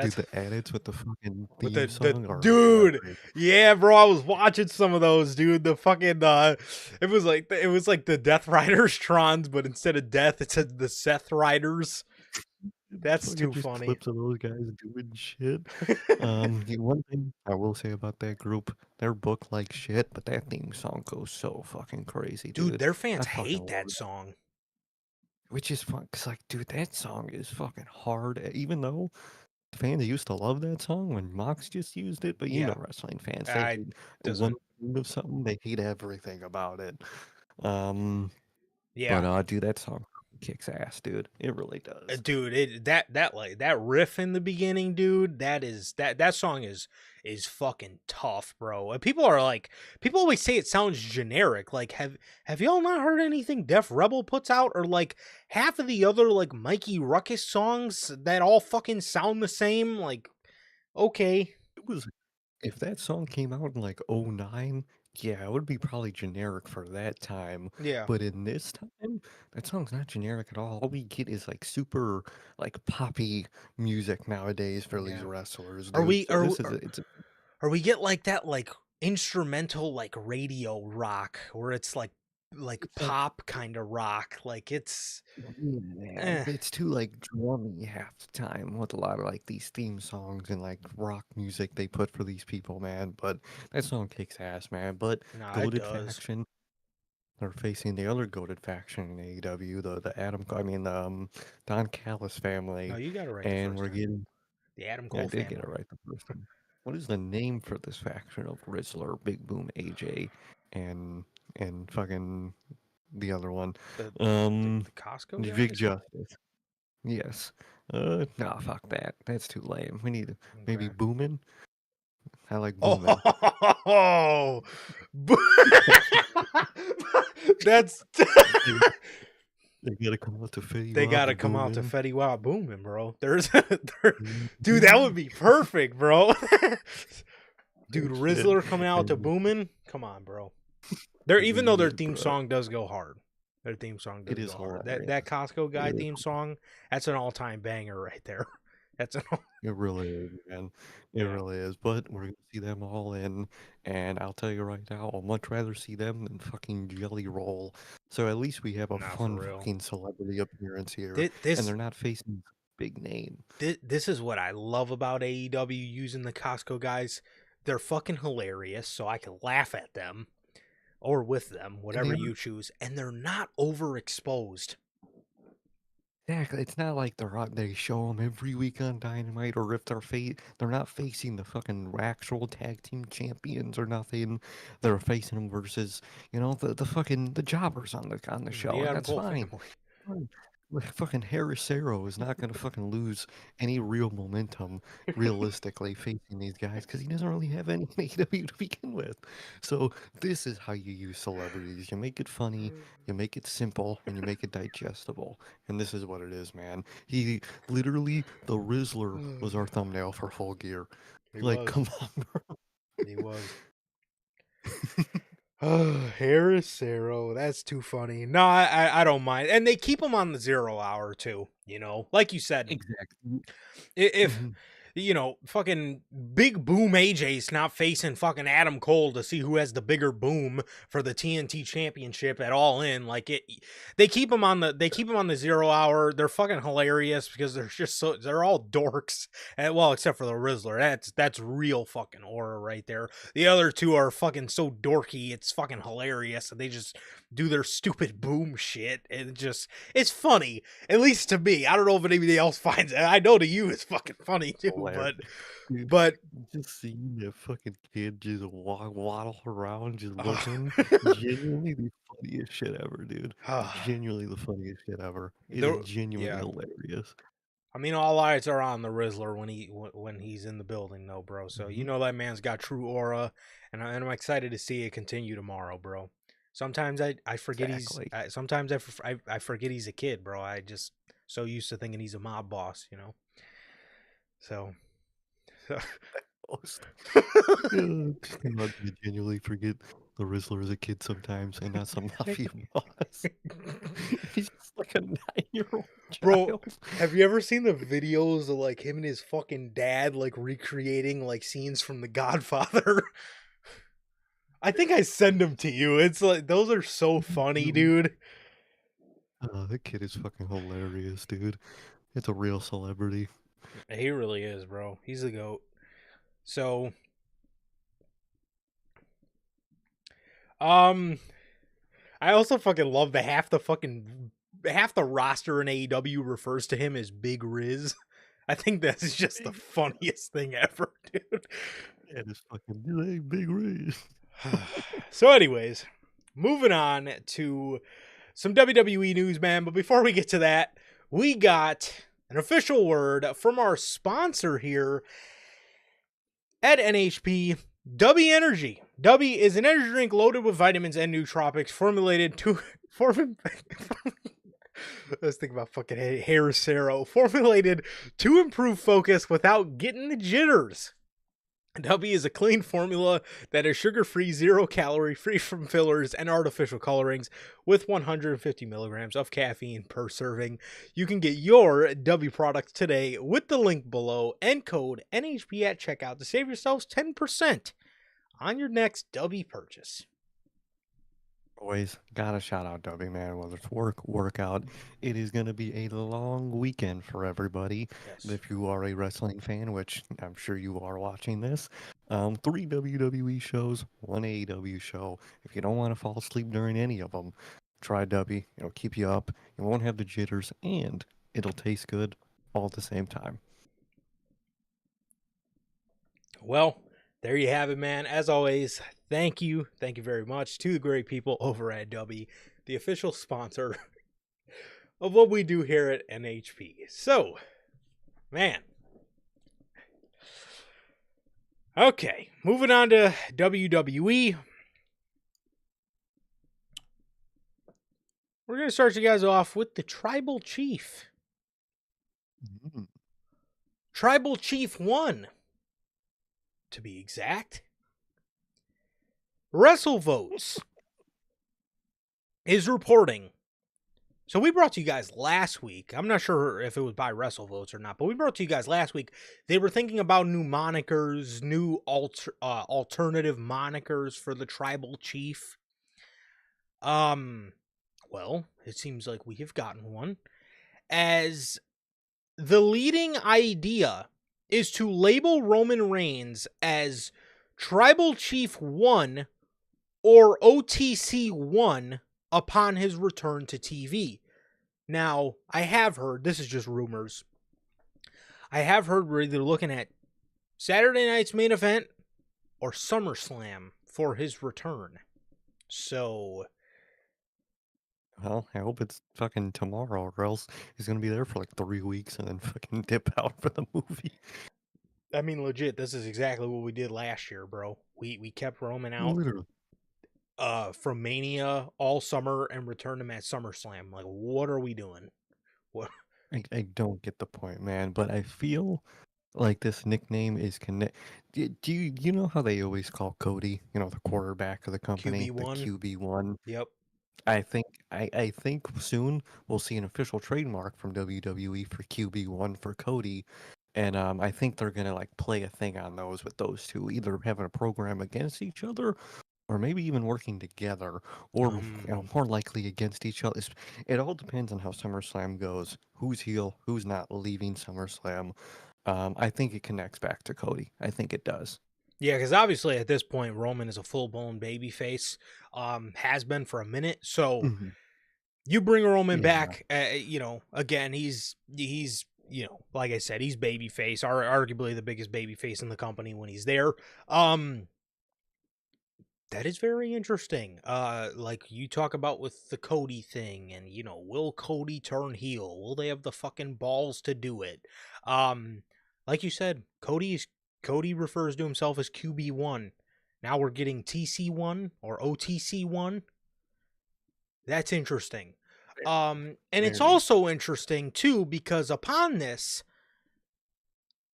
Dude, the edits with the fucking with theme song are dude. great. Yeah, bro, I was watching some of those, dude. The fucking it was like the Death Riders Trons, but instead of death, it said the Seth Riders. That's too just funny. Clips of those guys doing shit. One thing I will say about that group, they're booked like shit, but that theme song goes so fucking crazy, dude. Their fans I fucking hate love that it. song. Which is fun, cause like, dude, that song is fucking hard. Even though fans used to love that song when Mox just used it, but you know wrestling fans, they hate one thing of something, they hate everything about it. But dude, that song kicks ass, dude. It really does. Dude, that riff in the beginning, dude, that song is fucking tough, bro. People always say it sounds generic. Like, have y'all not heard anything Def Rebel puts out, or like half of the other like Mikey Ruckus songs that all fucking sound the same? Like, okay. It was if that song came out in like '09, yeah, it would be probably generic for that time. Yeah. But in this time, that song's not generic at all. All we get is like super like poppy music nowadays for these wrestlers, dude. So this is or we get like that like instrumental like radio rock where it's like pop kind of rock. Like it's it's too like drummy half the time with a lot of like these theme songs and like rock music they put for these people, man. But that song kicks ass, man. But Goated Faction, they're facing the other Goated Faction in AEW, the Don Callis family. No, you got it right. And we're getting the Adam Cole I did family. get it right the first time. What is the name for this faction of Rizzler, Big Boom, AJ, and fucking the other one? The Costco guys? Big Justice. Yes. Nah, fuck that. That's too lame. We need maybe Boomin. I like Boomin. Oh, that's. They gotta come out to Fetty. They gotta come out to Fetty Wap Boomin', bro. Dude, that would be perfect, bro. Dude, Rizzler coming out to Boomin', come on, bro. Even though their theme song does go hard. Their theme song does go hard. That Costco guy theme song, that's an all-time banger right there. That's an It really is, man. It really is. But we're gonna see them all in, and I'll tell you right now, I'd much rather see them than fucking Jelly Roll. So at least we have a fun fucking celebrity appearance here, and they're not facing big name. This is what I love about AEW using the Costco guys. They're fucking hilarious, so I can laugh at them or with them, whatever you choose, and they're not overexposed. Exactly. It's not like they show them every week on Dynamite, or if they're not facing the fucking actual tag team champions or nothing. They're facing them versus the fucking the jobbers on the show. And that's fine. Fucking Harris Cero is not gonna fucking lose any real momentum realistically facing these guys because he doesn't really have any AEW to begin with. So this is how you use celebrities. You make it funny, you make it simple, and you make it digestible. And this is what it is, man. He literally the Rizzler was our thumbnail for Full Gear. Come on, bro. He was. Harris Cero, that's too funny. No, I don't mind, and they keep him on the 0 hour too. You know, like you said, Exactly. if Mhm. fucking big boom AJ's not facing fucking Adam Cole to see who has the bigger boom for the TNT championship at All In, like they keep him on the 0 hour. They're fucking hilarious because they're all dorks, and well, except for the Rizzler. That's real fucking aura right there. The other two are fucking so dorky, it's fucking hilarious. They just do their stupid boom shit, and it's funny, at least to me. I don't know if anybody else finds it. I know to you it's fucking funny too, Hilarious. Dude, but just seeing that fucking kid just waddle around just looking, genuinely the funniest shit ever, dude. Genuinely the funniest shit ever. It is the genuinely yeah. hilarious. I mean, all eyes are on the Rizzler when he's in the building, though, bro. So you Mhm. know that man's got true aura, and I'm excited to see it continue tomorrow, bro. Sometimes I forget Exactly. sometimes I forget he's a kid, bro. I just so used to thinking he's a mob boss, you know. So Most. Yeah, just think about you genuinely forget the Rizzler as a kid sometimes and not some mafia boss. He's just like a 9-year-old Bro, child. have you ever seen the videos of like him and his fucking dad like recreating like scenes from The Godfather? I think I send them to you. It's like those are so funny, No. dude. That kid is fucking hilarious, dude. It's a real celebrity. He really is, bro. He's the goat. So, um, I also fucking love the half the roster in AEW refers to him as Big Riz. I think that's just the funniest thing ever, dude. Yeah, this fucking hey, big Ray. So, anyways, moving on to some WWE news, man. But before we get to that, we got an official word from our sponsor here at NHP. W Energy. W is an energy drink loaded with vitamins and nootropics formulated to form. Let's think about fucking Harris formulated to improve focus without getting the jitters. W is a clean formula that is sugar-free, 0 calorie, free from fillers and artificial colorings, with 150 milligrams of caffeine per serving. You can get your W products today with the link below and code NHP at checkout to save yourselves 10% on your next W purchase. Always gotta shout out Dubby, man. Whether it's work, workout, it is gonna be a long weekend for everybody. Yes. If you are a wrestling fan, which I'm sure you are watching this, 3 WWE shows, 1 AEW show. If you don't want to fall asleep during any of them, try Dubby. It'll keep you up. You won't have the jitters, and it'll taste good all at the same time. Well, there you have it, man. As always, thank you. Thank you very much to the great people over at W, the official sponsor of what we do here at NHP. So, man. Okay, moving on to WWE. We're going to start you guys off with the Tribal Chief. Mm. Tribal Chief 1, to be exact. WrestleVotes is reporting. So we brought to you guys last week. I'm not sure if it was by WrestleVotes or not, but we brought to you guys last week. They were thinking about new monikers, new alternative monikers for the Tribal Chief. Well, it seems like we have gotten one. As the leading idea is to label Roman Reigns as Tribal Chief 1 or OTC 1 upon his return to TV. Now, I have heard, this is just rumors, I have heard we're either looking at Saturday night's main event or SummerSlam for his return. So, Well, I hope it's fucking tomorrow, or else he's gonna be there for like 3 weeks and then fucking dip out for the movie. I mean, legit, this is exactly what we did last year, bro. We kept Roman out Literally. from Mania all summer and returned him at SummerSlam. Like, what are we doing? What? I don't get the point, man, but I feel like this nickname is connect. Do you know how they always call Cody, the quarterback of the company, the QB1. QB1? Yep. I think soon we'll see an official trademark from WWE for QB1 for Cody, and I think they're gonna like play a thing on those with those two, either having a program against each other, or maybe even working together, or more likely against each other. It all depends on how SummerSlam goes. Who's heel, who's not leaving SummerSlam. I think it connects back to Cody. I think it does. Yeah, because obviously at this point Roman is a full blown babyface, has been for a minute. So Mhm. you bring Roman Yeah. back, again he's like I said, he's babyface, arguably the biggest babyface in the company when he's there. Um, that is very interesting. Like you talk about with the Cody thing, and will Cody turn heel? Will they have the fucking balls to do it? Um, like you said, Cody refers to himself as QB1. Now we're getting TC1 or OTC1. That's interesting. And it's Very. also interesting too because upon this,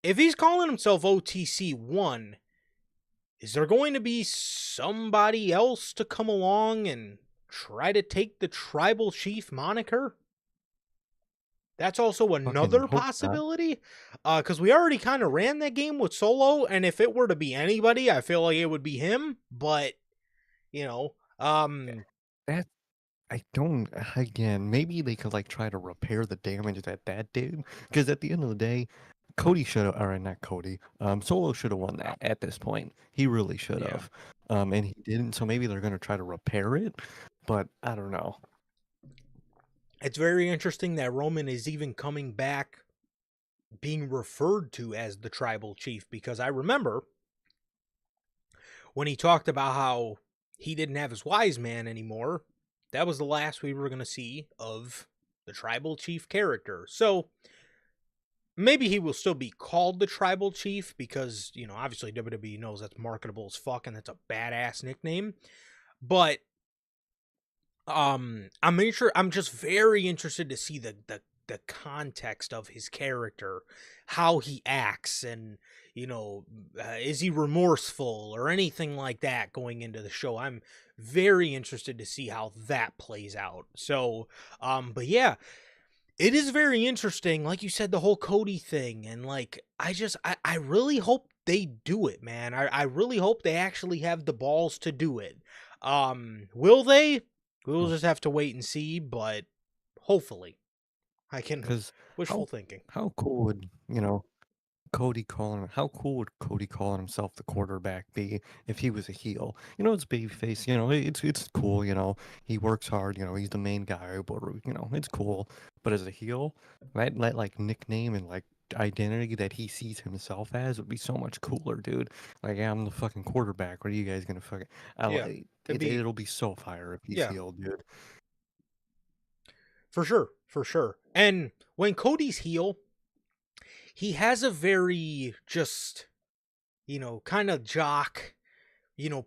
if he's calling himself OTC1, is there going to be somebody else to come along and try to take the tribal chief moniker? That's also Fucking another hope not. possibility. Because we already kind of ran that game with Solo, and if it were to be anybody, I feel like it would be him. But you know, um, That I don't. Again, maybe they could like try to repair the damage that did. Because at the end of the day, Cody should have, or not Cody, Solo should have won that at this point. He really should yeah, have, and he didn't. So maybe they're gonna try to repair it, but I don't know. it's very interesting that Roman is even coming back, being referred to as the tribal chief, because I remember when he talked about how he didn't have his wise man anymore, that was the last we were going to see of the tribal chief character. So maybe he will still be called the tribal chief because, obviously WWE knows that's marketable as fuck and that's a badass nickname. But I'm just very interested to see the context of his character, how he acts, and is he remorseful or anything like that going into the show. I'm very interested to see how that plays out. So but yeah, it is very interesting, like you said, the whole Cody thing, and like I really hope they do it, man. I really hope they actually have the balls to do it. Will they? We'll just have to wait and see, but hopefully. I can Because wishful how thinking. how cool would Cody calling how cool would Cody calling himself the quarterback be if he was a heel? It's babyface. It's cool. He works hard. He's the main guy. But it's cool. But as a heel, that like nickname and like identity that he sees himself as would be so much cooler, dude. Like, yeah, I'm the fucking quarterback. What are you guys gonna fucking? Yeah. It'd be It'll be so fire if he's yeah, heel, dude. for sure, for sure. And when Cody's heel, he has a very just, kind of jock,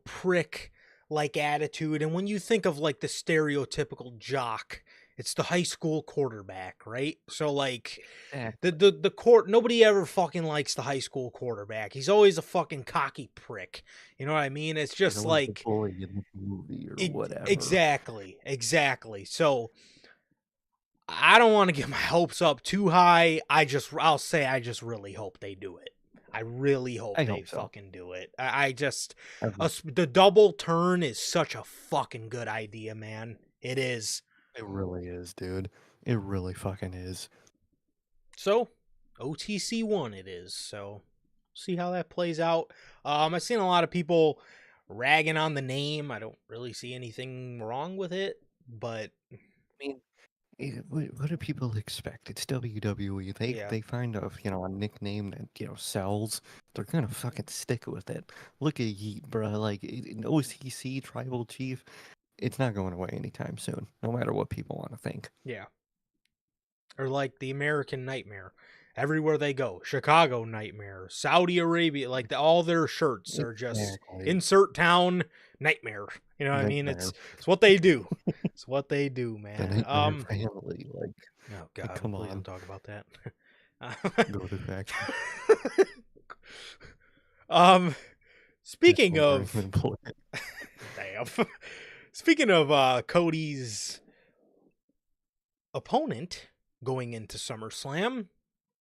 prick like attitude. And when you think of like the stereotypical jock, it's the high school quarterback, right? So like Exactly. the court, nobody ever fucking likes the high school quarterback. He's always a fucking cocky prick. You know what I mean? It's He's just always the like bully in the movie or whatever. exactly. So I don't want to get my hopes up too high. I'll say I just really hope they do it. I really hope I they hope so. fucking do it. I just I the double turn is such a fucking good idea, man. It is. It really is, dude. It really fucking is. So OTC1 it is. So see how that plays out. I've seen a lot of people ragging on the name. I don't really see anything wrong with it, but I mean, what do people expect? It's WWE. They yeah, they find a nickname that sells. They're gonna fucking stick with it. Look at Yeet, bro. Like in OCC Tribal Chief, it's not going away anytime soon. No matter what people want to think. yeah. Or like the American Nightmare. Everywhere they go, Chicago Nightmare, Saudi Arabia, like all their shirts are just Exactly. insert town nightmare. You know what I mean? Nightmare. It's what they do. It's what they do, The man. Nightmare Family. Oh Like God, come please don't on. talk about that. Go to faction. um, speaking Foreign of, employee. damn. Speaking of Cody's opponent going into SummerSlam,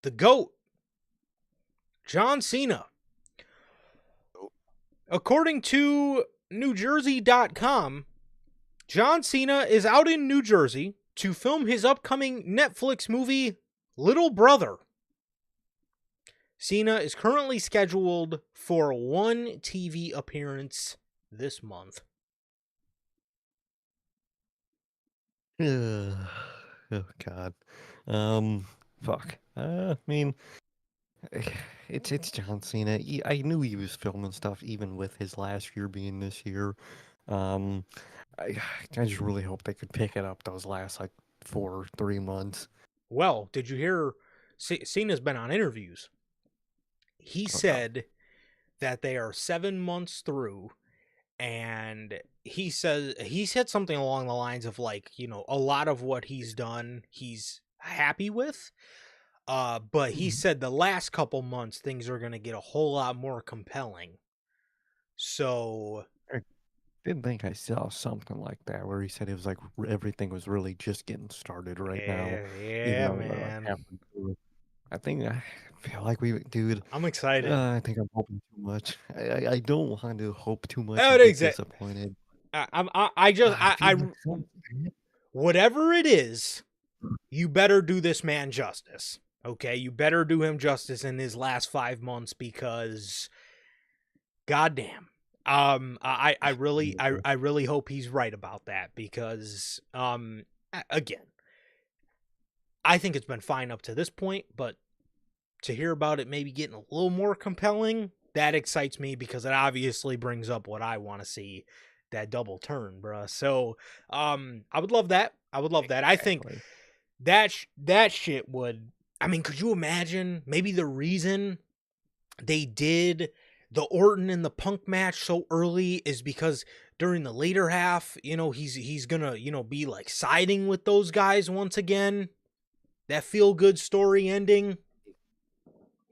the GOAT, John Cena. According to NewJersey.com, John Cena is out in New Jersey to film his upcoming Netflix movie, Little Brother. Cena is currently scheduled for one TV appearance this month. Oh God. Fuck. I mean, it's John Cena. I knew he was filming stuff even with his last year being this year. Um, I I just really hope they could pick it up those last like 3 months. Well, did you hear Cena's been on interviews? He Oh, no. said that they are 7 months through, and he said something along the lines of like, a lot of what he's done he's happy with, but he said the last couple months things are going to get a whole lot more compelling. So I didn't think I saw something like that where he said it was like everything was really just getting started right now, even yeah, though we're like man, halfway through. I feel like dude. I'm excited. I think I'm hoping too much. I don't want to hope too much Oh, and get exactly. disappointed. I I feel like so bad. whatever it is, you better do this man justice. Okay, you better do him justice in his last 5 months, because goddamn. I really hope he's right about that, because again, I think it's been fine up to this point, but to hear about it maybe getting a little more compelling, that excites me, because it obviously brings up what I want to see, that double turn, bruh. So, I would love that. I would love that. I think Exactly. that shit would. I mean, could you imagine maybe the reason they did the Orton and the Punk match so early is because during the later half, he's gonna, be like siding with those guys once again. That feel good story ending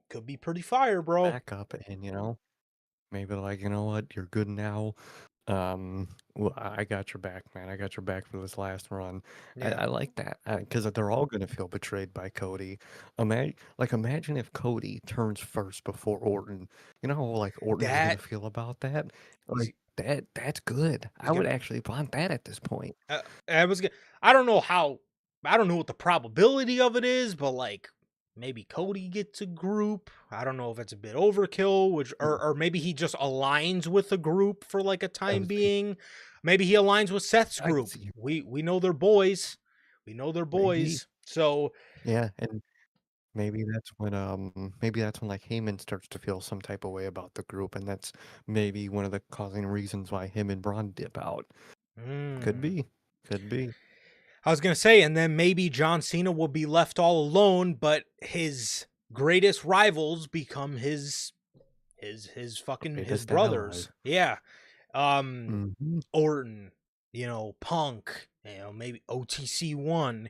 could be pretty fire, bro. Back up and maybe like what, you're good now. Well, I got your back, man. I got your back for this last run. Yeah. I like that because they're all gonna feel betrayed by Cody. Imagine if Cody turns first before Orton. You know how like Orton's gonna That feel about that. he's Like that's good. he's I would gonna. actually want that at this point. I was. I don't know how. I don't know what the probability of it is, but like maybe Cody gets a group. I don't know if it's a bit overkill, which Mm, or maybe he just aligns with a group for like a I time was thinking, being. Maybe he aligns with Seth's I could group. see We know they're boys. We know they're maybe, boys. So yeah, and maybe that's when like Heyman starts to feel some type of way about the group, and that's maybe one of the causing reasons why him and Braun dip out. Could mm, be, could be. I was gonna say, and then maybe John Cena will be left all alone, but his greatest rivals become his fucking his Greatest ally. brothers. Yeah. Um Hmm. Orton, Punk, maybe OTC1,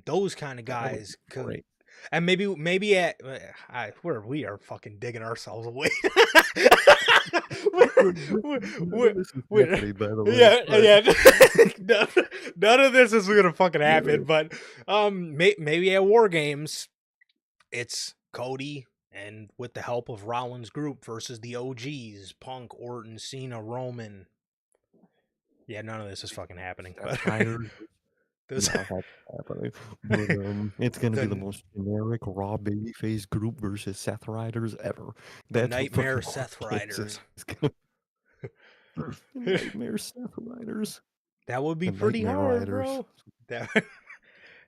those kind of That would guys be could. great. And maybe at where we are fucking digging ourselves away. We're- This is we're- happening, by the way. yeah, But yeah. none, none of this is gonna fucking happen. But maybe at War Games, it's Cody and with the help of Rollins' group versus the OGs, Punk, Orton, Cena, Roman. Yeah, none of this is fucking happening. But Seth Ryder, those no, that's happening. But it's gonna be the the most generic Raw babyface group versus Seth Riders ever. the That's what Nightmare fucking War Seth Games Riders. is gonna. The Nightmare Seth Riders. That would be The pretty Nightmare hard, Riders. bro. That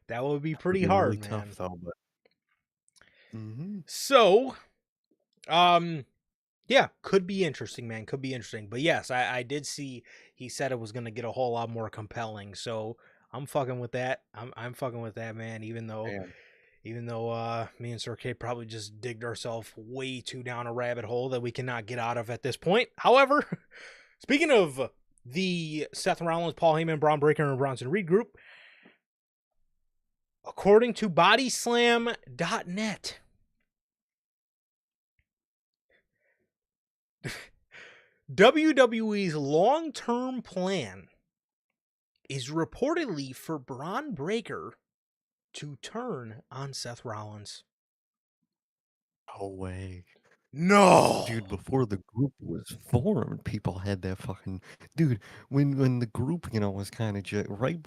that would be Would pretty be really hard, tough man. though, but. Hmm. So, um, yeah, could be interesting, man. Could be interesting. But yes, I did see he said it was gonna get a whole lot more compelling. So I'm fucking with that. I'm fucking with that, man. Man, Even though me and Sir K probably just digged ourselves way too down a rabbit hole that we cannot get out of at this point. However, speaking of the Seth Rollins, Paul Heyman, Braun Breaker, and Bronson Reed group, according to Bodyslam.net, WWE's long-term plan is reportedly for Braun Breaker to turn on Seth Rollins. No way. No. Dude, before the group was formed, people had that fucking dude. When the group, was kind of just right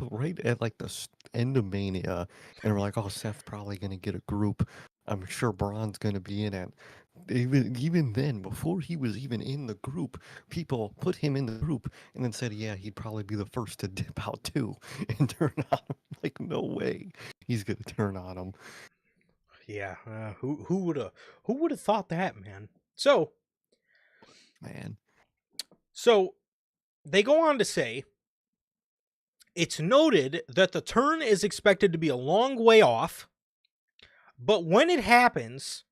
at like the end of Mania, and we're like, oh, Seth's probably gonna get a group. I'm sure Braun's gonna be in it. Even then, before he was even in the group, people put him in the group and then said, yeah, he'd probably be the first to dip out too and turn on him. Like, no way, he's gonna turn on him. Yeah, who would have thought that, man? So Man, they go on to say, it's noted that the turn is expected to be a long way off, but when it happens,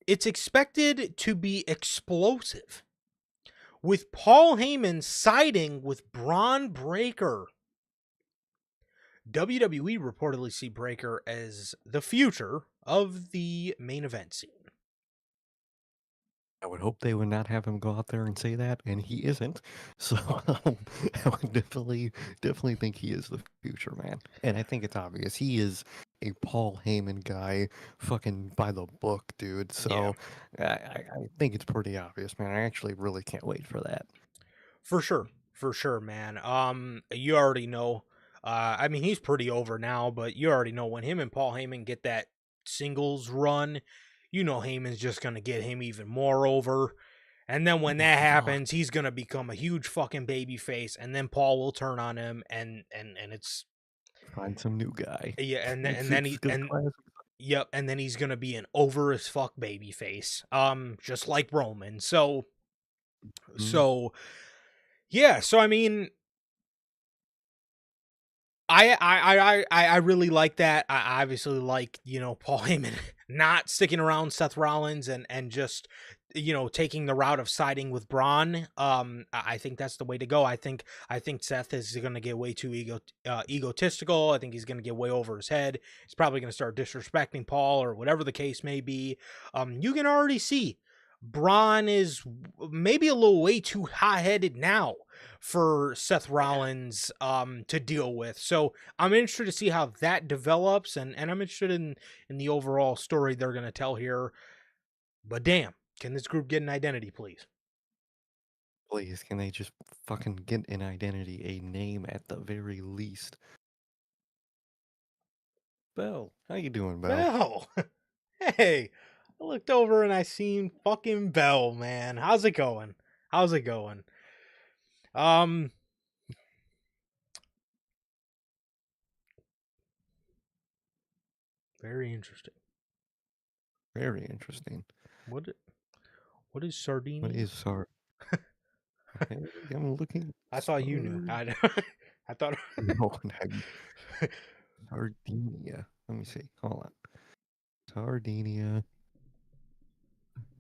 it's expected to be explosive, with Paul Heyman siding with Braun Breaker. WWE reportedly see Breaker as the future of the main event scene. I would hope they would not have him go out there and say that, and he isn't. So I would definitely think he is the future, man. And I think it's obvious. He is a Paul Heyman guy, fucking by the book, dude. Yeah, So I think it's pretty obvious, man. I actually really can't wait for that. for sure, man. You already know. I mean, he's pretty over now, but you already know when him and Paul Heyman get that singles run, you know Heyman's just gonna get him even more over. And then when that happens, he's gonna become a huge fucking baby face, and then Paul will turn on him, and it's Find some new guy. yeah, and then It's, and then it's he gonna and class. yep, and then he's gonna be an over as fuck baby face, just like Roman. So Mhm. so yeah, so I mean, I really like that. I obviously like, Paul Heyman not sticking around Seth Rollins and just, taking the route of siding with Braun. I think that's the way to go. I think Seth is going to get way too egotistical. I think he's going to get way over his head. He's probably going to start disrespecting Paul or whatever the case may be. You can already see Braun is maybe a little way too hot-headed now for Seth Rollins to deal with. So I'm interested to see how that develops, and I'm interested in the overall story they're going to tell here. But damn, can this group get an identity, please? Please, can they just fucking get an identity, a name at the very least? Belle, how you doing, Belle? Bell. Hey, I looked over and I seen fucking Bell, man. How's it going? How's it going? Um, very interesting. Very interesting. What what is What Sardinia? is Sar? Hey, I'm looking. I thought you knew. I I thought No, Sardinia. Let me see. Hold on. Sardinia.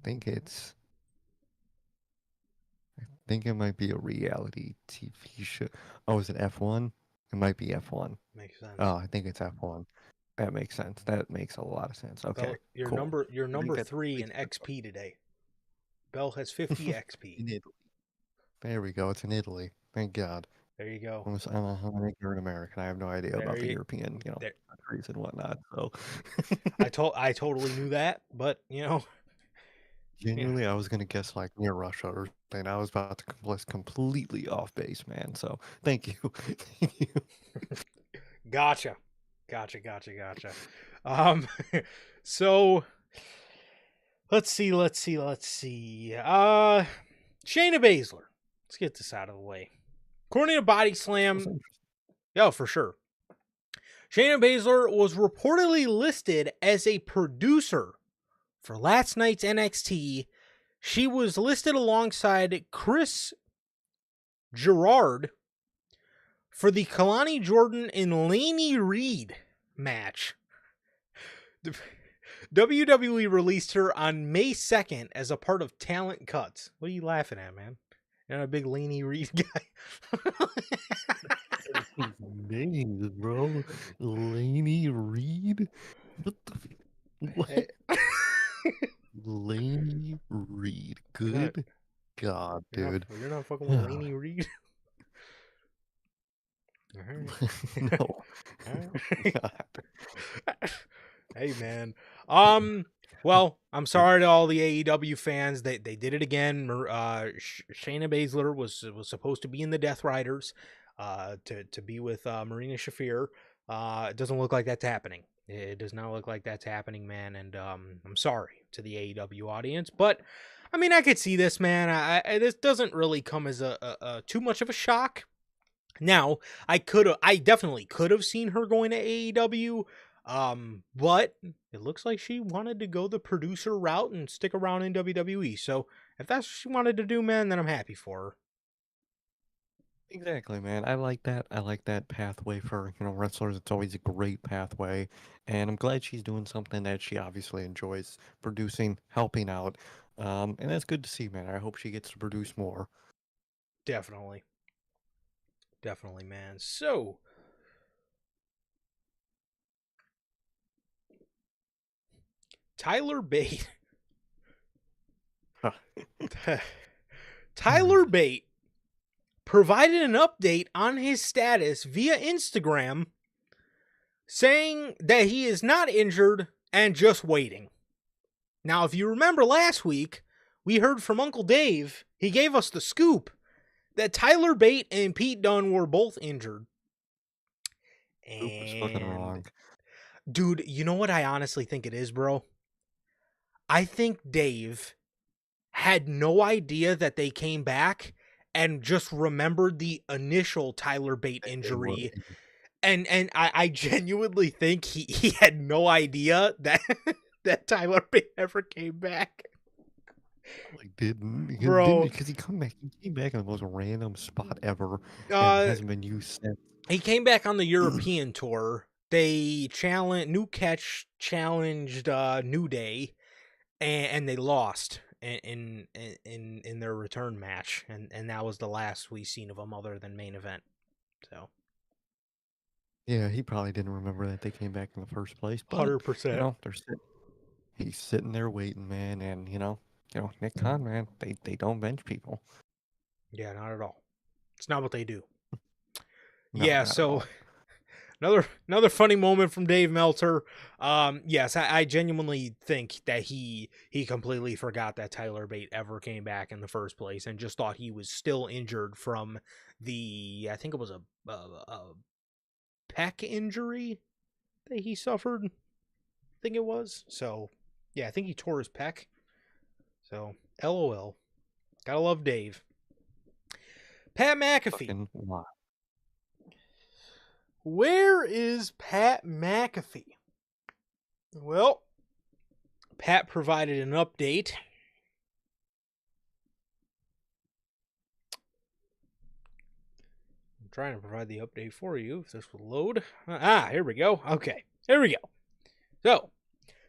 Think it's. I think it might be a reality TV show. Oh, is it F1? It might be F1. makes sense. Oh, I think it's F1. That makes sense. That makes a lot of sense. Bell, Okay, you're cool. I think number that's 3 in that's XP today. Bell has 50 XP. in Italy. There we go. It's in Italy. Thank God. There you go. I'm an ignorant American. I have no idea There about the you European, there. countries and whatnot. So, I totally knew that, but you know, genuinely, I was gonna guess like near Russia or something. I was about to completely off base, man. So, thank you. Thank you. gotcha, gotcha. Um, so let's see. Shayna Baszler. Let's get this out of the way. According to Body That's Slam, interesting. yeah, for sure. Shayna Baszler was reportedly listed as a producer for last night's NXT. She was listed alongside Chris Gerard for the Kalani Jordan and Laney Reed match. WWE released her on May 2nd as a part of Talent Cuts. What are you laughing at, man? You're not a big Laney Reed guy. His names, bro. Laney Reed. What the? What? Laney Reed. no, Good God, dude. You're not fucking with Lainey Reed. All right. No. All right. God. Hey man. Well, I'm sorry to all the AEW fans. They did it again. Shayna Baszler was supposed to be in the Death Riders, to be with Marina Shafir. It doesn't look like that's happening. It does not look like that's happening, man. And I'm sorry to the AEW audience, but I mean, I could see this, man. This doesn't really come as a too much of a shock. Now, I definitely could have seen her going to AEW, but it looks like she wanted to go the producer route and stick around in WWE. So if that's what she wanted to do, man, then I'm happy for her. Exactly, man. I like that. I like that pathway for, wrestlers. It's always a great pathway. And I'm glad she's doing something that she obviously enjoys producing, helping out. And that's good to see, man. I hope she gets to produce more. Definitely. Definitely, man. So, Tyler Bate. Tyler Bate provided an update on his status via Instagram saying that he is not injured and just waiting. Now, if you remember last week, we heard from Uncle Dave. He gave us the scoop that Tyler Bate and Pete Dunne were both injured. Oop was fucking wrong. Dude, you know what I honestly think it is, bro? I think Dave had no idea that they came back and just remembered the initial Tyler Bate injury. And I genuinely think he had no idea that that Tyler Bate ever came back. Like didn't Bro, because he came back in the most random spot ever and hasn't been used since. He came back on the European tour. They New Catch challenged New Day, and they lost in their return match, and that was the last we seen of them other than main event. So Yeah, he probably didn't remember that they came back in the first place. But 100%. he's sitting there waiting, man, and Nick Khan, man, they don't bench people. Yeah, not at all. It's not what they do. No, Yeah, not at so all. another funny moment from Dave Meltzer. Yes, I genuinely think that he completely forgot that Tyler Bate ever came back in the first place and just thought he was still injured from I think it was a pec injury that he suffered. I think it was. So, yeah, I think he tore his pec. So, LOL. Gotta love Dave. Pat McAfee. Fucking lie. Where is Pat McAfee? Well, Pat provided an update. I'm trying to provide the update for you if this will load. Here we go. Okay, here we go. So,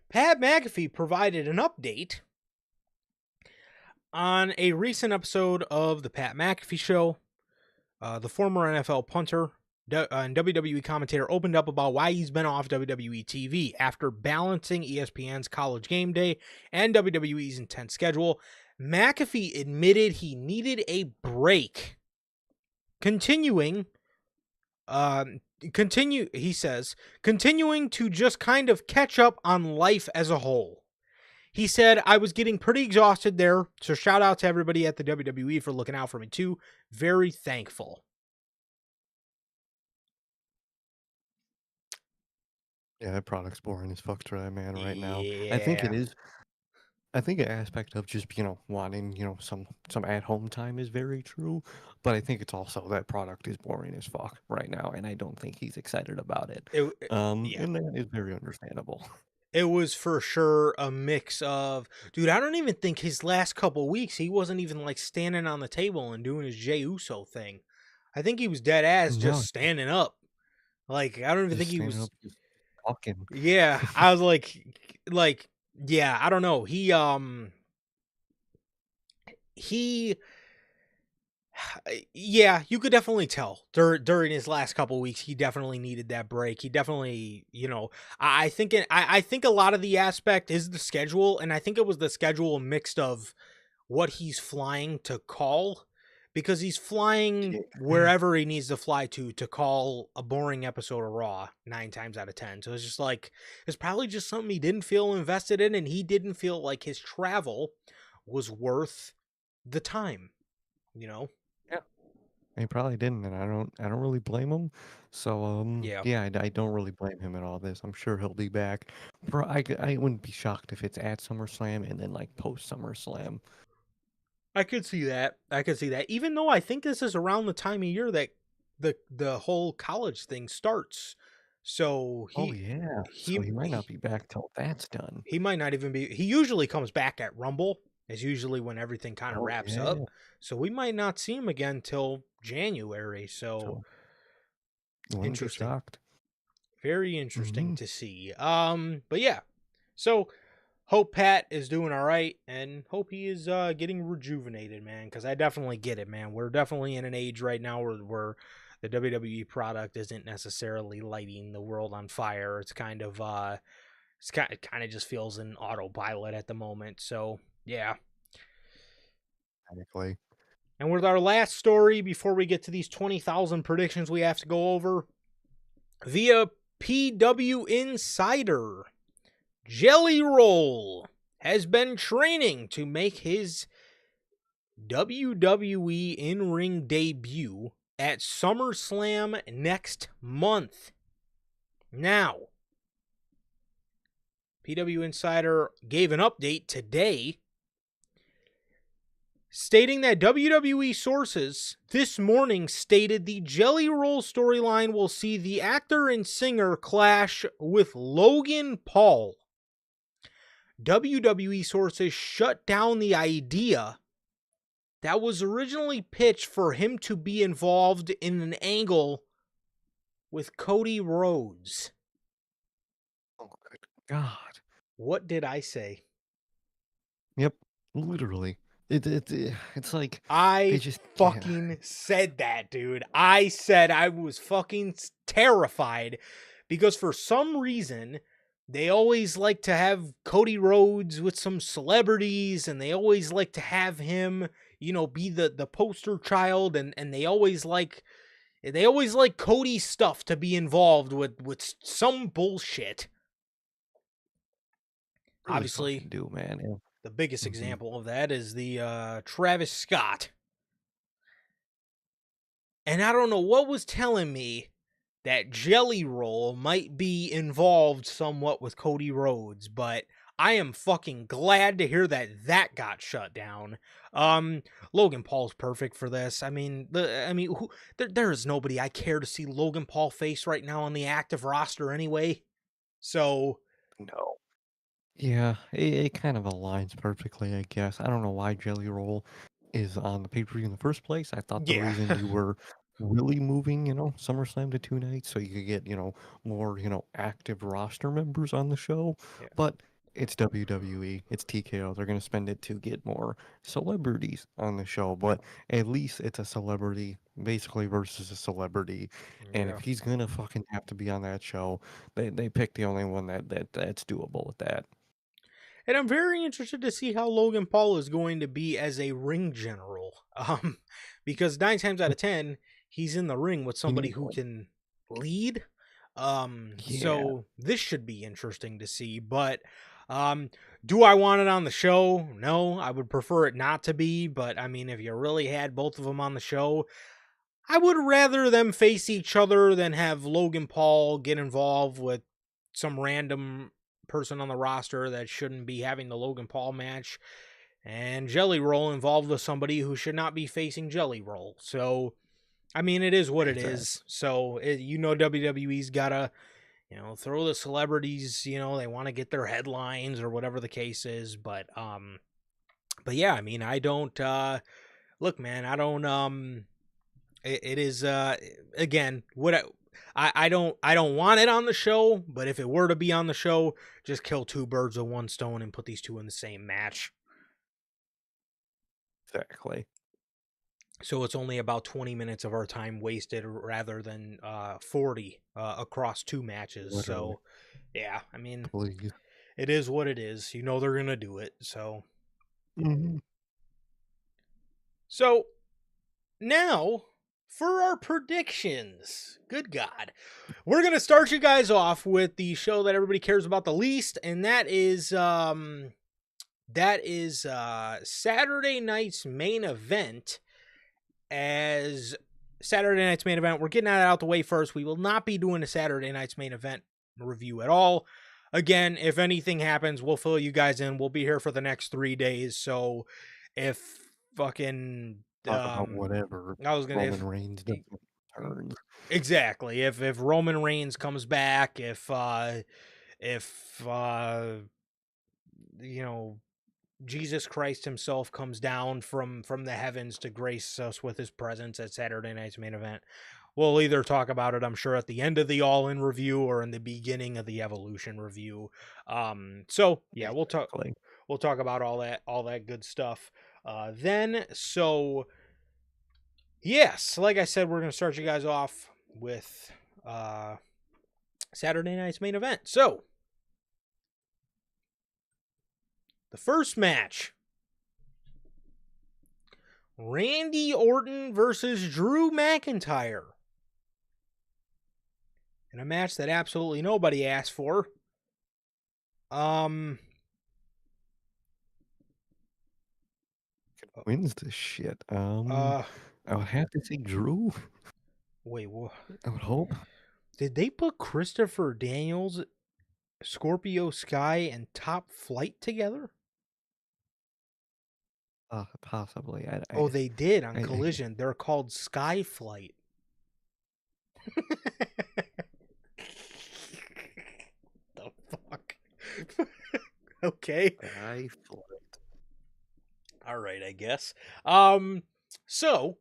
Pat McAfee provided an update on a recent episode of The Pat McAfee Show. The former NFL punter and WWE commentator opened up about why he's been off WWE TV after balancing ESPN's College Game Day and WWE's intense schedule. McAfee admitted he needed a break. Continuing to just kind of catch up on life as a whole. He said, I was getting pretty exhausted there, so shout out to everybody at the WWE for looking out for me too. Very thankful. Yeah, that product's boring as fuck to that man right now. Yeah. I think it is. I think an aspect of just, wanting, some at-home time is very true, but I think it's also that product is boring as fuck right now, and I don't think he's excited about it. Yeah. And that is very understandable. It was for sure a mix of, dude, I don't even think his last couple weeks, he wasn't even like standing on the table and doing his Jey Uso thing. I think he was dead ass just standing up. Like, I don't even think he was up, just talking. Yeah, I was like, yeah, I don't know. Yeah, you could definitely tell during his last couple weeks, he definitely needed that break. He definitely, I think a lot of the aspect is the schedule, and I think it was the schedule mixed of what he's flying to call, because he's flying Yeah. wherever he needs to fly to call a boring episode of Raw 9 times out of 10. So it's just like, it's probably just something he didn't feel invested in, and he didn't feel like his travel was worth the time, you know? Yeah. He probably didn't, and I don't really blame him. So, Yeah. yeah, I don't really blame him in all this. I'm sure he'll be back. Bro, I wouldn't be shocked if it's at SummerSlam and then like post SummerSlam. I could see that. I could see that. Even though I think this is around the time of year that the whole college thing starts. So Oh yeah, so he might not be back till that's done. he might not even be. He usually comes back at Rumble. Is usually when everything kind of Oh wraps yeah, up. So we might not see him again till January. So so wouldn't be interesting. shocked. Very interesting Hmm. to see. But yeah. So hope Pat is doing all right, and hope he is getting rejuvenated, man, because I definitely get it, man. We're definitely in an age right now where the WWE product isn't necessarily lighting the world on fire. It's kind of it kind of just feels in autopilot at the moment. So yeah. Technically. And with our last story before we get to these 20,000 predictions we have to go over, via PW Insider, Jelly Roll has been training to make his WWE in-ring debut at SummerSlam next month. Now, PW Insider gave an update today stating that WWE sources this morning stated the Jelly Roll storyline will see the actor and singer clash with Logan Paul. WWE sources shut down the idea that was originally pitched for him to be involved in an angle with Cody Rhodes. Oh good God. What did I say? Yep. Literally. It's like they I just yeah. fucking said that, dude. I said I was fucking terrified because for some reason they always like to have Cody Rhodes with some celebrities, and they always like to have him, be the poster child, and they always like Cody stuff to be involved with some bullshit. Really Obviously, fucking do, man. Yeah. the biggest Hmm. example of that is the Travis Scott. And I don't know what was telling me that Jelly Roll might be involved somewhat with Cody Rhodes, but I am fucking glad to hear that got shut down. Logan Paul's perfect for this. I mean, there is nobody I care to see Logan Paul face right now on the active roster anyway. So No. Yeah, it kind of aligns perfectly, I guess. I don't know why Jelly Roll is on the pay-per-view in the first place. I thought the yeah, reason you were really moving, SummerSlam to 2 nights so you could get, more, active roster members on the show. yeah. But it's WWE, it's TKO. They're gonna spend it to get more celebrities on the show. But at least it's a celebrity basically versus a celebrity. And if Yeah. he's gonna fucking have to be on that show, they picked the only one that's doable with that. And I'm very interested to see how Logan Paul is going to be as a ring general. Because 9 times out of 10, he's in the ring with You somebody need who one. can lead. Yeah. So this should be interesting to see. But um, do I want it on the show? No, I would prefer it not to be. But I mean, if you really had both of them on the show, I would rather them face each other than have Logan Paul get involved with some random person on the roster that shouldn't be having the Logan Paul match, and Jelly Roll involved with somebody who should not be facing Jelly Roll. So, I mean, it is what it Exactly. is. So, WWE's got to, throw the celebrities, they want to get their headlines or whatever the case is. But yeah, I mean, I don't, look, man, I don't, it is again what I don't want it on the show, but if it were to be on the show, just kill two birds with one stone and put these two in the same match. Exactly. So it's only about 20 minutes of our time wasted rather than 40 across two matches. Literally. So yeah, I mean, Please. it is what it is. They're going to do it. So Mhm. So now for our predictions. Good God. We're going to start you guys off with the show that everybody cares about the least, and that is Saturday night's main event. As Saturday night's main event, we're getting that out the way first. We will not be doing a Saturday night's main event review at all. Again, if anything happens, we'll fill you guys in. We'll be here for the next 3 days. So if fucking Talk about whatever I was gonna Roman Reigns definitely returns. exactly if Roman Reigns comes back, if you know, Jesus Christ himself comes down from the heavens to grace us with his presence at Saturday night's main event, we'll either talk about it, I'm sure, at the end of the All In review or in the beginning of the Evolution review. So yeah, Exactly. we'll talk about all that good stuff. Then so yes, like I said, we're gonna start you guys off with Saturday night's main event. So the first match, Randy Orton versus Drew McIntyre. In a match that absolutely nobody asked for. Wins this shit. Uh I would have to say Drew. wait, what? I would hope. Did they put Christopher Daniels, Scorpio Sky, and Top Flight together? Possibly. Oh, they did on I Collision. They're called Sky Flight. The fuck? Okay. I flipped. All right, I guess. So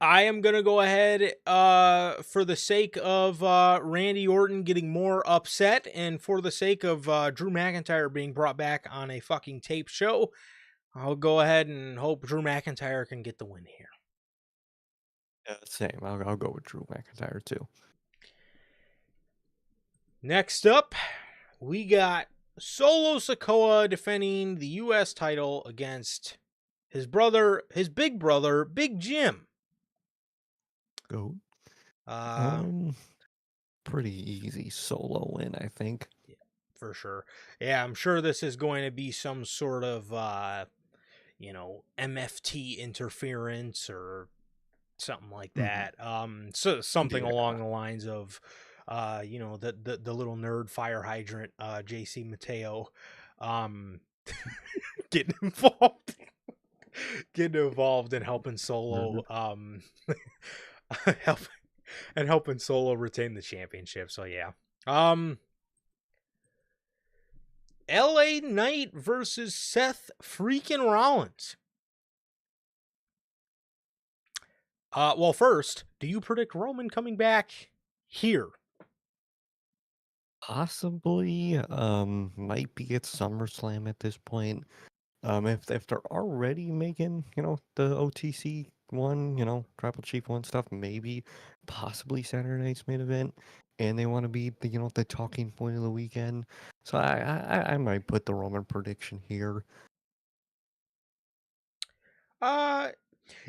I am gonna go ahead, for the sake of Randy Orton getting more upset, and for the sake of Drew McIntyre being brought back on a fucking tape show, I'll go ahead and hope Drew McIntyre can get the win here. Yeah, same. I'll go with Drew McIntyre too. Next up, we got Solo Sikoa defending the U.S. title against his big brother, Big Jim. Go. Uh, Pretty easy solo win, I think. yeah, for sure. Yeah, I'm sure this is going to be some sort of MFT interference or something like that. So something along the lines of the little nerd fire hydrant, JC Mateo, getting involved and helping Solo helping Solo retain the championship. So yeah. LA Knight versus Seth freaking Rollins. Well, first, do you predict Roman coming back here? Possibly. Might be at SummerSlam at this point. If they're already making, the OTC one, Tribal Chief one stuff, maybe, possibly Saturday night's main event, and they want to be the talking point of the weekend. So I might put the Roman prediction here. Yeah,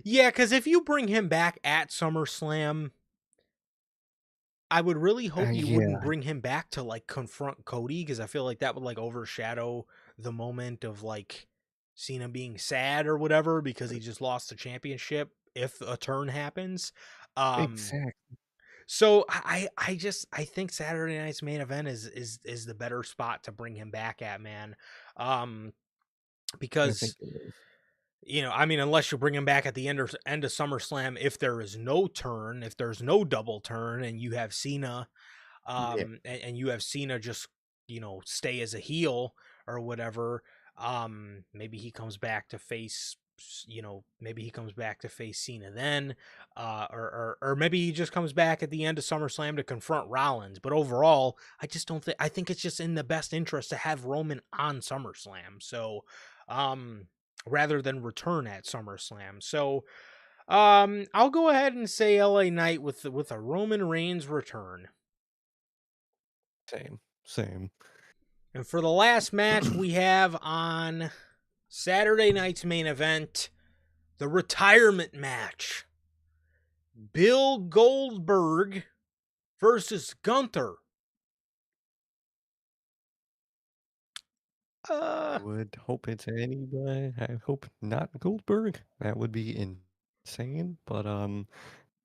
because if you bring him back at SummerSlam, I would really hope you wouldn't bring him back to like confront Cody, because I feel like that would like overshadow the moment of like Cena being sad or whatever because he just lost the championship if a turn happens. Exactly. So I think Saturday night's main event is the better spot to bring him back at, man. Because I think it is. Unless you bring him back at the end of SummerSlam, if there is no turn, if there's no double turn, and you have Cena, and you have Cena just stay as a heel or whatever, maybe he comes back to face, Cena then, or maybe he just comes back at the end of SummerSlam to confront Rollins. But overall, I just don't think. I think it's just in the best interest to have Roman on SummerSlam. So, rather than return at SummerSlam. So I'll go ahead and say LA Knight with a Roman Reigns return. Same. And for the last match we have on Saturday night's main event, the retirement match. Bill Goldberg versus Gunther. I would hope it's anybody. I hope not Goldberg. That would be insane. But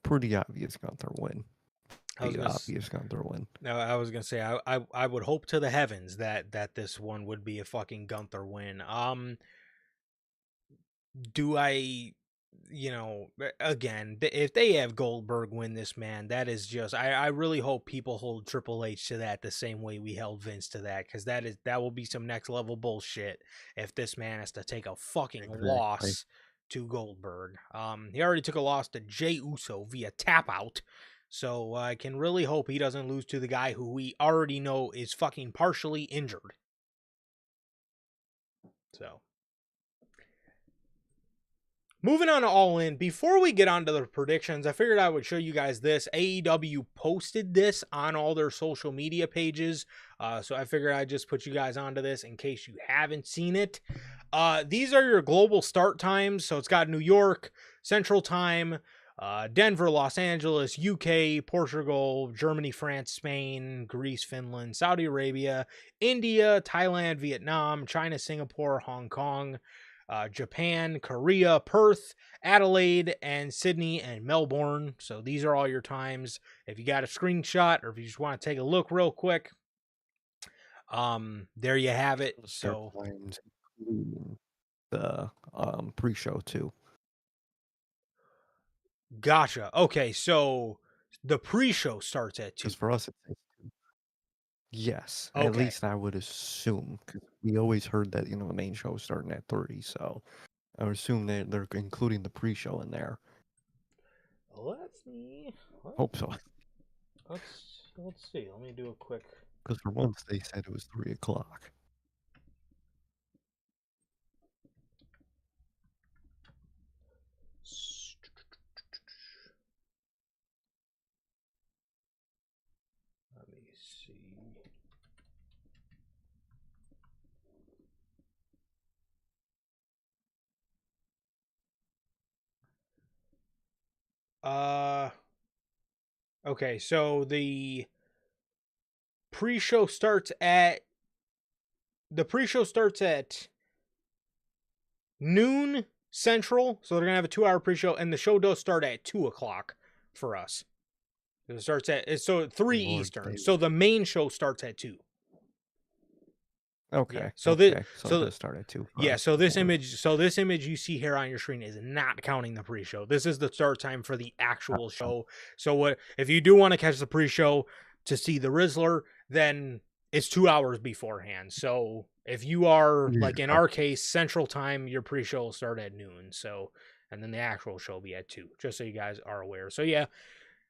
pretty obvious Gunther win. I was Pretty gonna. obvious Gunther win. No, I was gonna say I would hope to the heavens that this one would be a fucking Gunther win. Do I, again, if they have Goldberg win this, man, that is just I really hope people hold Triple H to that the same way we held Vince to that, because that will be some next level bullshit if this man has to take a fucking Exactly. loss to Goldberg. He already took a loss to Jey Uso via tap out. So I can really hope he doesn't lose to the guy who we already know is fucking partially injured. So, moving on to All In, before we get on to the predictions, I figured I would show you guys this. AEW posted this on all their social media pages, so I figured I'd just put you guys onto this in case you haven't seen it. These are your global start times, so it's got New York, Central Time, Denver, Los Angeles, UK, Portugal, Germany, France, Spain, Greece, Finland, Saudi Arabia, India, Thailand, Vietnam, China, Singapore, Hong Kong, Japan, Korea, Perth, Adelaide, and Sydney and Melbourne. So these are all your times. If you got a screenshot or if you just want to take a look real quick, there you have it. So the pre-show too. Gotcha. Okay, so the pre-show starts at 2. Because for us, it's yes. Okay. At least I would assume. Because we always heard that the main show was starting at 3. So I would assume that they're including the pre-show in there. Let's see. Hope so. Let's see. Let me do a quick. Because for once they said it was 3 o'clock. Let me see. Okay, so the pre-show starts at noon Central, so they're gonna have a 2-hour pre-show, and the show does start at 2 o'clock for us. It starts at 3 Lord, Eastern. So the main show starts at 2. Okay. Yeah. So okay. so it does start at 2. Yeah, so this image you see here on your screen is not counting the pre-show. This is the start time for the actual show. So what if you do want to catch the pre-show to see the Rizzler, then it's 2 hours beforehand. So if you are like in our case, Central Time, your pre-show will start at noon. So and then the actual show will be at 2, just so you guys are aware. So yeah,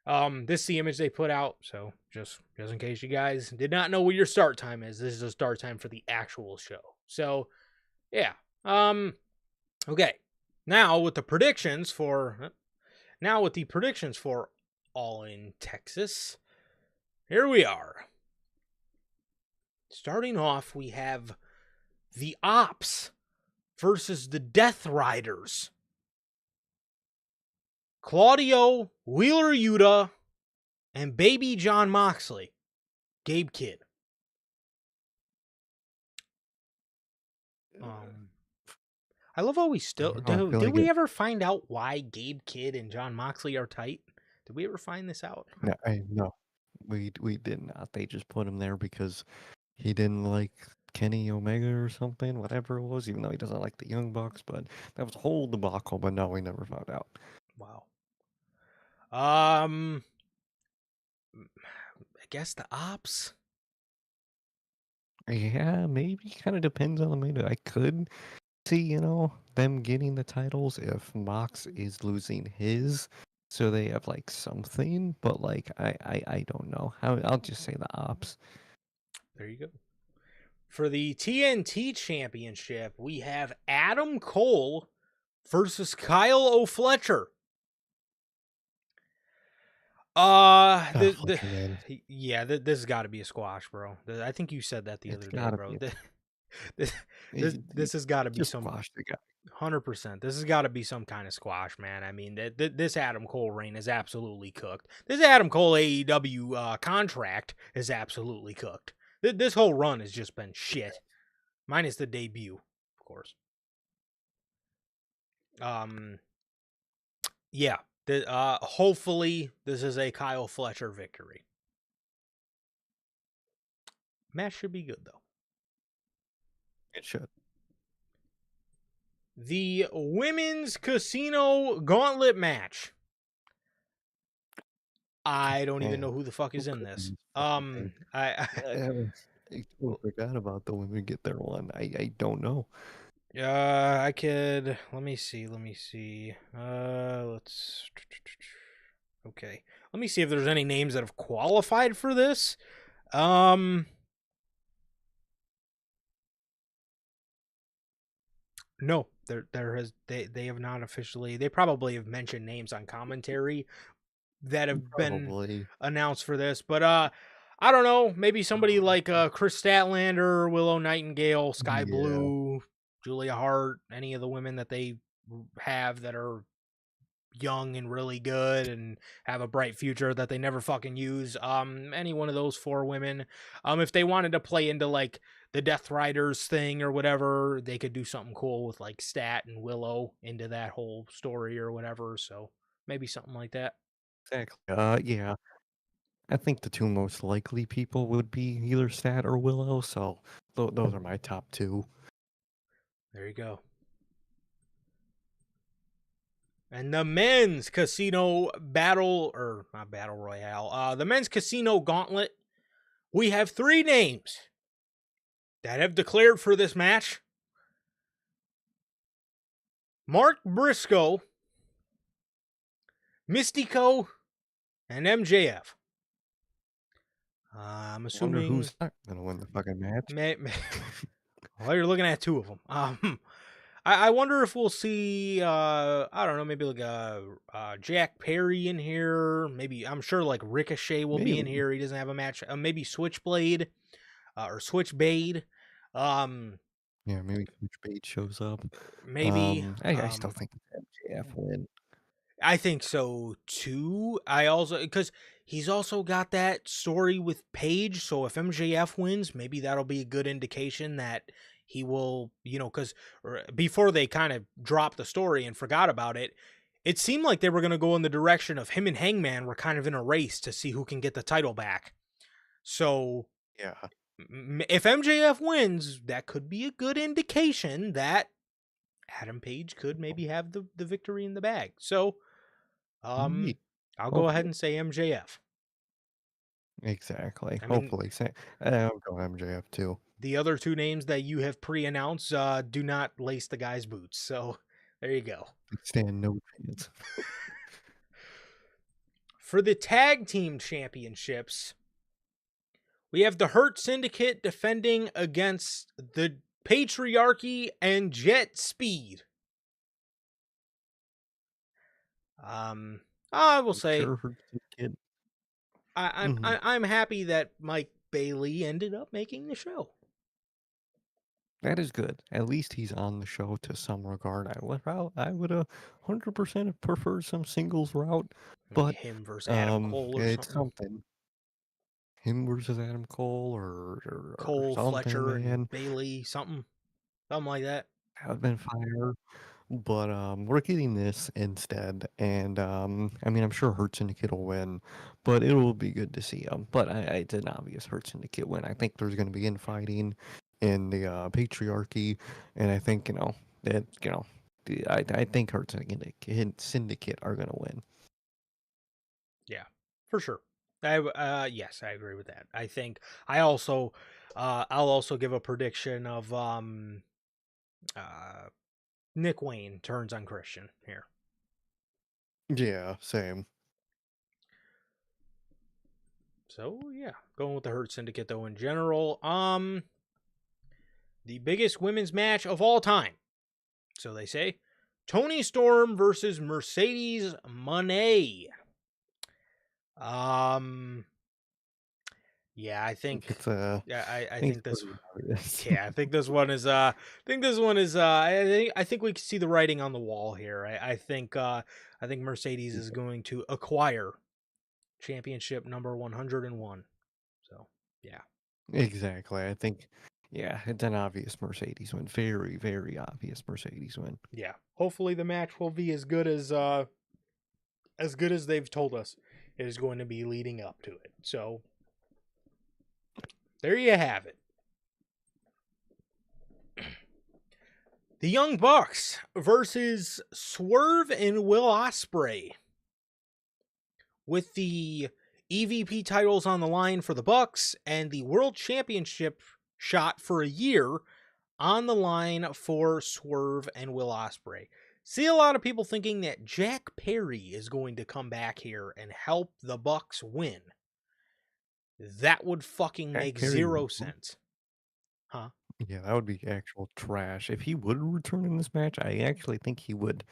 this is the image they put out. So just in case you guys did not know what your start time is, this is the start time for the actual show. So yeah. Okay. Now with the predictions for All In Texas. Here we are. Starting off, we have the Ops versus the Death Riders. Claudio, Wheeler Yuta, and baby John Moxley. Gabe Kidd. I love how we still did we ever find out why Gabe Kidd and John Moxley are tight? Did we ever find this out? No, we did not. They just put him there because he didn't like Kenny Omega or something, whatever it was, even though he doesn't like the Young Bucks. But that was a whole debacle. But no, we never found out. Wow. I guess the Ops. Yeah, maybe. Kind of depends on the main. I could see, them getting the titles if Mox is losing his, so they have like something. But like, I don't know. I'll just say the Ops. There you go. For the TNT Championship, we have Adam Cole versus Kyle O'Fletcher. This has got to be a squash, bro. I think you said that the other day, bro. this this has got to be Just some squash the guy. 100%. This has got to be some kind of squash, man. I mean, this Adam Cole reign is absolutely cooked. This Adam Cole AEW contract is absolutely cooked. This whole run has just been shit, minus the debut, of course. Yeah. Hopefully this is a Kyle Fletcher victory. Match should be good though. It should. The women's casino gauntlet match. I don't even know who the fuck is in this. I forgot about the women get their one. I don't know. I could let me see. Okay. Let me see if there's any names that have qualified for this. No, they have not officially. They probably have mentioned names on commentary that have been announced for this, but I don't know, maybe somebody like Chris Statlander, Willow Nightingale, Sky Blue, Julia Hart, any of the women that they have that are young and really good and have a bright future that they never fucking use. Any one of those four women. If they wanted to play into like the Death Riders thing or whatever, they could do something cool with like Stat and Willow into that whole story or whatever. So maybe something like that. Exactly. Yeah. I think the two most likely people would be either Stat or Willow, so those are my top two. There you go. And the men's casino battle, or not battle royale, the men's casino gauntlet. We have three names that have declared for this match. Mark Briscoe, Mystico, and MJF. I'm assuming. I wonder who's not gonna win the fucking match. Well, you're looking at two of them. I wonder if we'll see. I don't know, maybe like a Jack Perry in here. Maybe I'm sure like Ricochet will be in here. He doesn't have a match. Maybe Switchblade, or Switchblade. Yeah, maybe Switchblade shows up. Maybe. I still think MJF win. I think so too. I also, because he's also got that story with Paige. So if MJF wins, maybe that'll be a good indication that he will, because before they kind of dropped the story and forgot about it, it seemed like they were going to go in the direction of him and Hangman were kind of in a race to see who can get the title back. So yeah, if MJF wins, that could be a good indication that Adam Page could maybe have the victory in the bag. So I'll go ahead and say MJF. Exactly. Hopefully. I'll go MJF too. The other two names that you have pre-announced do not lace the guy's boots. So there you go. Stand no chance. For the tag team championships, we have the Hurt Syndicate defending against the Patriarchy and Jet Speed. I will say, I'm happy that Mike Bailey ended up making the show. That is good. At least he's on the show to some regard. I would 100% have preferred some singles route, but him versus Adam Cole or it's something. Him versus Adam Cole or Cole, something, Fletcher, man. and Bailey, something like that. That would have been fire. But we're getting this instead, and I mean, I'm sure Hurt Syndicate will win, but it will be good to see him. But it's an obvious Hurt Syndicate win. I think there's going to be infighting in the Patriarchy, and I think I think Hurt Syndicate are going to win. Yeah, for sure. Yes, I agree with that. I think I'll also give a prediction of Nick Wayne turns on Christian here. Yeah, same. So yeah, going with the Hurt Syndicate though in general. The biggest women's match of all time, so they say. Toni Storm versus Mercedes Moné. Yeah, I think think. it's Yeah, I I think it's think this. pretty obvious. Yeah, I think this one is. I think this one is. I think we can see the writing on the wall here. I think. I think Mercedes is going to acquire championship number 101. So yeah, Exactly. I think, yeah, it's an obvious Mercedes win. Very, very obvious Mercedes win. yeah. Hopefully the match will be as good as they've told us it is going to be leading up to it. So there you have it. The Young Bucks versus Swerve and Will Ospreay, with the EVP titles on the line for the Bucks and the World Championship shot for a year on the line for Swerve and Will Ospreay. See a lot of people thinking that Jack Perry is going to come back here and help the Bucks win. That would fucking Jack make Perry, zero sense. Huh? yeah, that would be actual trash. If he would return in this match, I actually think he would,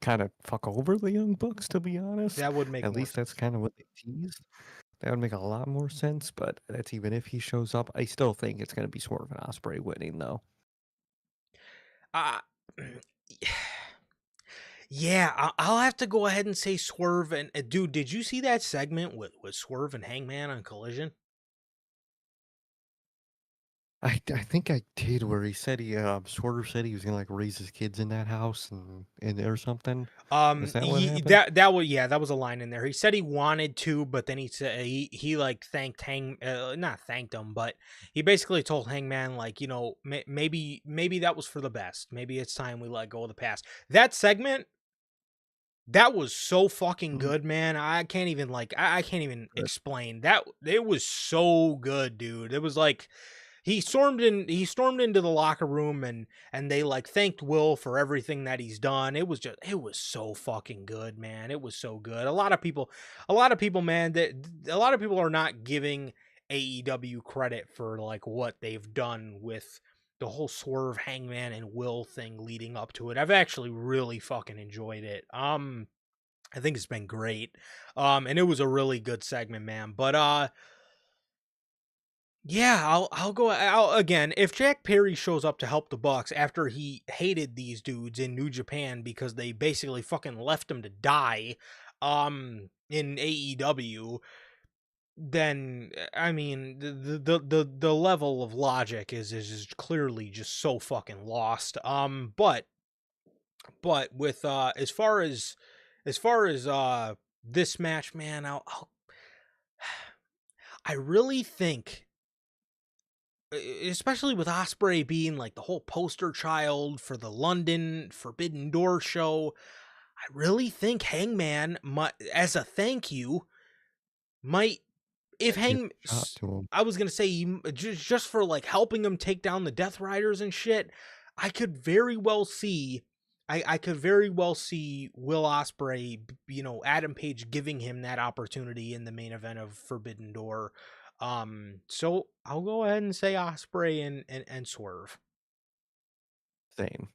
kind of fuck over the Young Bucks, to be honest. That would make At more least that's sense. kind of what they teased. That would make a lot more sense, but that's even if he shows up. I still think it's going to be Swerve and Osprey winning, though. Uh Yeah, I'll have to go ahead and say Swerve. And dude, did you see that segment with Swerve and Hangman on Collision? I think I did where he said Swerve said he was gonna like raise his kids in that house and or something. Is that what happened? That was, yeah, that was a line in there. He said he wanted to, but then he said he like thanked not thanked him, but he basically told Hangman, like, maybe that was for the best. Maybe it's time we let go of the past. That segment, that was so fucking Mm, good, man. I can't even I can't even good. explain that. It was so good, dude. It was like he stormed into the locker room, and they like thanked Will for everything that he's done. It was so fucking good, man. It was so good. A lot of people, man, that a lot of people are not giving AEW credit for like what they've done with the whole Swerve, Hangman, and Will thing leading up to it. I've actually really fucking enjoyed it. I think it's been great. And it was a really good segment, man. But yeah, I'll go out again. If Jack Perry shows up to help the Bucks after he hated these dudes in New Japan because they basically fucking left him to die in AEW, then I mean the level of logic is clearly just so fucking lost. But with as far as this match, man, I really think, especially with Osprey being like the whole poster child for the London Forbidden Door show, I really think Hangman might, as a thank you, might if Give Hang. a shot to him. I was gonna say just for like helping him take down the Death Riders and shit. I could very well see. I could very well see Will Osprey, Adam Page giving him that opportunity in the main event of Forbidden Door. So I'll go ahead and say Osprey and Swerve Same.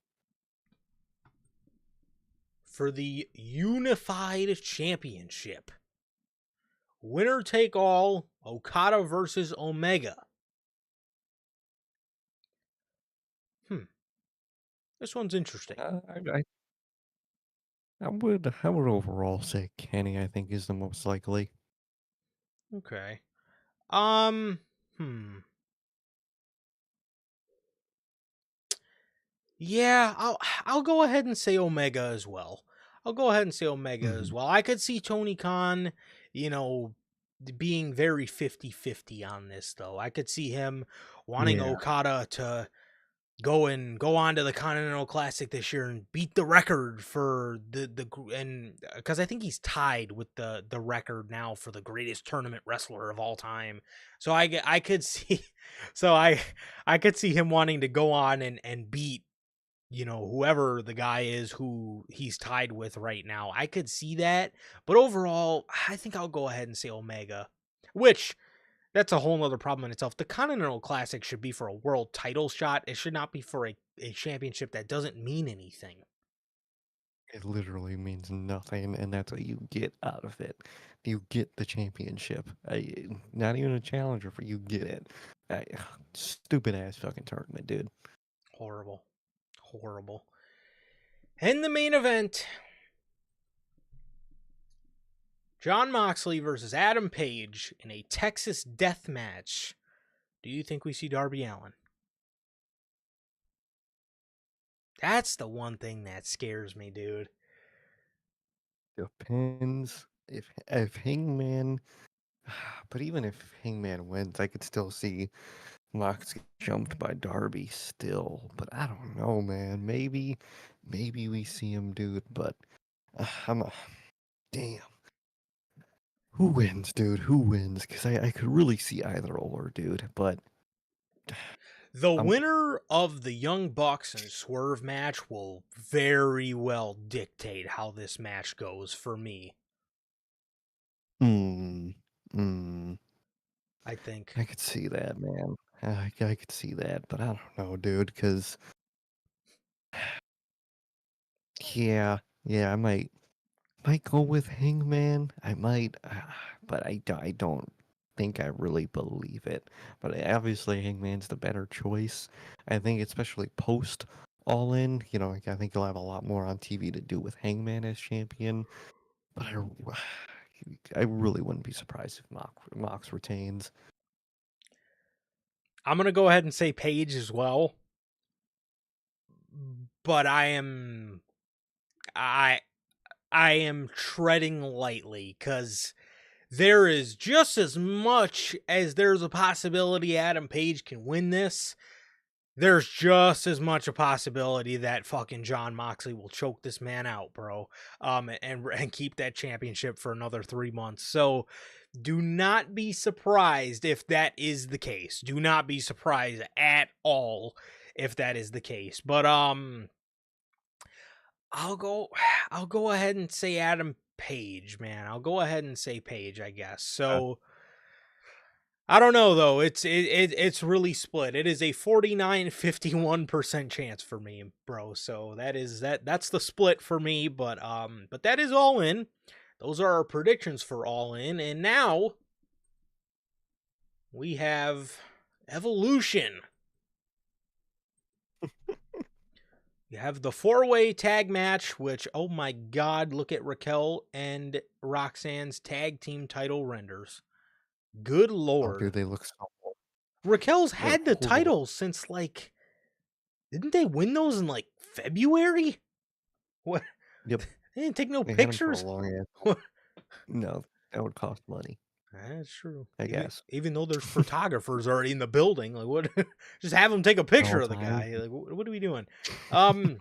for the Unified Championship. Winner take all, Okada versus Omega. This one's interesting. I would overall say Kenny. I think is the most likely. Okay. Um, hmm. Yeah, I'll go ahead and say Omega as well. I'll go ahead and say Omega as Mhm. well. I could see Tony Khan, you know, being very 50-50 on this though. I could see him wanting Yeah, Okada to go on to the Continental Classic this year and beat the record for and because I think he's tied with the record now for the greatest tournament wrestler of all time. So I could see so I could see him wanting to go on and beat, whoever the guy is who he's tied with right now. I could see that, but overall, I think I'll go ahead and say Omega, which that's a whole nother problem in itself. The Continental Classic should be for a world title shot. It should not be for a championship that doesn't mean anything. It literally means nothing, and that's what you get out of it. You get the championship. Not even a challenger for you get it. Stupid ass fucking tournament, dude. Horrible. Horrible. In the main event, Jon Moxley versus Adam Page in a Texas death match. Do you think we see Darby Allin? That's the one thing that scares me, dude. Depends if Hangman, but even if Hangman wins, I could still see Mox get jumped by Darby still. But I don't know, man. Maybe we see him do it, but I'm a damn. Who wins, dude? Who wins? Because I could really see either or, dude. But The I'm winner of the Young Bucks and Swerve match will very well dictate how this match goes for me. mm, mm, I think. I could see that, man. I could see that, but I don't know, dude. Because yeah, I might go with Hangman. I might, but I don't think I really believe it. But obviously, Hangman's the better choice. I think, especially post All In, like, I think you'll have a lot more on TV to do with Hangman as champion. But I really wouldn't be surprised if Mox retains. I'm going to go ahead and say Page as well. But I am treading lightly cuz there is just as much as there's a possibility Adam Page can win this. There's just as much a possibility that fucking Jon Moxley will choke this man out, bro. And keep that championship for another 3 months. So do not be surprised if that is the case. Do not be surprised at all if that is the case. But I'll go I'll go ahead and say Adam Page, man. I'll go ahead and say Page, I guess. So I don't know though. It's really split. It is a 49-51% chance for me, bro. So that's the split for me, but that is All In. Those are our predictions for All In, and now we have Evolution. You have the 4-way tag match, which, oh my god, look at Raquel and Roxanne's tag team title renders. Good Oh, lord. dude, they look so Raquel's they're had the horrible. titles since, like, didn't they win those in, like, February? What? Yep, They didn't take no they had them for a pictures? long ass. What? No, that would cost money, That's true. I Even guess. even though there's photographers already in the building, like, what? Just have them take a The picture whole of the time. guy. Like, what are we doing? Um.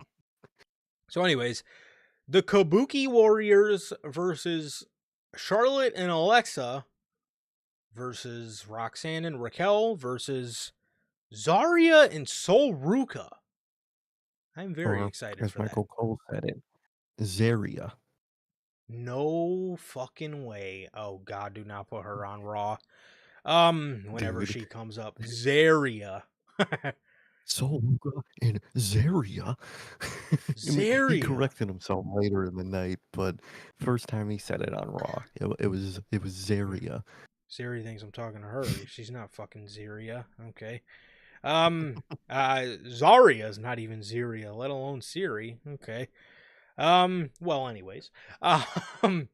So, anyways, the Kabuki Warriors versus Charlotte and Alexa versus Roxanne and Raquel versus Zarya and Sol Ruka. I'm very Or, excited as for that. Michael Cole said it, Zaria. No fucking way. Oh god, do not put her on Raw. Whenever Dude. she comes up, Zarya. Solga and Zaria. And he Zarya. corrected himself later in the night, but first time he said it on Raw, it was Zaria. Siri thinks I'm talking to her. She's not fucking Zaria. Okay. Zarya's not even Zaria, let alone Siri. Okay. Well, anyways. Um,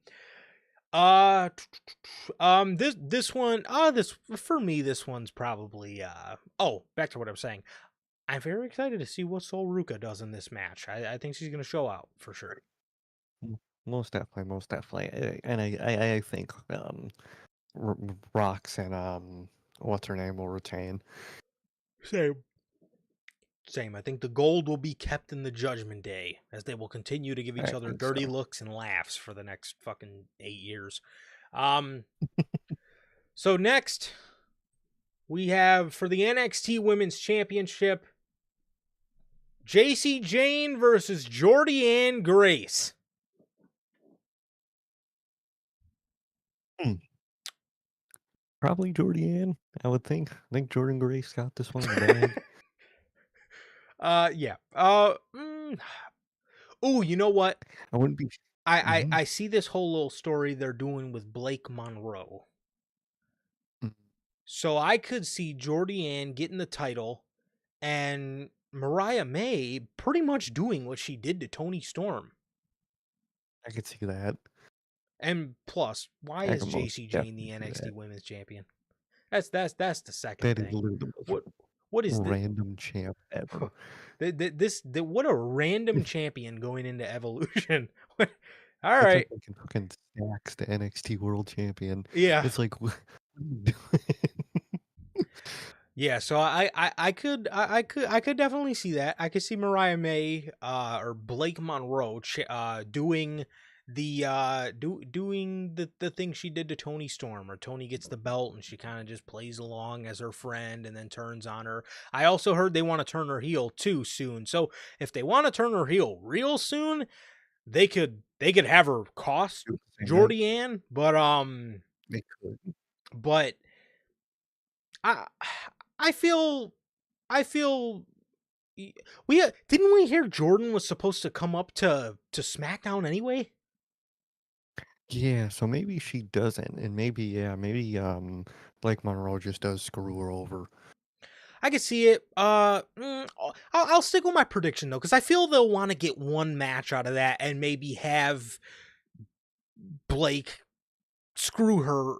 this one, this for me, this one's probably, oh, back to what I'm saying. I'm very excited to see what Sol Ruka does in this match. I think she's going to show out for sure. Most definitely, most definitely. And I think Rocks and what's her name will retain. Same. Same. I think the gold will be kept in the Judgment Day as they will continue to give each I other think dirty so. looks and laughs for the next fucking 8 years. Um, so next we have for the NXT Women's Championship, JC Jane versus Jordy Ann Grace. Hmm. Probably Jordan, I would think. I think Jordan Grace got this one in the bag. Yeah. Oh, you know what? I wouldn't be. Mhm. I see this whole little story they're doing with Blake Monroe. Mm, So I could see Jordy Ann getting the title and Mariah May pretty much doing what she did to Tony Storm. I could see that. And plus, why I is could most JC Jane the definitely see NXT that. Women's Champion? That's the second That is thing. literally the most What is the random champ ever. what a random champion going into Evolution. All That's like right. making fucking Stacks the NXT World Champion. Yeah. It's like, what are you doing? Yeah, so I could definitely see that. I could see Mariah May or Blake Monroe doing the thing she did to Tony Storm, or Tony gets the belt and she kind of just plays along as her friend and then turns on her. I also heard they want to turn her heel too soon. So if they want to turn her heel real soon, they could have her cost Do the same night. Jordy Ann, They could. but I I feel I feel we didn't we hear Jordan was supposed to come up to SmackDown anyway? Yeah, so maybe she doesn't, and maybe yeah, maybe Blake Monroe just does screw her over. I could see it. I'll stick with my prediction though, because I feel they'll want to get one match out of that and maybe have Blake screw her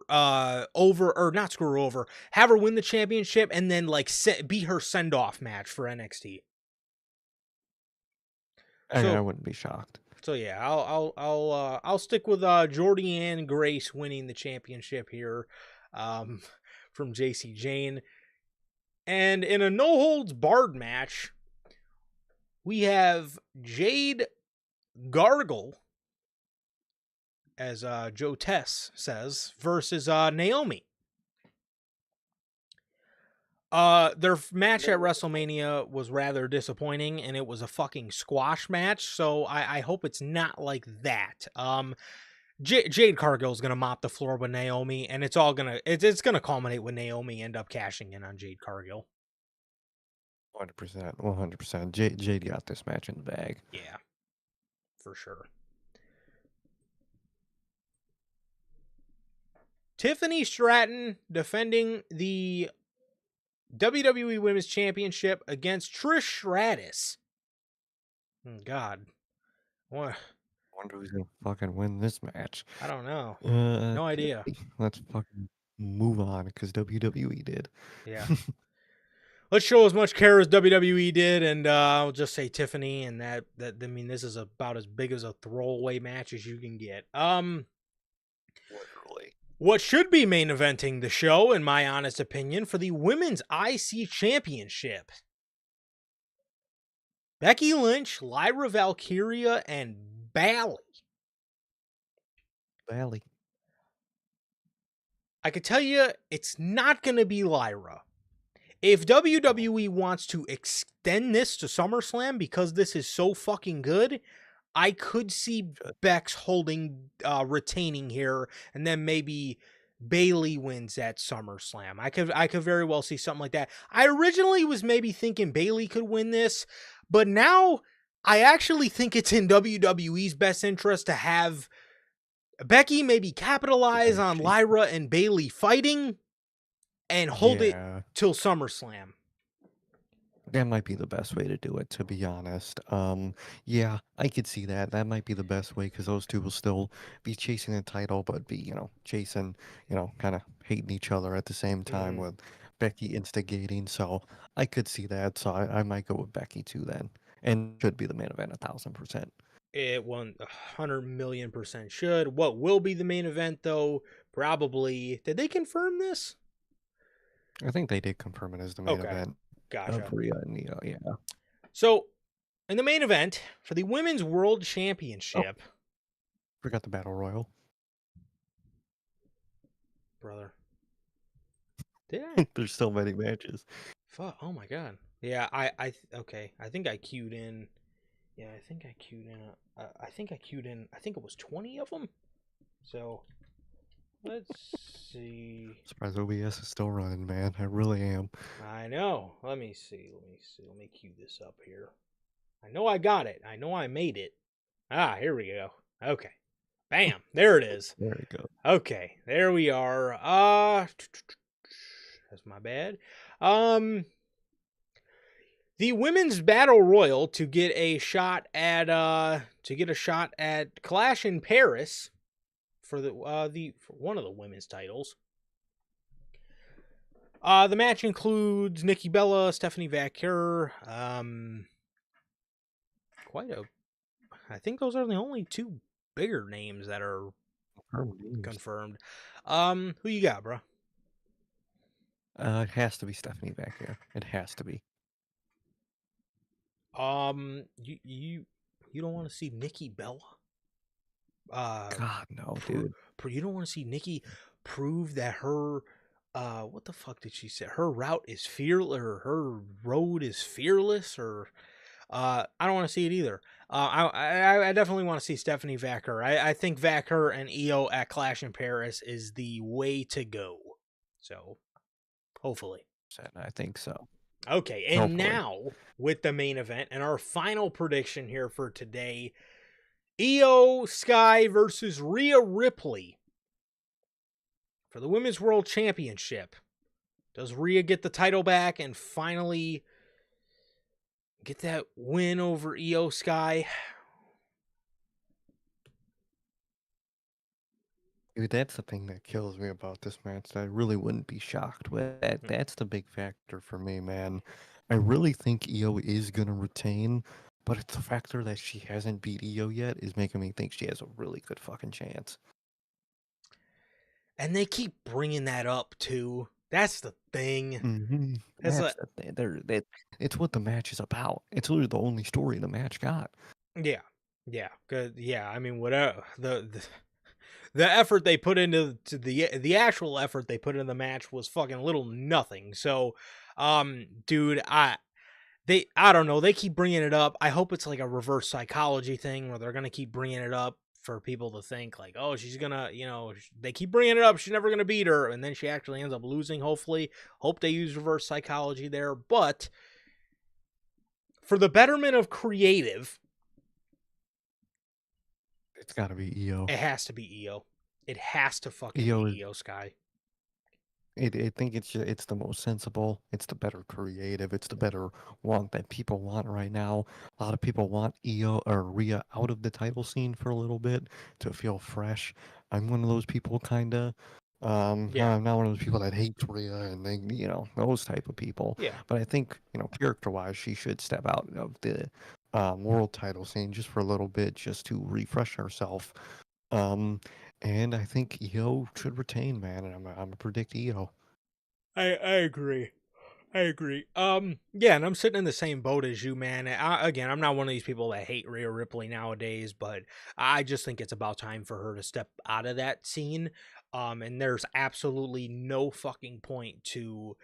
over, or not screw her over, have her win the championship and then like be her send off match for NXT. I So wouldn't be shocked. So yeah, I'll stick with Jordy Ann Grace winning the championship here, um, from JC Jane. And in a no holds barred match, we have Jade Gargle, as Joe Tess says, versus Naomi. Their match at WrestleMania was rather disappointing, and it was a fucking squash match. So I hope it's not like that. Jade Cargill's gonna mop the floor with Naomi, and it's gonna culminate with Naomi end up cashing in on Jade Cargill. 100%, 100%. Jade got this match in the bag. Yeah, for sure. Tiffany Stratton defending the WWE Women's Championship against Trish Stratus. God, what? Wonder who's gonna fucking win this match. I don't know. Uh, No idea. let's fucking move on because WWE did. Yeah. Let's show as much care as WWE did, and I'll just say Tiffany, and that I mean this is about as big as a throwaway match as you can get. Literally. What should be main eventing the show, in my honest opinion, for the Women's IC Championship. Becky Lynch, Lyra Valkyria, and Bayley. Valley. I could tell you it's not going to be Lyra. If WWE wants to extend this to SummerSlam because this is so fucking good, I could see Bex retaining here, and then maybe Bayley wins at SummerSlam. I could very well see something like that. I originally was maybe thinking Bayley could win this, but now I actually think it's in WWE's best interest to have Becky maybe capitalize on Lyra and Bayley fighting and hold it till SummerSlam. That might be the best way to do it, to be honest. Yeah, I could see that. That might be the best way because those two will still be chasing the title, but be, chasing, kind of hating each other at the same time with Becky instigating. So I could see that. So I might go with Becky too then. And should be the main event 1,000%. It 100,000,000% should. What will be the main event though? Probably. Did they confirm this? I think they did confirm it as the main event. Gotcha. Yeah. So, in the main event for the Women's World Championship. Oh, forgot the Battle Royal. Brother. Did I? There's so many matches. Fuck. Oh my god. Yeah, okay. I think I queued in. Yeah, I think I queued in. I think it was 20 of them. So, let's see. Surprised OBS is still running, man. I really am. I know. Let me see. Let me queue this up here. I know I got it. I know I made it. Ah, here we go. Okay. Bam. There it is. There we go. Okay. There we are. That's my bad. The women's battle royal to get a shot at Clash in Paris for for one of the women's titles. The match includes Nikki Bella, Stephanie Vaquer, I think those are the only two bigger names that are confirmed. Who you got, bro? It has to be Stephanie back here. It has to be. You don't want to see Nikki Bella? God no, dude. You don't want to see Nikki prove that her what the fuck did she say? Her route is fearless, or her road is fearless, or I don't want to see it either. I definitely want to see Stephanie Vaquer. I think Vaquer and Io at Clash in Paris is the way to go. So, hopefully. I think so. Okay, and now with the main event and our final prediction here for today, Io Sky versus Rhea Ripley for the Women's World Championship. Does Rhea get the title back and finally get that win over Io Sky? Dude, that's the thing that kills me about this match. I really wouldn't be shocked with that. That's the big factor for me, man. I really think Io is gonna retain, but it's the factor that she hasn't beat Io yet is making me think she has a really good fucking chance. And they keep bringing that up too. That's the thing. Mm-hmm. That's the thing. It's what the match is about. It's literally the only story the match got. Yeah, good. Yeah, I mean, whatever the effort they put into the actual effort they put in the match was fucking little nothing. So, dude, I don't know. They keep bringing it up. I hope it's like a reverse psychology thing where they're gonna keep bringing it up for people to think like, oh, she's gonna, they keep bringing it up. She's never gonna beat her, and then she actually ends up losing. Hopefully, hope they use reverse psychology there. But for the betterment of creative, it's got to be Io. It has to be Io. It has to fucking be Io Sky. I think it's the most sensible. It's the better creative. It's the better one that people want right now. A lot of people want Io or Rhea out of the title scene for a little bit to feel fresh. I'm one of those people, kinda. I'm not one of those people that hates Rhea and they, those type of people. Yeah. But I think, character-wise, she should step out of the world title scene just for a little bit, just to refresh herself. And I think Io should retain, man, and I'm gonna predict Io. I agree. Yeah, and I'm sitting in the same boat as you, man. Again, I'm not one of these people that hate Rhea Ripley nowadays, but I just think it's about time for her to step out of that scene. And there's absolutely no fucking point to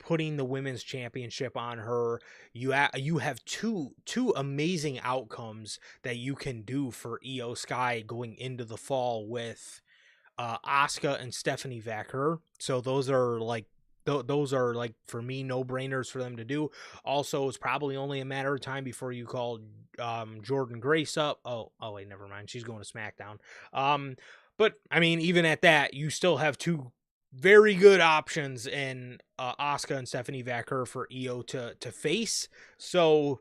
putting the women's championship on her. You have two amazing outcomes that you can do for Io Sky going into the fall with Asuka and Stephanie Vaquer. So those are like for me no-brainers for them to do. Also, it's probably only a matter of time before you call Jordan Grace up. Oh wait, never mind. She's going to SmackDown. But I mean, even at that, you still have two very good options in Asuka and Stephanie Vaquer for Io to face. So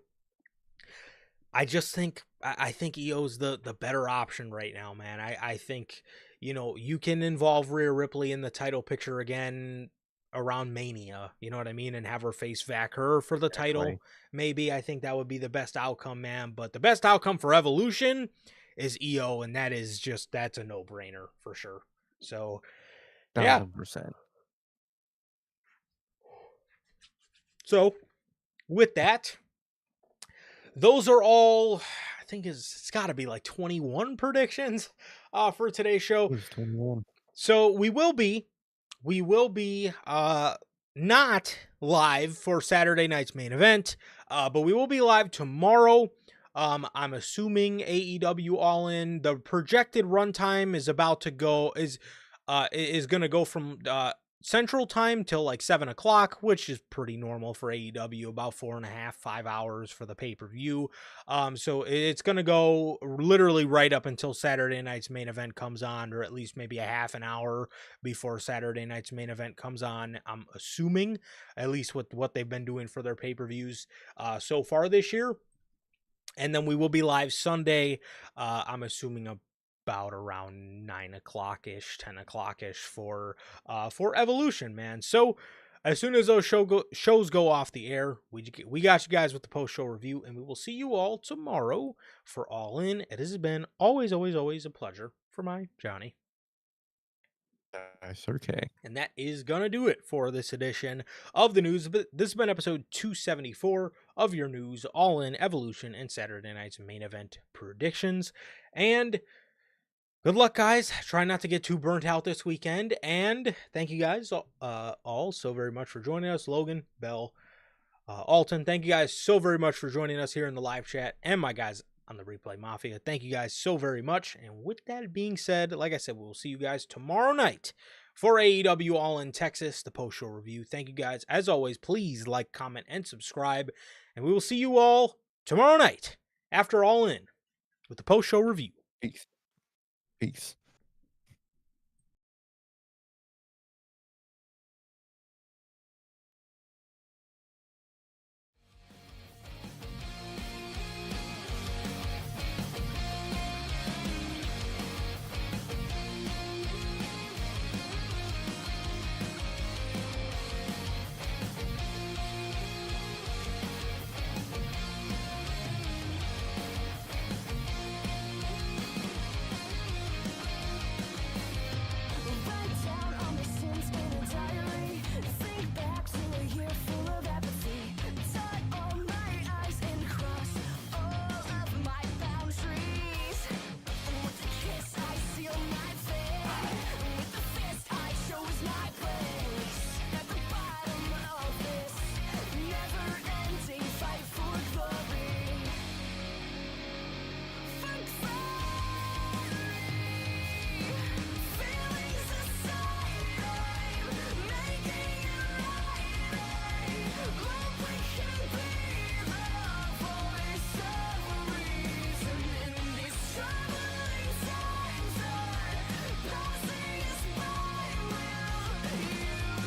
I just think I think Io's the better option right now, man. I think, you can involve Rhea Ripley in the title picture again around Mania, you know what I mean, and have her face Vaquer for the title. Maybe I think that would be the best outcome, man. But the best outcome for Evolution is Io, and that's a no-brainer for sure. So 1,000%. So, with that, those are all, I think it's got to be like 21 predictions for today's show. So, we will be not live for Saturday night's main event, but we will be live tomorrow. I'm assuming AEW All In, the projected runtime is going to go from Central Time till like 7 o'clock, which is pretty normal for AEW, about 4.5, 5 hours for the pay-per-view. So it's going to go literally right up until Saturday night's main event comes on, or at least maybe a half an hour before Saturday night's main event comes on. I'm assuming, at least with what they've been doing for their pay-per-views so far this year. And then we will be live Sunday. I'm assuming about around 9 o'clock ish, 10 o'clock ish for Evolution, man. So as soon as those shows go off the air, we got you guys with the post show review, and we will see you all tomorrow for All In. It has been always, always, always a pleasure for my Johnny. Nice, okay. And that is going to do it for this edition of the news. But this has been episode 274 of your news, All In, Evolution, and Saturday night's main event predictions. And good luck, guys. Try not to get too burnt out this weekend. And thank you guys all so very much for joining us. Logan, Bell, Alton, thank you guys so very much for joining us here in the live chat. And my guys on the Replay Mafia, thank you guys so very much. And with that being said, like I said, we will see you guys tomorrow night for AEW All In Texas, the post-show review. Thank you guys. As always, please like, comment, and subscribe. And we will see you all tomorrow night after All In with the post-show review. Peace. Peace.